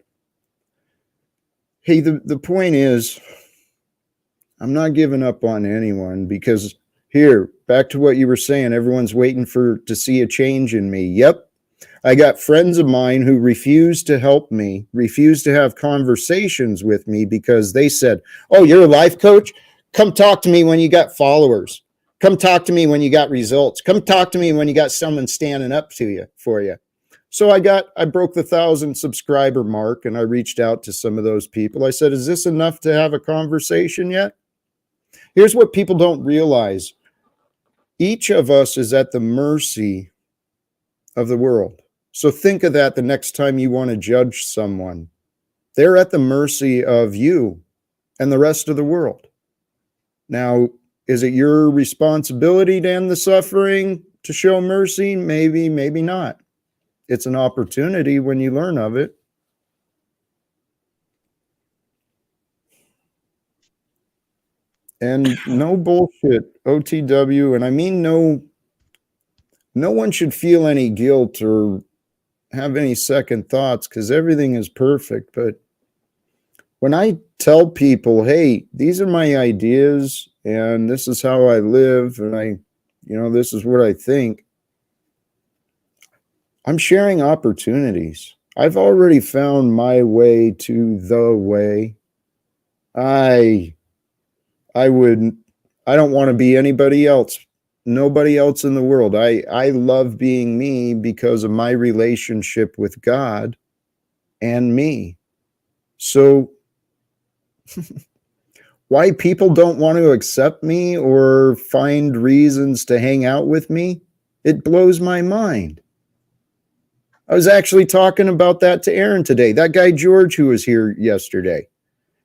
hey, the point is, I'm not giving up on anyone, because here, back to what you were saying, everyone's waiting to see a change in me. Yep. I got friends of mine who refuse to help me, refuse to have conversations with me because they said, "Oh, you're a life coach? Come talk to me when you got followers. Come talk to me when you got results. Come talk to me when you got someone standing up for you." So I broke the 1,000 subscriber mark, and I reached out to some of those people. I said, "Is this enough to have a conversation yet?" Here's what people don't realize. Each of us is at the mercy of the world. So think of that the next time you want to judge someone. They're at the mercy of you and the rest of the world. Now, is it your responsibility to end the suffering, to show mercy? Maybe, maybe not. It's an opportunity when you learn of it. And no bullshit, OTW, and I mean no one should feel any guilt or have any second thoughts, because everything is perfect. But when I tell people, hey, these are my ideas and this is how I live, and this is what I think, I'm sharing opportunities. I've already found my way to the way. I don't want to be anybody else. Nobody else in the world. I love being me because of my relationship with God and me. So why people don't want to accept me or find reasons to hang out with me, it blows my mind. I was actually talking about that to Aaron today. That guy George who was here yesterday.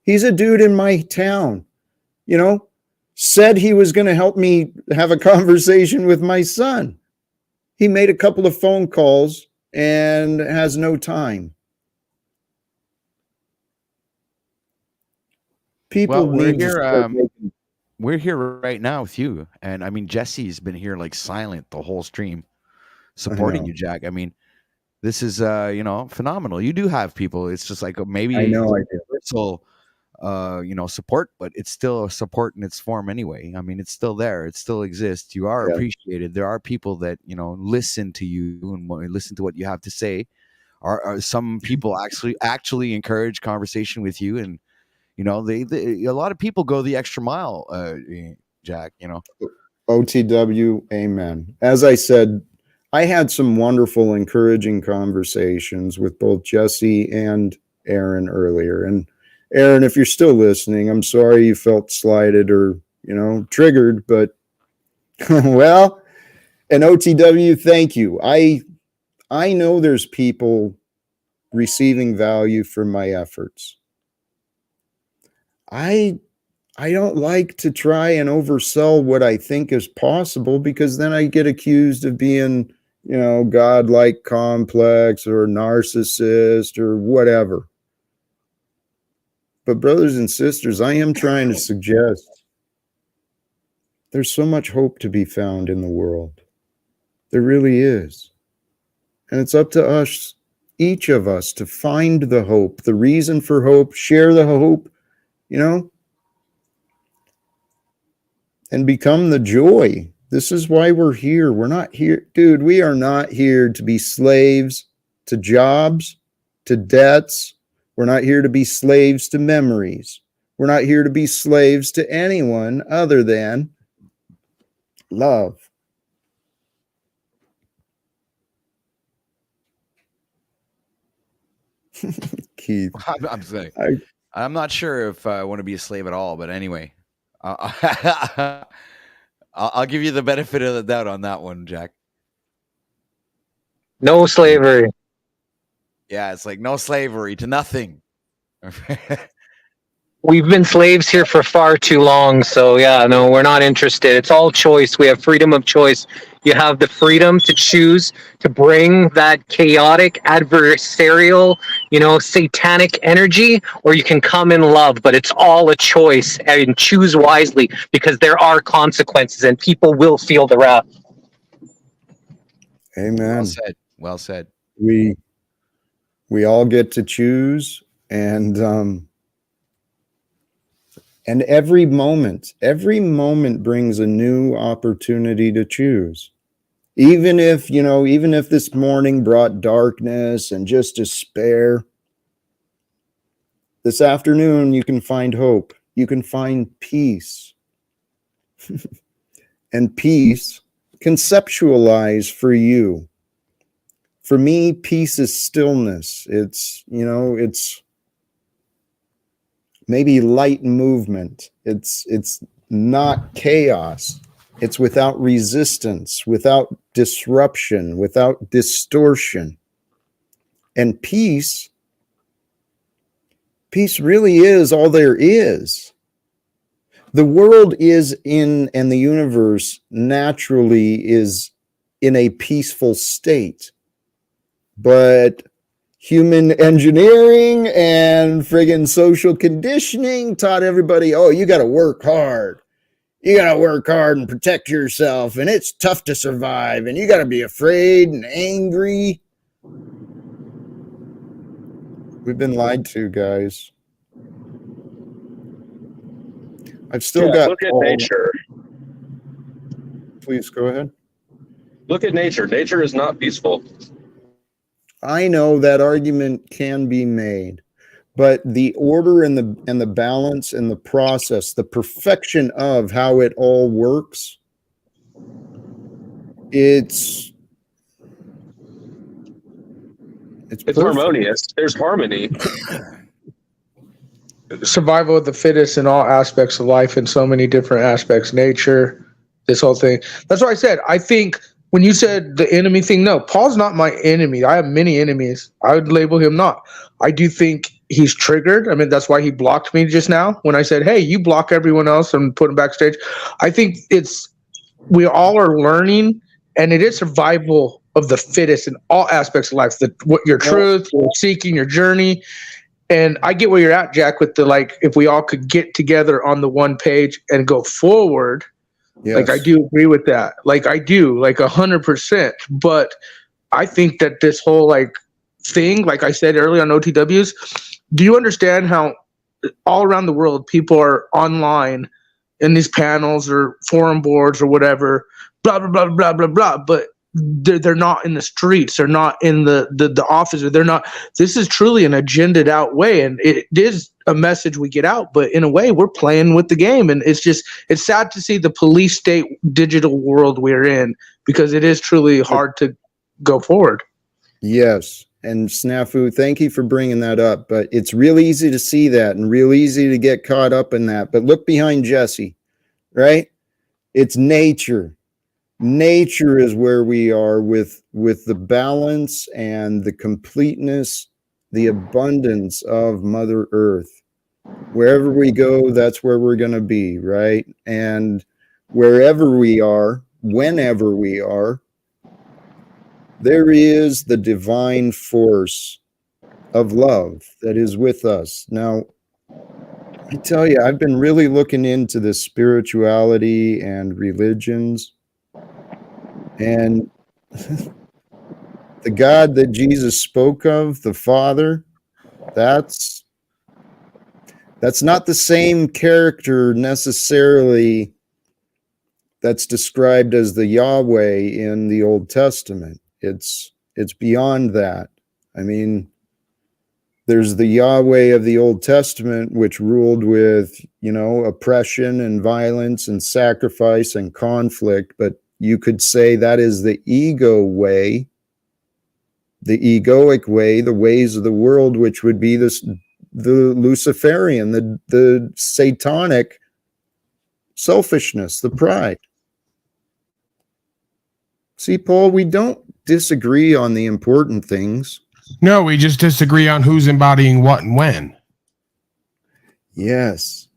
He's a dude in my town, said he was going to help me have a conversation with my son. He made a couple of phone calls and has no time. People need to start making... We're here right now with you, and I mean Jesse's been here like silent the whole stream, supporting you, Jack. I mean, this is phenomenal. You do have people. It's just like maybe I know I do. Support, but it's still a support in its form anyway. I mean, it's still there. It still exists. You are appreciated. There are people that listen to you and listen to what you have to say. Are some people actually encourage conversation with you, and they a lot of people go the extra mile, Jack. OTW, amen. As I said, I had some wonderful, encouraging conversations with both Jesse and Aaron earlier. And Aaron, if you're still listening, I'm sorry you felt slighted or, triggered, but well, and OTW, thank you. I know there's people receiving value from my efforts. I don't like to try and oversell what I think is possible, because then I get accused of being, godlike complex or narcissist or whatever. But brothers and sisters, I am trying to suggest There's so much hope to be found in the world. There really is. And it's up to us, each of us, to find the hope, the reason for hope, share the hope, and become the joy. This is why we're here. We're not here, dude, we are not here to be slaves to jobs, to debts. We're not here to be slaves to memories. We're not here to be slaves to anyone other than love. Keith. I'm saying, I'm not sure if I want to be a slave at all, but anyway, I'll give you the benefit of the doubt on that one, Jack. No slavery. Yeah, it's like no slavery to nothing. We've been slaves here for far too long, so yeah, no, we're not interested. It's all choice. We have freedom of choice. You have the freedom to choose to bring that chaotic, adversarial, satanic energy, or you can come in love, but it's all a choice, and choose wisely, because there are consequences and people will feel the wrath. Amen. Well said. Well said. We all get to choose, and every moment brings a new opportunity to choose. Even if this morning brought darkness and just despair, this afternoon you can find hope. You can find peace. And peace, conceptualize for you. For me, peace is stillness. It's maybe light movement. It's not chaos. It's without resistance, without disruption, without distortion. And peace really is all there is. The world and the universe naturally is in a peaceful state. But human engineering and friggin' social conditioning taught everybody, oh, you got to work hard. You got to work hard and protect yourself, and it's tough to survive, and you got to be afraid and angry. We've been lied to, guys. I've still got... Look at nature. Please go ahead. Look at nature. Nature is not peaceful. I know that argument can be made, but the order and the balance and the process, the perfection of how it all works, it's harmonious. There's harmony. Survival of the fittest in all aspects of life, in so many different aspects, nature, this whole thing. That's why I said, I think when you said the enemy thing, no, Paul's not my enemy. I have many enemies. I would label him not. I do think he's triggered. I mean, that's why he blocked me just now when I said, hey, you block everyone else and put him backstage. I think we all are learning, and it is survival of the fittest in all aspects of life. Your truth, your seeking, your journey. And I get where you're at, Jack, with if we all could get together on the one page and go forward. Yes. I do agree with that. I do, 100%. But I think that this whole thing, like I said earlier on OTWs, do you understand how all around the world people are online in these panels or forum boards or whatever, blah, blah, blah, blah, blah, blah, but they're not in the streets, they're not in the office, or they're not. This is truly an agenda'd out way, and it is a message we get out, but in a way we're playing with the game, and it's sad to see the police state digital world we're in, because it is truly hard to go forward. Yes. And Snafu, thank you for bringing that up, but it's real easy to see that and real easy to get caught up in that. But look behind Jesse, right? It's nature. Nature is where we are with the balance and the completeness, the abundance of Mother Earth. Wherever we go, that's where we're going to be, right? And wherever we are, whenever we are, there is the divine force of love that is with us. Now, I tell you, I've been really looking into this spirituality and religions, and the God that Jesus spoke of, the Father, that's not the same character necessarily that's described as the Yahweh in the Old Testament. It's beyond that. I mean, there's the Yahweh of the Old Testament, which ruled with, oppression and violence and sacrifice and conflict, but you could say that is the ego way, the egoic way, the ways of the world, which would be the Luciferian, the satanic selfishness, the pride. See, Paul, we don't disagree on the important things. No, we just disagree on who's embodying what and when. Yes.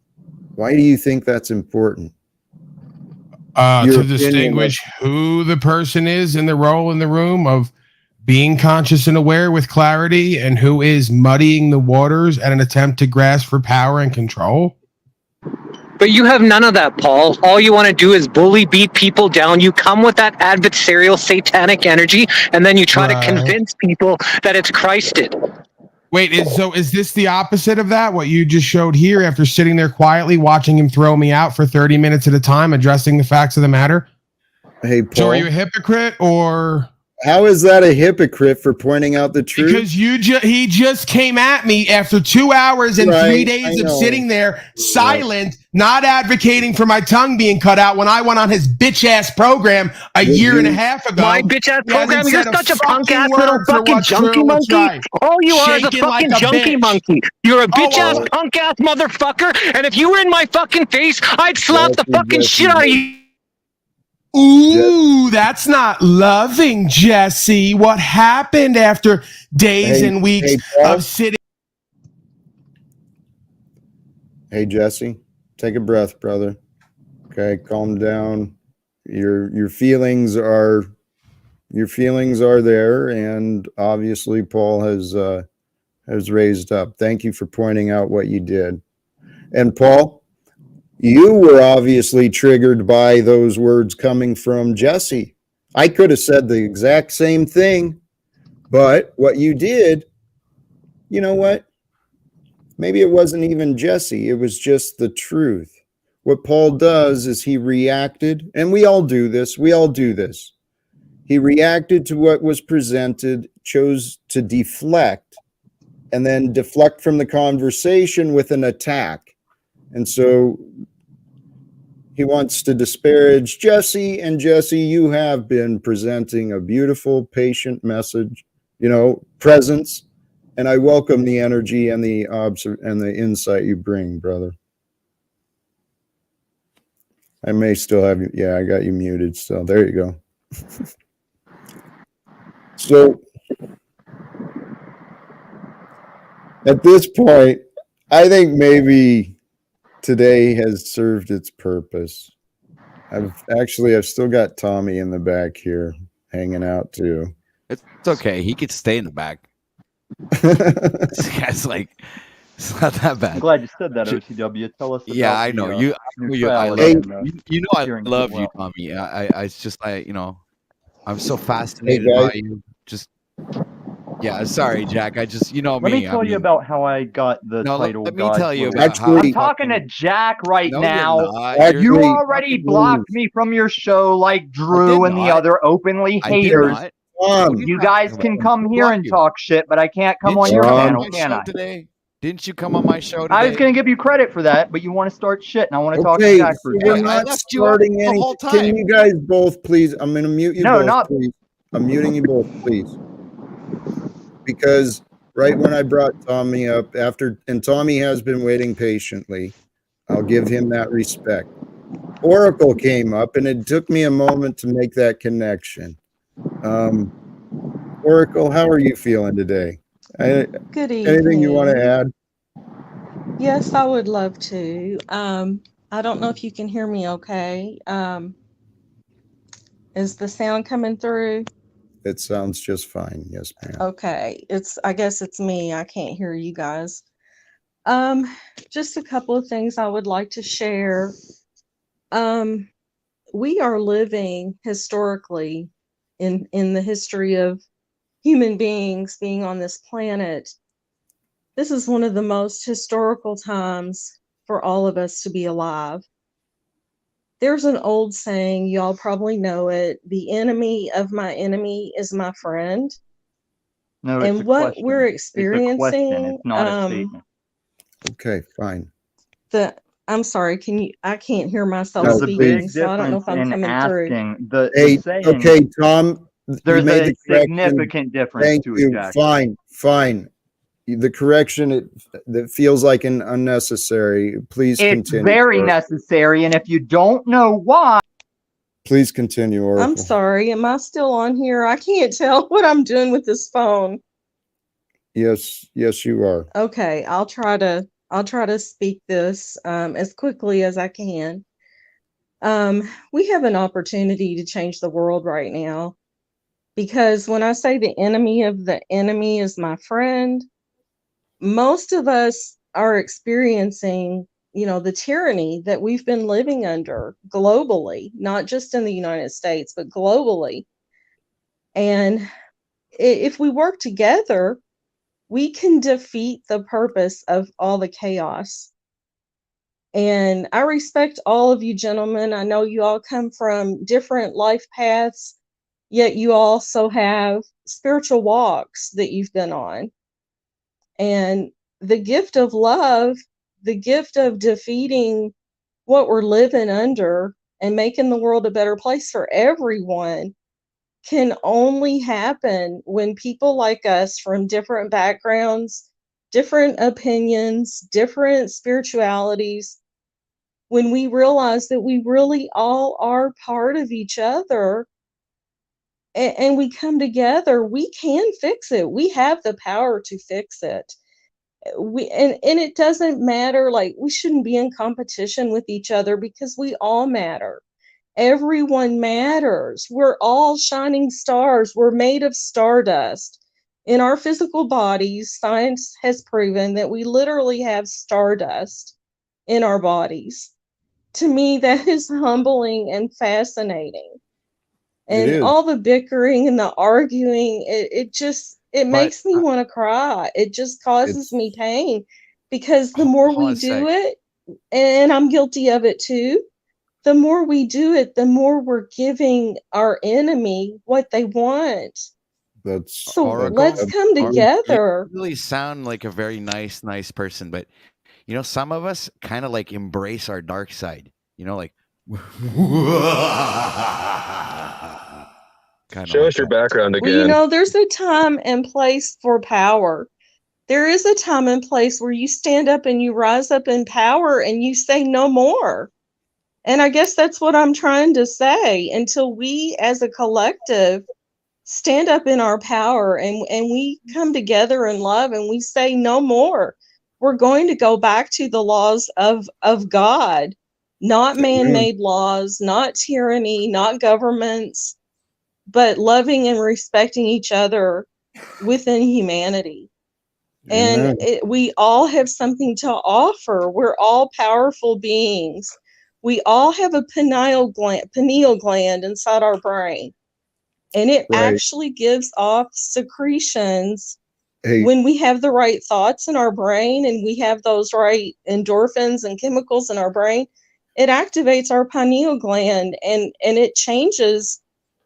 Why do you think that's important? To distinguish who the person is in the role in the room of being conscious and aware with clarity, and who is muddying the waters at an attempt to grasp for power and control. But you have none of that, Paul. All you want to do is bully, beat people down. You come with that adversarial satanic energy, and then you try to convince people that it's Christed. Wait, is this the opposite of that? What you just showed here after sitting there quietly watching him throw me out for 30 minutes at a time, addressing the facts of the matter? Hey, Paul. So are you a hypocrite, or... How is that a hypocrite for pointing out the truth? Because he just came at me after 2 hours and 3 days of sitting there silent, not advocating for my tongue being cut out when I went on his bitch ass program a year and a half ago. My bitch ass program? You're such a punk ass little fucking junkie monkey. All you are is a fucking junkie monkey. You're a bitch ass punk ass motherfucker. And if you were in my fucking face, I'd slap the fucking shit out of you. Ooh, that's not loving, Jesse. What happened after days and weeks of sitting? Hey, Jesse, take a breath, brother. Okay, calm down. Your feelings are there, and obviously Paul has raised up. Thank you for pointing out what you did. And Paul, you were obviously triggered by those words coming from Jesse. I could have said the exact same thing, but what you did, you know what? Maybe it wasn't even Jesse. It was just the truth. What Paul does is he reacted, and we all do this. He reacted to what was presented, chose to deflect, and then deflect from the conversation with an attack. And so he wants to disparage Jesse, and Jesse, you have been presenting a beautiful, patient message, presence, and I welcome the energy and the insight you bring, brother. I may still have you. Yeah, I got you muted still. There you go. So at this point, I think maybe today has served its purpose. I've still got Tommy in the back here hanging out too. It's okay. He could stay in the back. This guy's like, it's not that bad. I'm glad you said that, OCW. Tell us. Yeah, I know you. You know, I love you, Tommy. It's just I'm so fascinated by you. Just. Yeah, sorry, Jack. I just, Let me tell you about how I got the title. Let me tell you about how I'm talking to Jack right now. You already blocked me from your show like Drew and the other openly haters. You guys can come here and talk shit, but I can't come on your channel, can I? Today? Didn't you come on my show today? I was going to give you credit for that, but you want to start shit, and I want to talk to Jack for a second. We're not starting anything. Can you guys both please? I'm going to mute you both, please. I'm muting you both, please. Because right when I brought Tommy up and Tommy has been waiting patiently, I'll give him that respect. Oracle came up, and it took me a moment to make that connection. Oracle, how are you feeling today? Good evening. Anything you want to add? Yes, I would love to. I don't know if you can hear me okay. Is the sound coming through? It sounds just fine. Yes, ma'am. Okay. I guess it's me. I can't hear you guys. Just a couple of things I would like to share. We are living historically in the history of human beings being on this planet. This is one of the most historical times for all of us to be alive. There's an old saying, y'all probably know it, the enemy of my enemy is my friend. No, it's And a what question. we're It's a question. experiencing, It's not a statement. Okay, fine. I'm sorry, I can't hear myself There's a speaking, big so I don't know difference if I'm in coming through. asking the Hey, saying. okay, Tom, you There's made a the correction. significant difference Thank to it, you. Jack. Fine. The correction, that feels like an unnecessary. Please It's continue. very necessary, and if you don't know why, please continue, Oracle. I'm sorry, am I still on here? I can't tell what I'm doing with this phone. Yes, you are. Okay, I'll try to speak this as quickly as I can. We have an opportunity to change the world right now, because when I say the enemy of the enemy is my friend, most of us are experiencing, the tyranny that we've been living under globally, not just in the United States, but globally. And if we work together, we can defeat the purpose of all the chaos. And I respect all of you gentlemen. I know you all come from different life paths, yet you also have spiritual walks that you've been on. And the gift of love, the gift of defeating what we're living under and making the world a better place for everyone, can only happen when people like us from different backgrounds, different opinions, different spiritualities, when we realize that we really all are part of each other, and we come together, we can fix it. We have the power to fix it. And it doesn't matter, like, we shouldn't be in competition with each other, because we all matter. Everyone matters. We're all shining stars. We're made of stardust. In our physical bodies, science has proven that we literally have stardust in our bodies. To me, that is humbling and fascinating. And all the bickering and the arguing, it makes me want to cry. It just causes me pain, because the more we do it, and I'm guilty of it too, the more we do it, the more we're giving our enemy what they want. So let's come together. You really sound like a very nice person, but some of us kind of like embrace our dark side. Like show us your background again. Well, there's a time and place for power. There is a time and place where you stand up and you rise up in power and you say no more. And I guess that's what I'm trying to say. Until we as a collective stand up in our power, and we come together in love, and we say no more, we're going to go back to the laws of God, not man-made laws, not tyranny, not governments, but loving and respecting each other within humanity. And we all have something to offer. We're all powerful beings. We all have a pineal gland inside our brain, and it actually gives off secretions when we have the right thoughts in our brain, and we have those right endorphins and chemicals in our brain. It activates our pineal gland, and it changes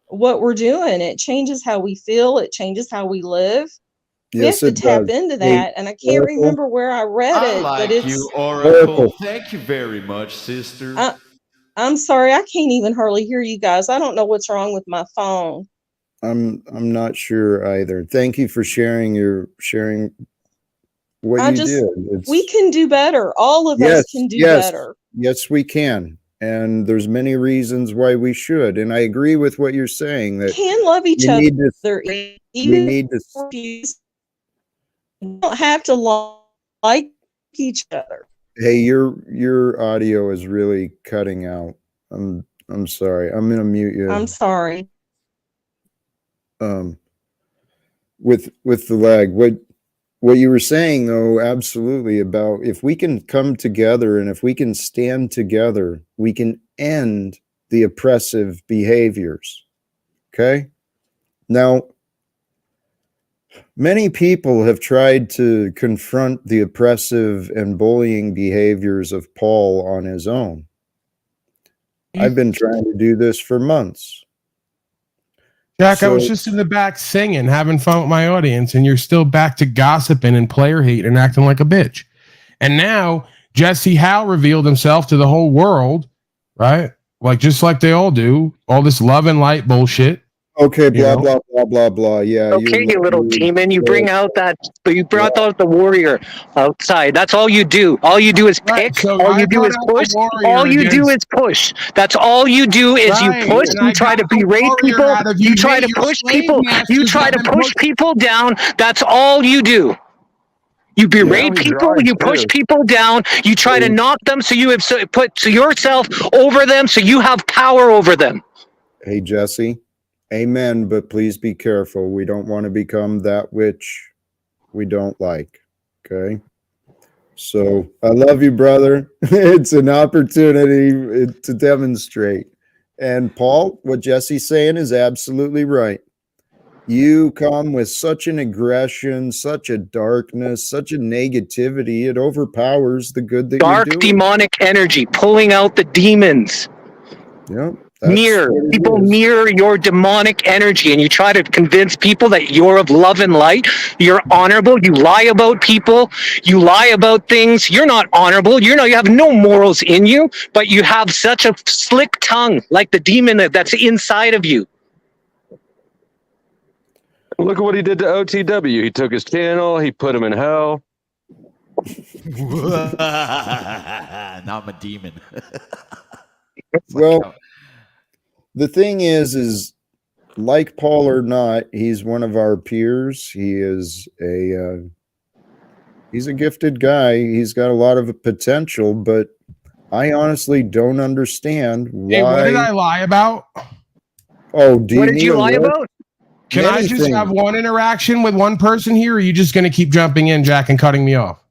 what we're doing. It changes how we feel. It changes how we live. We have to tap into that, and I can't remember where I read it, but it's you, Oracle. Thank you very much, sister. I'm sorry, I can't even hardly hear you guys. I don't know what's wrong with my phone. I'm not sure either. Thank you for sharing what you did. We can do better. All of us can do better. Yes, we can. And there's many reasons why we should. And I agree with what you're saying, that can love each other. We don't have to like each other. Hey, your audio is really cutting out. I'm sorry. I'm gonna mute you. I'm sorry. With the lag, what you were saying, though, absolutely, about if we can come together and if we can stand together, we can end the oppressive behaviors. Okay? Now, many people have tried to confront the oppressive and bullying behaviors of Paul on his own. I've been trying to do this for months. Jack, I was just in the back singing, having fun with my audience, and you're still back to gossiping and player hate and acting like a bitch. And now Jesse Howe revealed himself to the whole world, right? Like just like they all do, all this love and light bullshit. Okay, blah, blah, blah, blah, blah. Yeah. Okay, you little demon. You bring out that, you brought out the warrior outside. That's all you do. All you do is pick. All you do is push. All you do is push. That's all you do is you push. You try to berate people. You try to push people. You try to push people down. That's all you do. You berate people. You push people down. You try to knock them so you have put yourself over them so you have power over them. Hey, Jesse. Amen, but please be careful. We don't want to become that which we don't like. Okay? So I love you, brother. It's an opportunity to demonstrate. And Paul, what Jesse's saying is absolutely right. You come with such an aggression, such a darkness, such a negativity. It overpowers the good that you're doing. Dark demonic energy pulling out the demons. Yep. People mirror your demonic energy, and you try to convince people that you're of love and light. You're honorable. You lie about people. You lie about things. You're not honorable. You have no morals in you, but you have such a slick tongue, like the demon that's inside of you. Look at what he did to OTW. He took his channel. He put him in hell. Now I'm a demon. Well, the thing is like Paul or not, he's one of our peers. He is he's a gifted guy. He's got a lot of potential, but I honestly don't understand why. Hey, what did I lie about? Oh, do what did you lie about? Can I just have one interaction with one person here, or are you just going to keep jumping in, Jack, and cutting me off?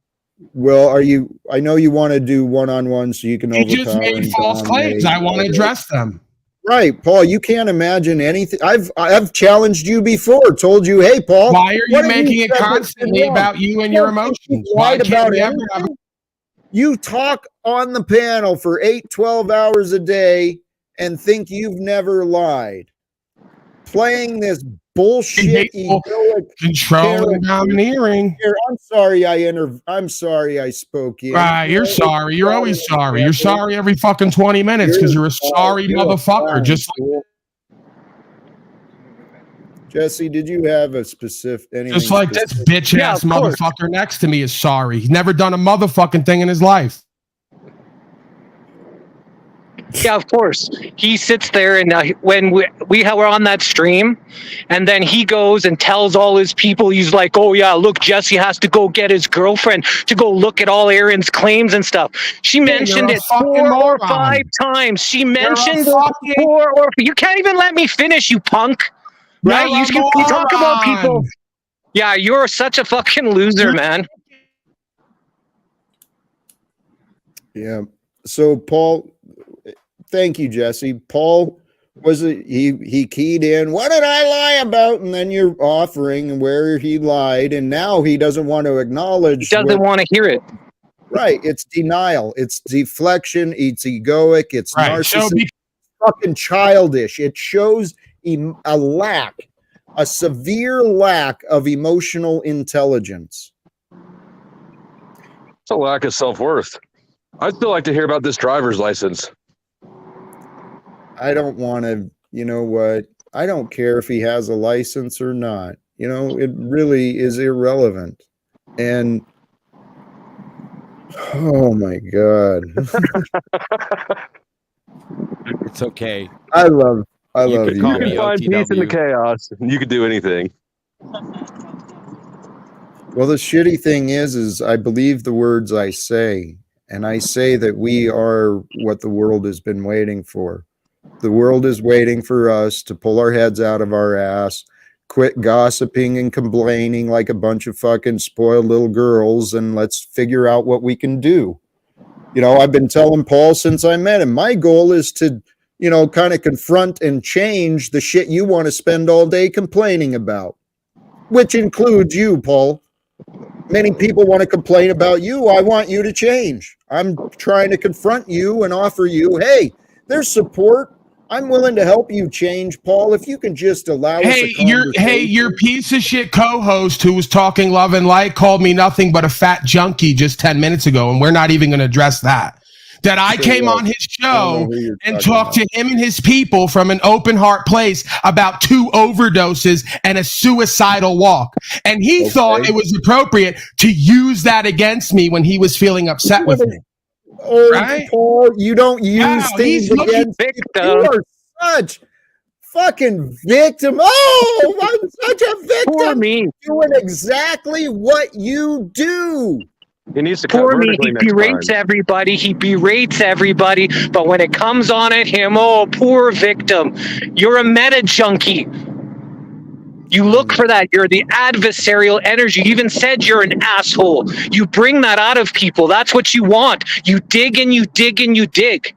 Well, I know you want to do one-on-one so you can overpower. You just made false claims. I want to address them. Right, Paul, you can't imagine anything. I've challenged you before, told you, hey, Paul. Why are you making it constantly about you and your emotions? Why can't we ever have... You talk on the panel for 12 hours a day and think you've never lied. Playing this bullshit, control and domineering. I'm sorry I spoke in. Right, you're sorry. You're always sorry. You're sorry every fucking 20 minutes because you're a sorry motherfucker. Just like Jesse, did you have a specific anything? Just like this bitch ass motherfucker next to me is sorry. He's never done a motherfucking thing in his life. Yeah, of course. He sits there, and when we were on that stream, and then he goes and tells all his people, he's like, oh yeah, look, Jesse has to go get his girlfriend to go look at all Aaron's claims and stuff. She mentioned it 4 or 5 times. She mentioned it 4 or... You can't even let me finish, you punk. Right? You talk about people. Yeah, you're such a fucking loser, man. Yeah. So Paul... Thank you, Jesse. Paul he keyed in, what did I lie about? And then you're offering where he lied, and now he doesn't want to acknowledge. He doesn't want to hear it. Right. It's denial. It's deflection. It's egoic. It's narcissistic. Fucking childish. It shows a severe lack of emotional intelligence. It's a lack of self-worth. I'd still like to hear about this driver's license. I don't want to, you know what? I don't care if he has a license or not. You know, it really is irrelevant. And oh my God. It's okay. I love you. You can find peace in the chaos. You could do anything. Well, the shitty thing is I believe the words I say, and I say that we are what the world has been waiting for. The world is waiting for us to pull our heads out of our ass, quit gossiping and complaining like a bunch of fucking spoiled little girls, and let's figure out what we can do. You know, I've been telling Paul since I met him, my goal is to, you know, kind of confront and change the shit you want to spend all day complaining about, which includes you, Paul. Many people want to complain about you. I want you to change. I'm trying to confront you and offer you, hey, there's support. I'm willing to help you change, Paul, if you can just allow us a conversation. Your piece of shit co-host who was talking love and light called me nothing but a fat junkie just 10 minutes ago, and we're not even going to address that. That I came on his show and talked to him and his people from an open heart place about 2 overdoses and a suicidal walk. And he thought it was appropriate to use that against me when he was feeling upset with me. Oh, right? Paul, you don't use things against you. You are such fucking victim. Oh, I'm such a victim. Poor me. Doing exactly what you do. He needs to cut Poor me. vertically He next berates time. everybody. He berates everybody. But when it comes on at him, oh, poor victim. You're a meta junkie. You look for that. You're the adversarial energy. You even said you're an asshole. You bring that out of people. That's what you want. You dig and you dig and you dig.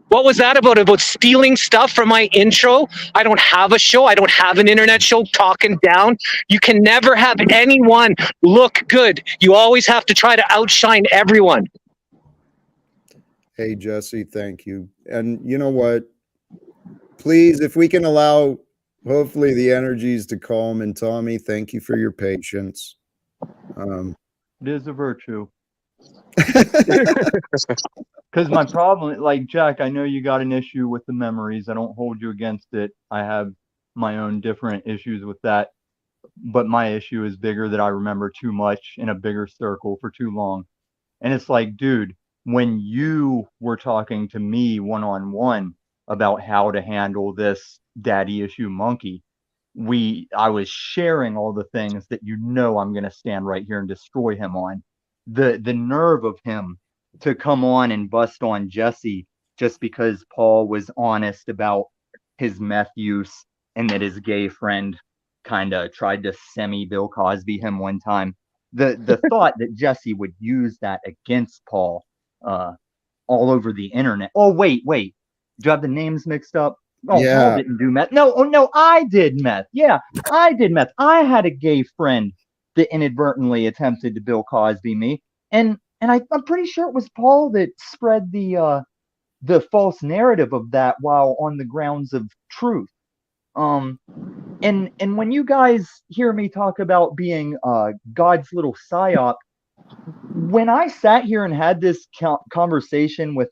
What was that about? About stealing stuff from my intro? I don't have a show. I don't have an internet show talking down. You can never have anyone look good. You always have to try to outshine everyone. Hey, Jesse, thank you. And you know what? Please, if we can allow, hopefully, the energies to calm. And Tommy, thank you for your patience. It is a virtue. Because my problem, like Jack, I know you got an issue with the memories. I don't hold you against it. I have my own different issues with that. But my issue is bigger, that I remember too much in a bigger circle for too long. And it's like, dude, when you were talking to me one-on-one about how to handle this daddy issue monkey, I was sharing all the things that I'm going to stand right here and destroy him on. The nerve of him to come on and bust on Jesse just because Paul was honest about his meth use and that his gay friend kind of tried to Bill Cosby him one time. The thought that Jesse would use that against Paul all over the internet. Oh, wait. Do you have the names mixed up? Oh, yeah. Paul didn't do meth. No, I did meth. Yeah, I did meth. I had a gay friend that inadvertently attempted to Bill Cosby me. And I'm pretty sure it was Paul that spread the false narrative of that while on the grounds of truth. And when you guys hear me talk about being God's little psyop, when I sat here and had this conversation with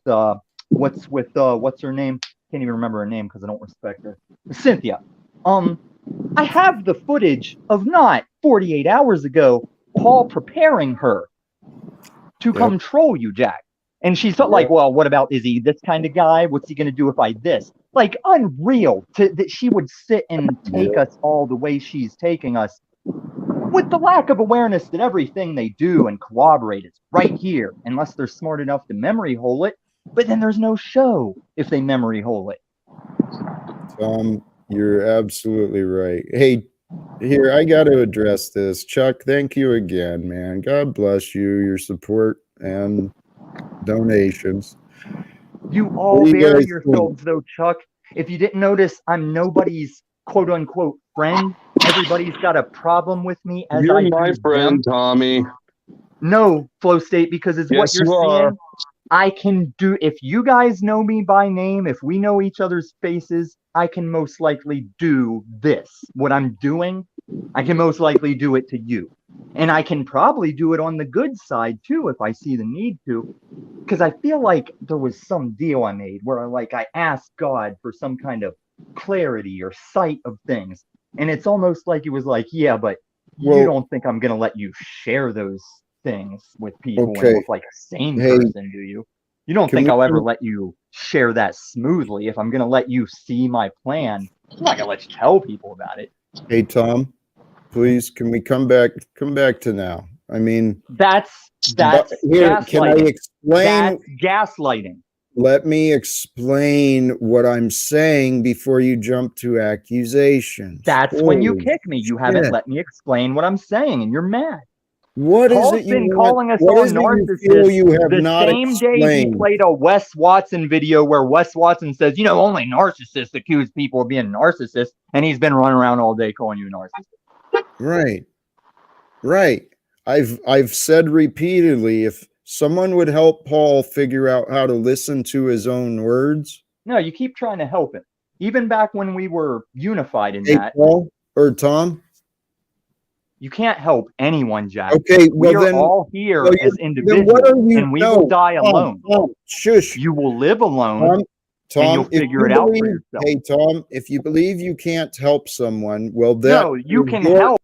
what's her name? Can't even remember her name because I don't respect her. Cynthia. I have the footage of not 48 hours ago, Paul preparing her to come troll you, Jack. And she's like, well, what about, is he this kind of guy? What's he going to do if I this? Like, unreal that she would sit and take us all the way she's taking us, with the lack of awareness that everything they do and corroborate is right here, unless they're smart enough to memory hole it. But then there's no show if they memory hole it. Tom, you're absolutely right. Hey, here, I got to address this. Chuck, thank you again, man. God bless you, your support and donations. You all bury yourselves, though, Chuck. If you didn't notice, I'm nobody's quote-unquote friend. Everybody's got a problem with me. You're my friend, Tommy. No, Flow State, because it's what you're seeing. I can do, if you guys know me by name, if we know each other's faces, I can most likely do this. What I'm doing, I can most likely do it to you. And I can probably do it on the good side too, if I see the need to. Because I feel like there was some deal I made where I asked God for some kind of clarity or sight of things. And it's almost like it was like, yeah, but you don't think I'm going to let you share those things with people and look like a sane person, do you? You don't think I'll ever let you share that smoothly. If I'm going to let you see my plan, I'm not going to let you tell people about it. Hey, Tom, please, can we come back to now? I mean, that's here, gaslighting. can I explain? That's gaslighting. let me explain what I'm saying before you jump to accusations. That's when you Holy kick me. You shit. haven't let me explain what I'm saying, and you're mad. What is Paul's it you been want? calling us What all is it you feel narcissists you have the not same day he explained? played a Wes Watson video where Wes Watson says, you know, only narcissists accuse people of being narcissists, and he's been running around all day calling you a narcissist. Right. Right. I've said repeatedly, if someone would help Paul figure out how to listen to his own words. No, you keep trying to help him. Even back when we were unified in Hey, that. Paul or Tom? You can't help anyone, Jack. Okay, we well are then, all here well, as then individuals, what are you? and we No, will die Tom, alone. Tom, shush. You will live alone, Tom, and you'll if figure you it out for believe, yourself. hey Tom, if you believe you can't help someone, well, that No, you is can your- help.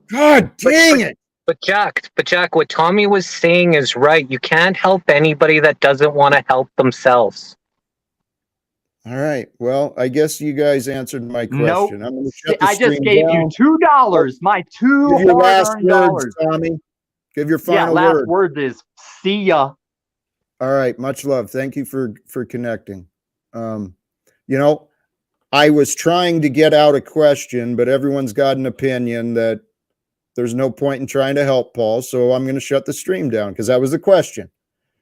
God dang it! But Jack, what Tommy was saying is right. You can't help anybody that doesn't want to help themselves. All right. Well, I guess you guys answered my Nope. question. I'm going to shut the I just stream gave down. you $2, my two Give your last hard-earned words, dollars. Tommy. Give your Yeah, final last word. words is see ya. All right. Much love. Thank you for connecting. You know, I was trying to get out a question, but everyone's got an opinion that there's no point in trying to help Paul. So I'm going to shut the stream down because that was the question.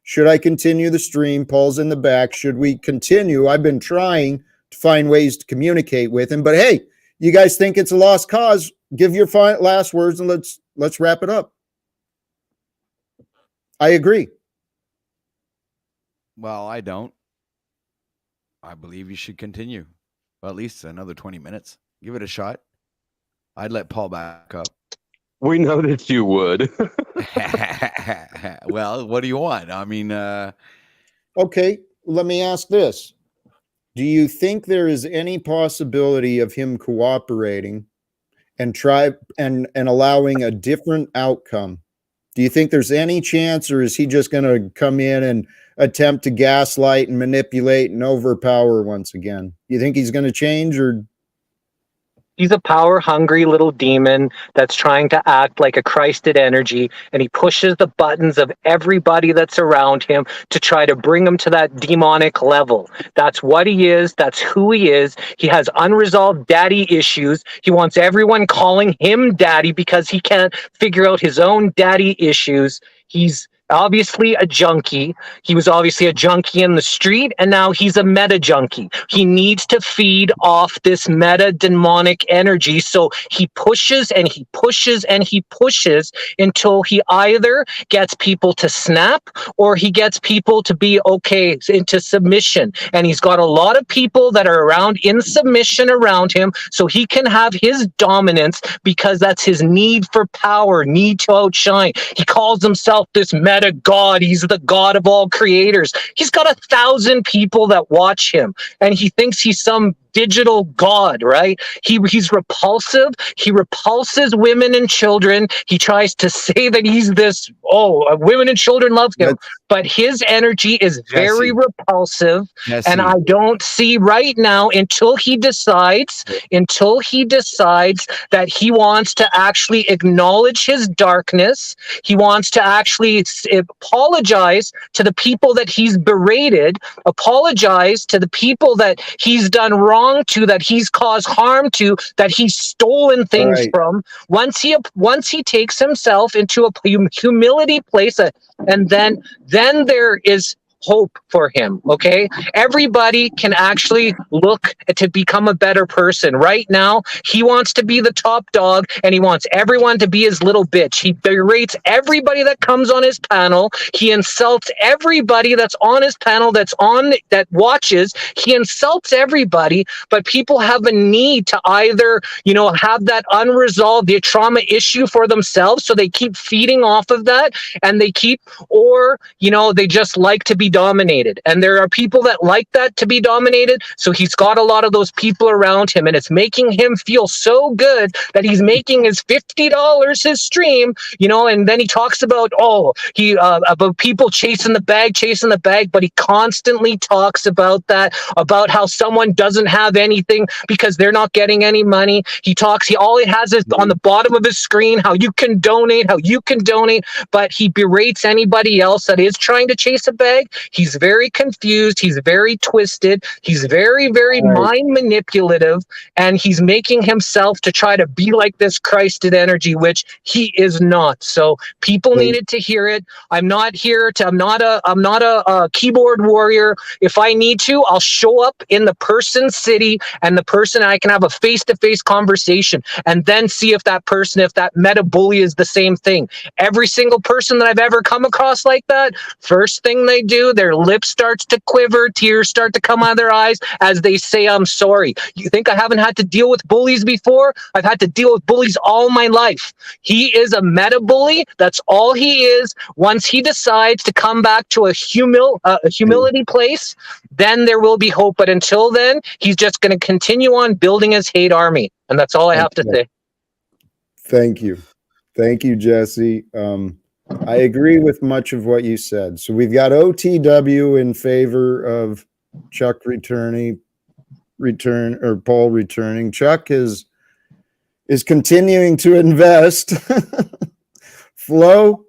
Should I continue the stream? Paul's in the back. Should we continue? I've been trying to find ways to communicate with him, but hey, you guys think it's a lost cause? Give your last words and let's wrap it up. I agree. Well, I don't. I believe you should continue. Well, at least another 20 minutes. Give it a shot. I'd let Paul back up. We know that you would. Well, what do you want? I mean, okay, let me ask this. Do you think there is any possibility of him cooperating and allowing a different outcome? Do you think there's any chance, or is he just going to come in and attempt to gaslight and manipulate and overpower once again? You think he's going to change, or? He's a power-hungry little demon that's trying to act like a Christed energy, and he pushes the buttons of everybody that's around him to try to bring him to that demonic level. That's what he is. That's who he is. He has unresolved daddy issues. He wants everyone calling him daddy because he can't figure out his own daddy issues. He's obviously a junkie. He was obviously a junkie in the street, and now he's a meta junkie. He needs to feed off this meta demonic energy, so he pushes and he pushes and he pushes until he either gets people to snap or he gets people to be okay into submission. And he's got a lot of people that are around in submission around him, so he can have his dominance because that's his need for power, need to outshine. He calls himself this meta god. He's the god of all creators. He's got 1,000 people that watch him, and he thinks he's some digital god, right? He's repulsive. He repulses women and children. He tries to say that he's this, women and children love him, but his energy is very repulsive. And I don't see right now until he decides that he wants to actually acknowledge his darkness. He wants to actually apologize to the people that he's berated, apologize to the people that he's done wrong to, that he's caused harm to, that he's stolen things from. Once he takes himself into a humility place, and then there is hope for him. Okay, everybody can actually look to become a better person. Right now, he wants to be the top dog, and he wants everyone to be his little bitch. He berates everybody that comes on his panel. He insults everybody that's on his panel, that watches. He insults everybody, but people have a need to either, have that unresolved trauma issue for themselves, so they keep feeding off of that, and they they just like to be dominated. And there are people that like that, to be dominated, so he's got a lot of those people around him, and it's making him feel so good that he's making his $50 his stream, and then he talks about about people chasing the bag, but he constantly talks about that, about how someone doesn't have anything because they're not getting any money. All he has is on the bottom of his screen how you can donate, but he berates anybody else that is trying to chase a bag. He's very confused. He's very twisted. He's very, very mind manipulative, and he's making himself to try to be like this Christed energy, which he is not. So people needed to hear it. I'm not a keyboard warrior. If I need to, I'll show up in the person's city and the person, I can have a face-to-face conversation and then see if that person, if that meta bully is the same thing. Every single person that I've ever come across like that, first thing they do, their lips starts to quiver, tears start to come out of their eyes as they say, I'm sorry. You think I haven't had to deal with bullies before? I've had to deal with bullies all my life. He is a meta bully. That's all he is. Once he decides to come back to a humility place, then there will be hope. But until then, he's just going to continue on building his hate army. And that's all I have to say. Thank you. Thank you, Jesse. I agree with much of what you said. So we've got OTW in favor of Chuck Paul returning. Chuck is continuing to invest. Flo,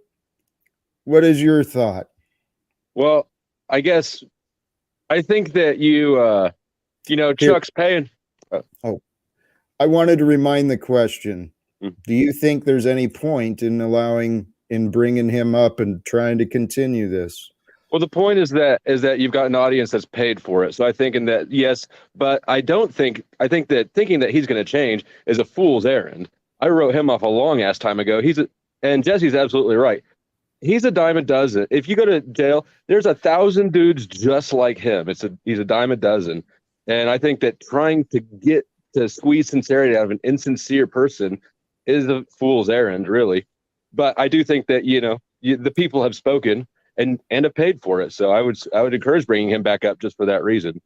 what is your thought? Well, I guess I think that Chuck's paying. I wanted to remind the question. Do you think there's any point in bringing him up and trying to continue this? Well, the point is that you've got an audience that's paid for it. So I think in that, yes, but I think that thinking that he's going to change is a fool's errand. I wrote him off a long ass time ago. And Jesse's absolutely right. He's a dime a dozen. If you go to jail, there's 1,000 dudes just like him. He's a dime a dozen. And I think that trying to get to squeeze sincerity out of an insincere person is a fool's errand, really. But I do think that the people have spoken and have paid for it. So I would encourage bringing him back up just for that reason.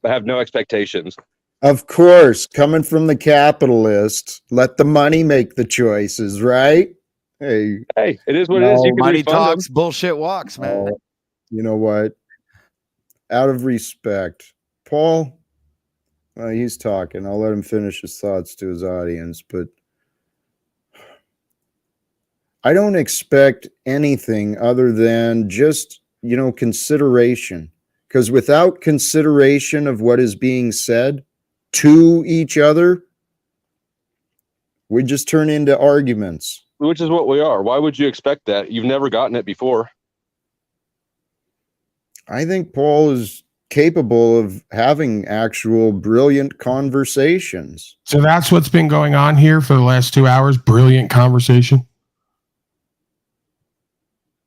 I have no expectations. Of course, coming from the capitalist, let the money make the choices, right? Hey, it is what it is. You can money refund talks, them. bullshit walks, man. You know what? Out of respect, Paul, he's talking. I'll let him finish his thoughts to his audience, but I don't expect anything other than just, consideration. Because without consideration of what is being said to each other, we just turn into arguments. Which is what we are. Why would you expect that? You've never gotten it before. I think Paul is capable of having actual brilliant conversations. So that's what's been going on here for the last 2 hours. Brilliant conversation.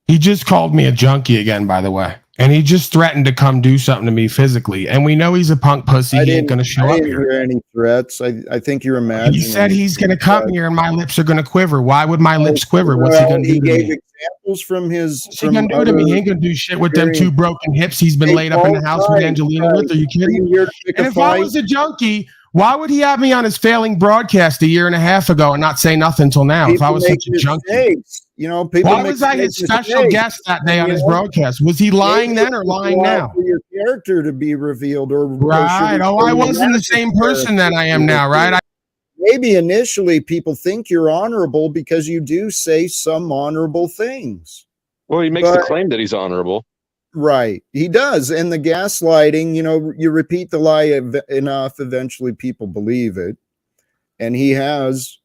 He just called me a junkie again, by the way. And he just threatened to come do something to me physically. And we know he's a punk pussy. He ain't going to show up here. I didn't hear any threats. I think you're imagining. He said he's going to come here and my lips are going to quiver. Why would my lips quiver? What's he going to do to me? He gave examples from his... What's he going to do to me? He ain't going to do shit with them 2 broken hips he's been laid up in the house with Angelina with. Are you kidding? And if I was a junkie, why would he have me on his failing broadcast a year and a half ago and not say nothing until now? If I was such a junkie. Why was I his special guest that day on his broadcast? Was he lying then or lying now? For your character to be revealed, right? I wasn't the same person that I am now, right? Maybe initially people think you're honorable because you do say some honorable things. Well, he makes the claim that he's honorable. Right, he does. And the gaslighting, you repeat the lie enough, eventually people believe it. And he has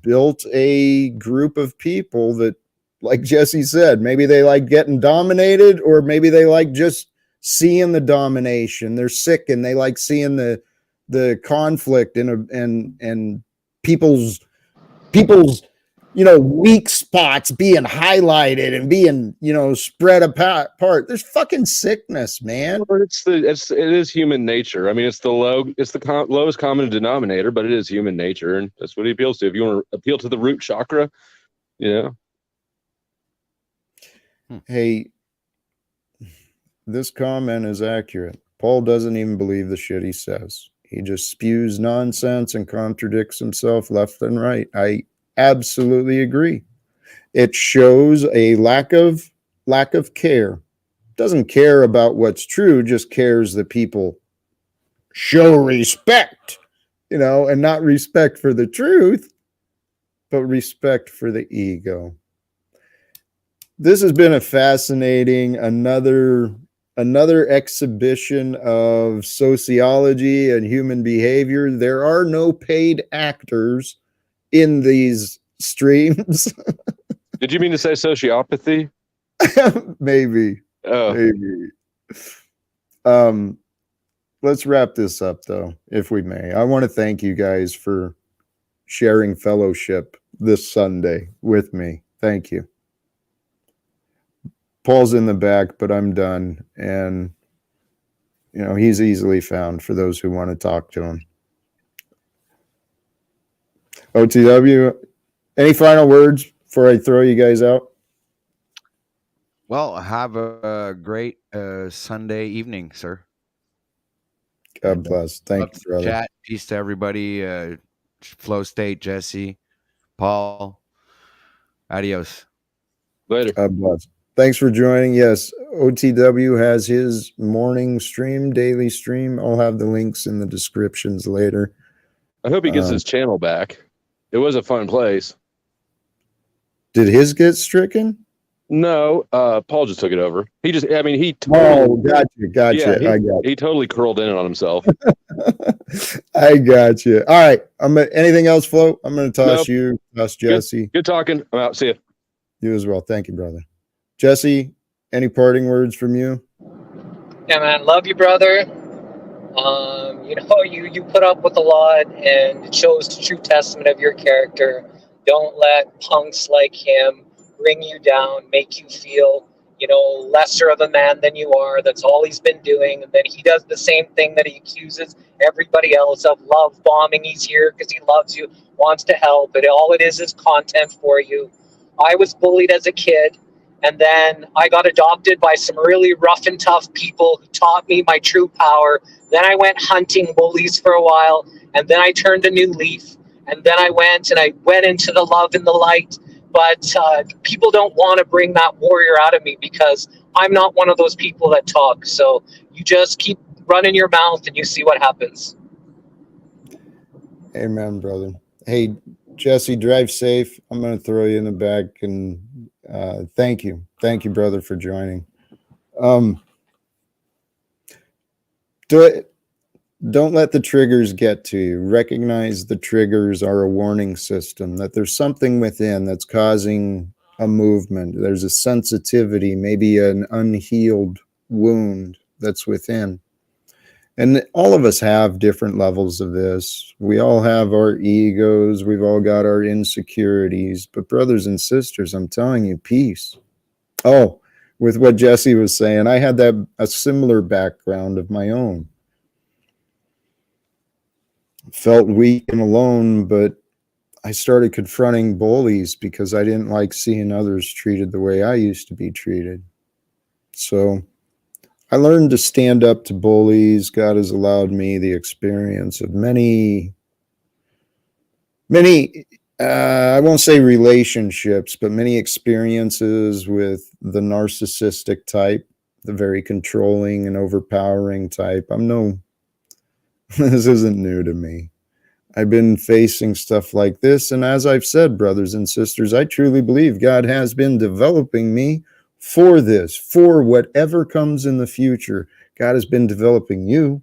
built a group of people that, like Jesse said, maybe they like getting dominated, or maybe they like just seeing the domination. They're sick and they like seeing the conflict and people's weak spots being highlighted and being spread apart. There's fucking sickness, man. Well, it is human nature. I mean, it's the lowest common denominator, but it is human nature, and that's what he appeals to. If you want to appeal to the root chakra, Hey, this comment is accurate. Paul doesn't even believe the shit he says. He just spews nonsense and contradicts himself left and right. I absolutely agree. It shows a lack of care. Doesn't care about what's true, just cares that people show respect, and not respect for the truth, but respect for the ego. This has been a fascinating, another another exhibition of sociology and human behavior. There are no paid actors in these streams. Did you mean to say sociopathy? Maybe. Oh. Maybe. Let's wrap this up, though, if we may. I want to thank you guys for sharing fellowship this Sunday with me. Thank you. Paul's in the back, but I'm done. And, you know, he's easily found for those who want to talk to him. OTW, any final words before I throw you guys out? Well, have a great Sunday evening, sir. God bless. Thank you, brother. Chat. Peace to everybody. Flow State, Jesse, Paul. Adios. Later. God bless. Thanks for joining. Yes, OTW has his morning stream, daily stream. I'll have the links in the descriptions later. I hope he gets his channel back. It was a fun place. Did his get stricken? No, Paul just took it over. He just, I mean, he totally, gotcha. Yeah, I got he totally curled in on himself. I got you. All right. Anything else, Flo? I'm going to toss Nope. you, toss Jesse. Good talking. I'm out. See you. You as well. Thank you, brother. Jesse, any parting words from you? Yeah, man. Love you, brother. You know, you put up with a lot, and it shows the true testament of your character. Don't let punks like him bring you down, make you feel, you know, lesser of a man than you are. That's all he's been doing. And then he does the same thing that he accuses everybody else of, love bombing. He's here because he loves you, wants to help, but all it is content for you. I was bullied as a kid, and then I got adopted by some really rough and tough people who taught me my true power. Then I went hunting bullies for a while, and then I turned a new leaf, and then I went into the love and the light. But people don't want to bring that warrior out of me because I'm not one of those people that talk. So you just keep running your mouth and you see what happens. Amen, brother. Hey, Jesse, drive safe. I'm going to throw you in the back, and thank you. Thank you, brother, for joining. Don't let the triggers get to you. Recognize the triggers are a warning system, that there's something within that's causing a movement. There's a sensitivity, maybe an unhealed wound that's within. And all of us have different levels of this. We all have our egos. We've all got our insecurities. But brothers and sisters, I'm telling you, peace. Oh, with what Jesse was saying, I had a similar background of my own. Felt weak and alone, but I started confronting bullies because I didn't like seeing others treated the way I used to be treated. So I learned to stand up to bullies. God has allowed me the experience of many, I won't say relationships, but many experiences with the narcissistic type, the very controlling and overpowering type. This isn't new to me. I've been facing stuff like this. And as I've said, brothers and sisters, I truly believe God has been developing me for this, for whatever comes in the future. God has been developing you.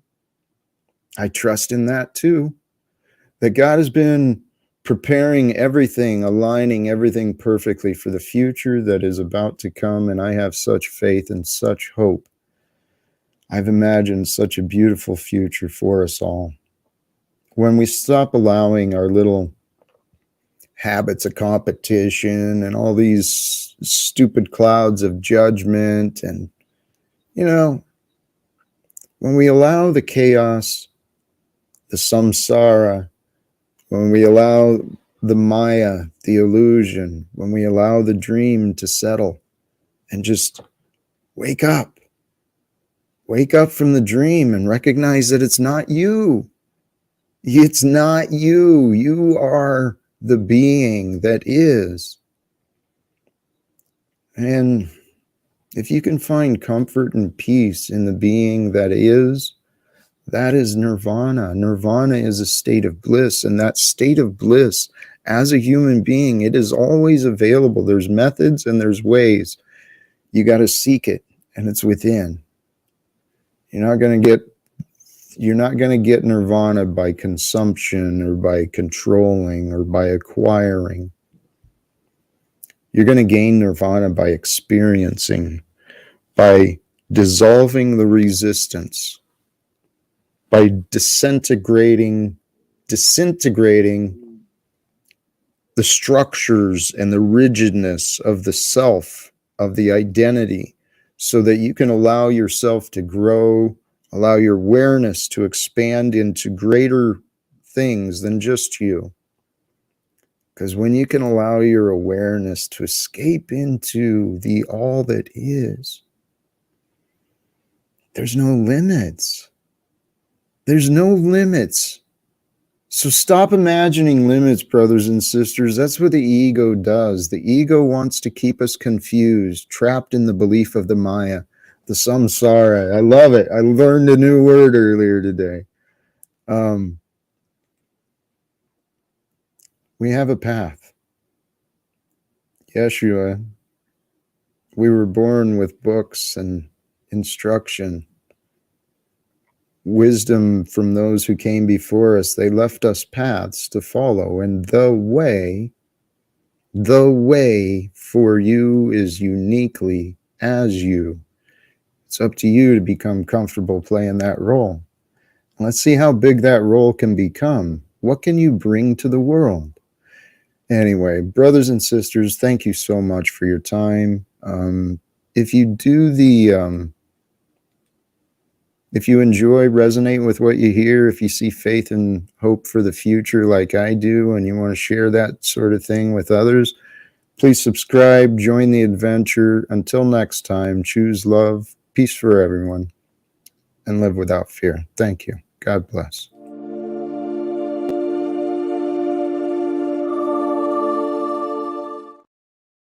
I trust in that too. That God has been preparing everything, aligning everything perfectly for the future that is about to come. And I have such faith and such hope. I've imagined such a beautiful future for us all. When we stop allowing our little habits of competition and all these stupid clouds of judgment, and, you know, when we allow the chaos, the samsara, when we allow the maya, the illusion, when we allow the dream to settle and just wake up from the dream and recognize that it's not you. It's not you. You are the being that is. And if you can find comfort and peace in the being that is nirvana. Nirvana is a state of bliss. And that state of bliss, as a human being, it is always available. There's methods and there's ways. You got to seek it, and it's within. You're not going to get nirvana by consumption or by controlling or by acquiring. You're going to gain nirvana by experiencing, by dissolving the resistance, by disintegrating the structures and the rigidness of the self, of the identity, so that you can allow yourself to grow, allow your awareness to expand into greater things than just you. Because when you can allow your awareness to escape into the all that is, there's no limits. There's no limits. So stop imagining limits, brothers and sisters. That's what the ego does. The ego wants to keep us confused, trapped in the belief of the Maya, the samsara. I love it. I learned a new word earlier today. We have a path. Yeshua, we were born with books and instruction, wisdom from those who came before us. They left us paths to follow, and the way for you is uniquely as you. It's up to you to become comfortable playing that role. Let's see how big that role can become. What can you bring to the world? Anyway, brothers and sisters, thank you so much for your time. If you do if you enjoy, resonate with what you hear, if you see faith and hope for the future like I do, and you want to share that sort of thing with others, please subscribe, join the adventure. Until next time, choose love, peace for everyone, and live without fear. Thank you. God bless.